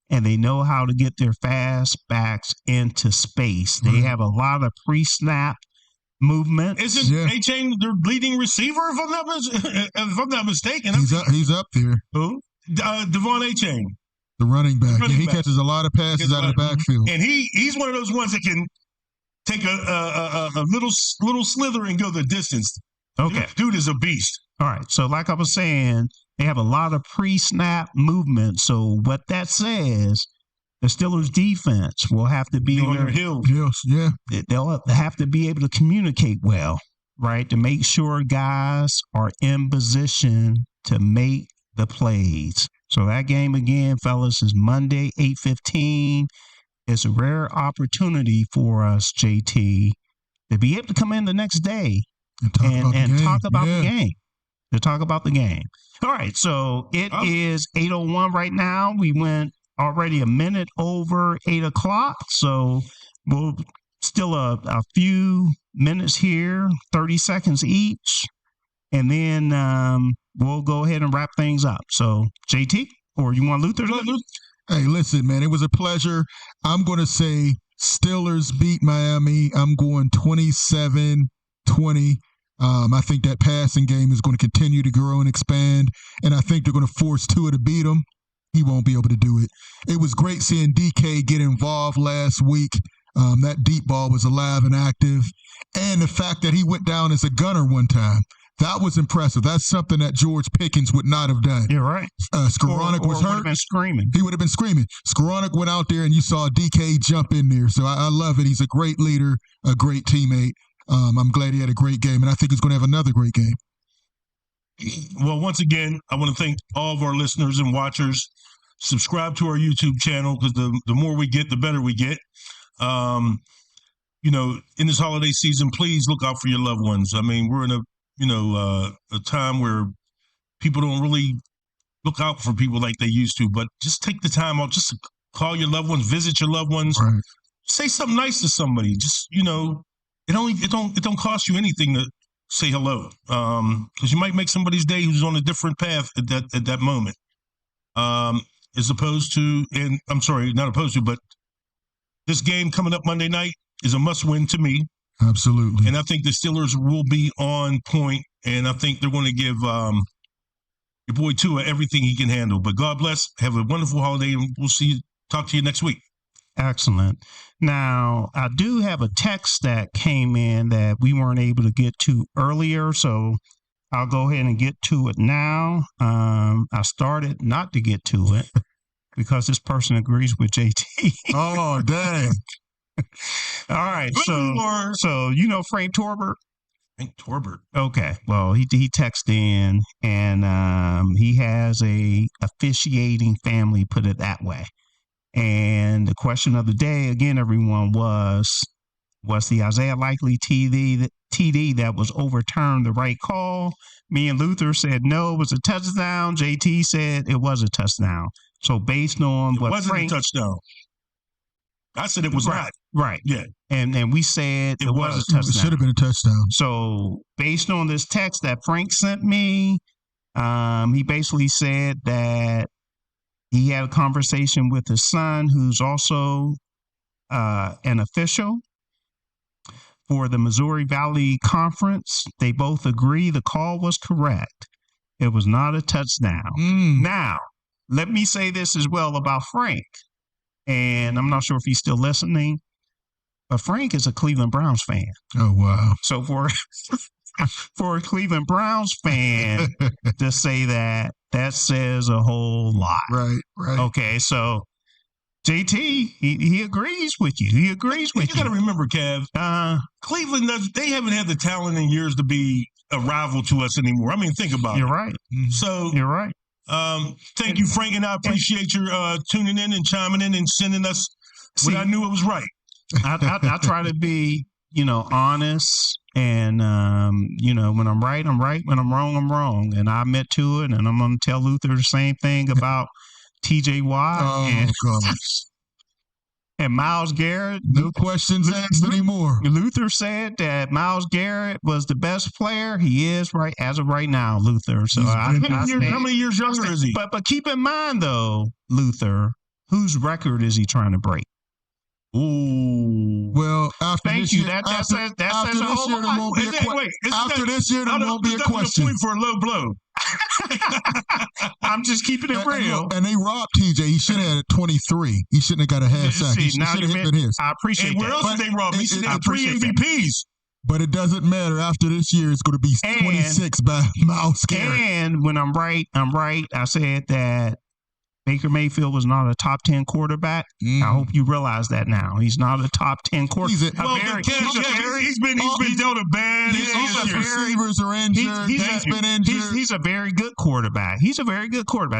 A: and they know how to get their fast backs into space. They have a lot of pre-snap movement.
B: Isn't A-Chain their leading receiver, if I'm not mistaken?
C: He's up there.
B: Who? Devon A-Chain.
C: The running back. He catches a lot of passes out of the backfield.
B: And he's one of those ones that can take a little slither and go the distance.
A: Okay.
B: Dude is a beast.
A: All right. So like I was saying, they have a lot of pre-snap movement. So what that says, the Steelers defense will have to be on their
B: heels.
C: Yeah.
A: They'll have to be able to communicate well, right, to make sure guys are in position to make the plays. So that game again, fellas, is Monday, 8:15. It's a rare opportunity for us, JT, to be able to come in the next day and talk about the game. To talk about the game. All right, so it is 8:01 right now. We went already a minute over 8 o'clock, so we'll still a few minutes here, 30 seconds each, and then we'll go ahead and wrap things up. So, JT, or you want Luther?
C: Hey, listen, man, it was a pleasure. I'm going to say Steelers beat Miami. I'm going 27-20. I think that passing game is going to continue to grow and expand, and I think they're going to force Tua to beat them. He won't be able to do it. It was great seeing DK get involved last week. That deep ball was alive and active. And the fact that he went down as a gunner one time, that was impressive. That's something that George Pickens would not have done.
A: You're right.
C: Skowronek was hurt.
A: Would have been screaming.
C: He would have been screaming. Skowronek went out there, and you saw DK jump in there. So I love it. He's a great leader, a great teammate. I'm glad he had a great game, and I think he's going to have another great game.
B: Well, once again, I want to thank all of our listeners and watchers. Subscribe to our YouTube channel, because the more we get, the better we get. In this holiday season, please look out for your loved ones. I mean, we're in a time where people don't really look out for people like they used to, but just take the time out, just to call your loved ones, visit your loved ones,
C: right.
B: Say something nice to somebody. Just, it don't cost you anything to say hello. Because you might make somebody's day who's on a different path at that moment. As opposed to, and I'm sorry, not opposed to, but this game coming up Monday night is a must-win to me.
C: Absolutely.
B: And I think the Steelers will be on point, and I think they're going to give your boy Tua everything he can handle. But God bless. Have a wonderful holiday, and we'll talk to you next week.
A: Excellent. Now, I do have a text that came in that we weren't able to get to earlier, so I'll go ahead and get to it now. I started not to get to it because this person agrees with JT.
C: Oh, dang.
A: All right. So Frank Torbert?
B: Frank Torbert.
A: Okay. Well, he texted in, and he has a officiating family, put it that way. And the question of the day, again, everyone, was the Isaiah Likely TD that was overturned the right call? Me and Luther said no, it was a touchdown. JT said it was a touchdown. So based on
B: what wasn't a touchdown. I said it was not.
A: Right.
B: Yeah.
A: And we said it was a touchdown.
C: It should have been a touchdown.
A: So based on this text that Frank sent me, he basically said that he had a conversation with his son, who's also an official for the Missouri Valley Conference. They both agree the call was correct. It was not a touchdown. Now, let me say this as well about Frank, and I'm not sure if he's still listening, but Frank is a Cleveland Browns fan.
C: Oh, wow.
A: So for a Cleveland Browns fan to say that That says a whole lot.
C: Right.
A: Okay, so JT, he agrees with you. He agrees with you.
B: You got to remember, Kev, Cleveland, they haven't had the talent in years to be a rival to us anymore. I mean, think about it.
A: You're right.
B: So
A: you're right.
B: Thank you, Frank, and I appreciate your tuning in and chiming in and sending us what I knew it was right.
A: I try to be, honest, and when I'm right, I'm right. When I'm wrong, and I admit to it. And I'm going to tell Luther the same thing about TJ Watt and Myles Garrett.
C: No questions asked anymore.
A: Luther said that Myles Garrett was the best player. He is right as of right now, Luther. So
B: how many years younger is he?
A: But keep in mind though, Luther, whose record is he trying to break?
B: Ooh.
C: Well, after
A: Thank
C: this
A: you.
C: year,
A: That
C: after
A: says
C: this
A: a whole
C: year, there
A: lot.
C: won't be a question. After this year, there won't be a question.
B: Point for a low blow.
A: I'm just keeping it real.
C: And they robbed TJ. He should have had 23. He shouldn't have got a half sack. He should have been his.
A: I appreciate
B: that. Where else did they rob? He should have 3 MVPs.
C: But it doesn't matter. After this year, it's going to be 26 by Myles Garrett.
A: And when I'm right. I said that Baker Mayfield was not a top 10 quarterback. I hope you realize that now. He's not a top 10 quarterback.
B: He's been dealt a bad.
C: Receivers are injured. He's been injured.
A: He's a very good quarterback.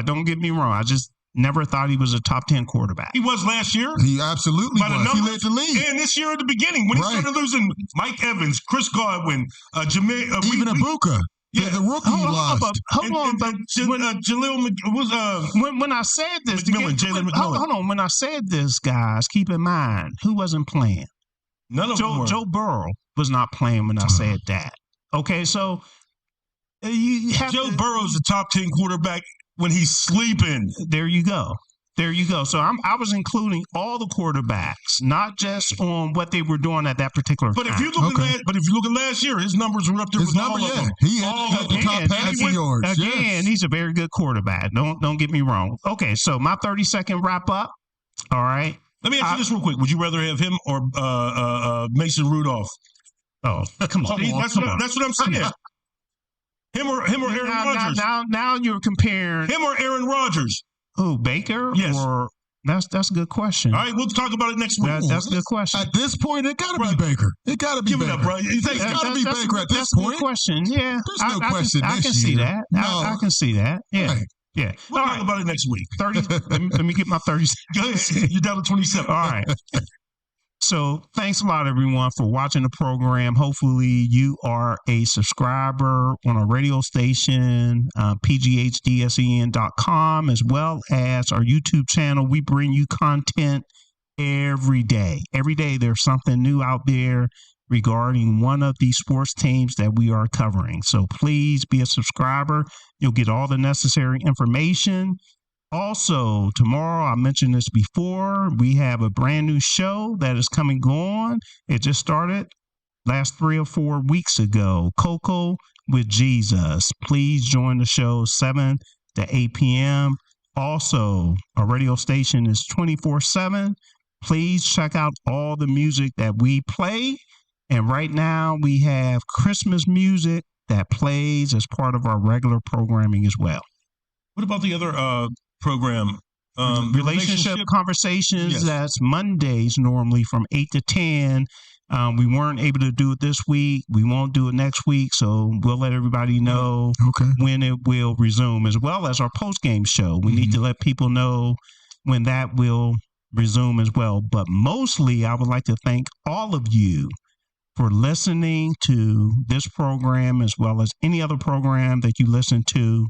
A: Don't get me wrong. I just never thought he was a top 10 quarterback.
B: He was last year.
C: He absolutely was. He led the league.
B: And this year at the beginning, when he started losing Mike Evans, Chris Godwin, Jameer,
C: even Ibuka. Yeah, the rookie lost.
A: Hold on, but
B: Jaleel was
A: when I said this,
B: Jalen McMillan.
A: Hold on, when I said this, guys, keep in mind who wasn't playing.
B: None of them were.
A: Joe Burrow was not playing when I said that. Okay, so you have
B: Joe Burrow's a top 10 quarterback when he's sleeping.
A: There you go. So I was including all the quarterbacks, not just on what they were doing at that particular time.
B: If you look at last year, his numbers were up there with all of them.
C: He had the top passing yards.
A: Again, he's a very good quarterback. Don't get me wrong. Okay, so my 30-second wrap up. All right.
B: Let me ask you this real quick. Would you rather have him or Mason Rudolph?
A: Oh, come on.
B: That's what I'm saying. Him or Aaron Rodgers.
A: Now you're comparing
B: him or Aaron Rodgers.
A: Who, Baker?
B: Yes.
A: Or that's a good question.
B: All right, we'll talk about it next week.
A: That's a good question.
C: At this point, it got to be Baker. It got to be Baker.
B: Give it up, bro. It's
C: got to be Baker at this
A: point. That's a good question. Yeah.
C: There's no question
A: I can see that. I can see that. Yeah.
C: Right.
A: Yeah.
B: We'll talk about it next week.
A: 30. let me get my 30.
B: Go ahead. You're down to 27.
A: All right. So thanks a lot, everyone, for watching the program. Hopefully you are a subscriber on our radio station, pghdsen.com, as well as our YouTube channel. We bring you content every day. Every day there's something new out there regarding one of these sports teams that we are covering. So please be a subscriber. You'll get all the necessary information. Also, tomorrow, I mentioned this before, we have a brand new show that is coming on. It just started last 3 or 4 weeks ago, Cocoa with Jesus. Please join the show 7 to 8 p.m. Also, our radio station is 24/7. Please check out all the music that we play. And right now, we have Christmas music that plays as part of our regular programming as well.
B: What about the other program?
A: Relationship Conversations.
B: Yes.
A: That's Mondays normally from 8 to 10. We weren't able to do it this week. We won't do it next week. So we'll let everybody know when it will resume, as well as our post-game show. We need to let people know when that will resume as well. But mostly, I would like to thank all of you for listening to this program, as well as any other program that you listen to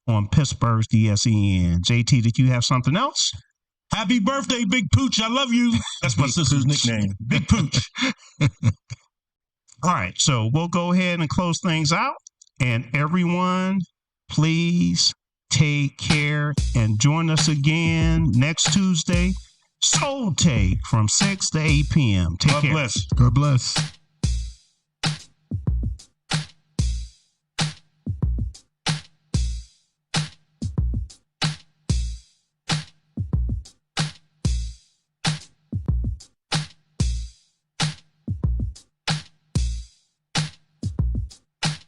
A: on Pittsburgh's DSEN. JT, did you have something else?
B: Happy birthday, Big Pooch. I love you. That's my sister's nickname, Big Pooch.
A: All right, so we'll go ahead and close things out. And everyone, please take care and join us again next Tuesday, Soul Take from 6 to 8 p.m. Take care.
B: God bless.
C: God bless.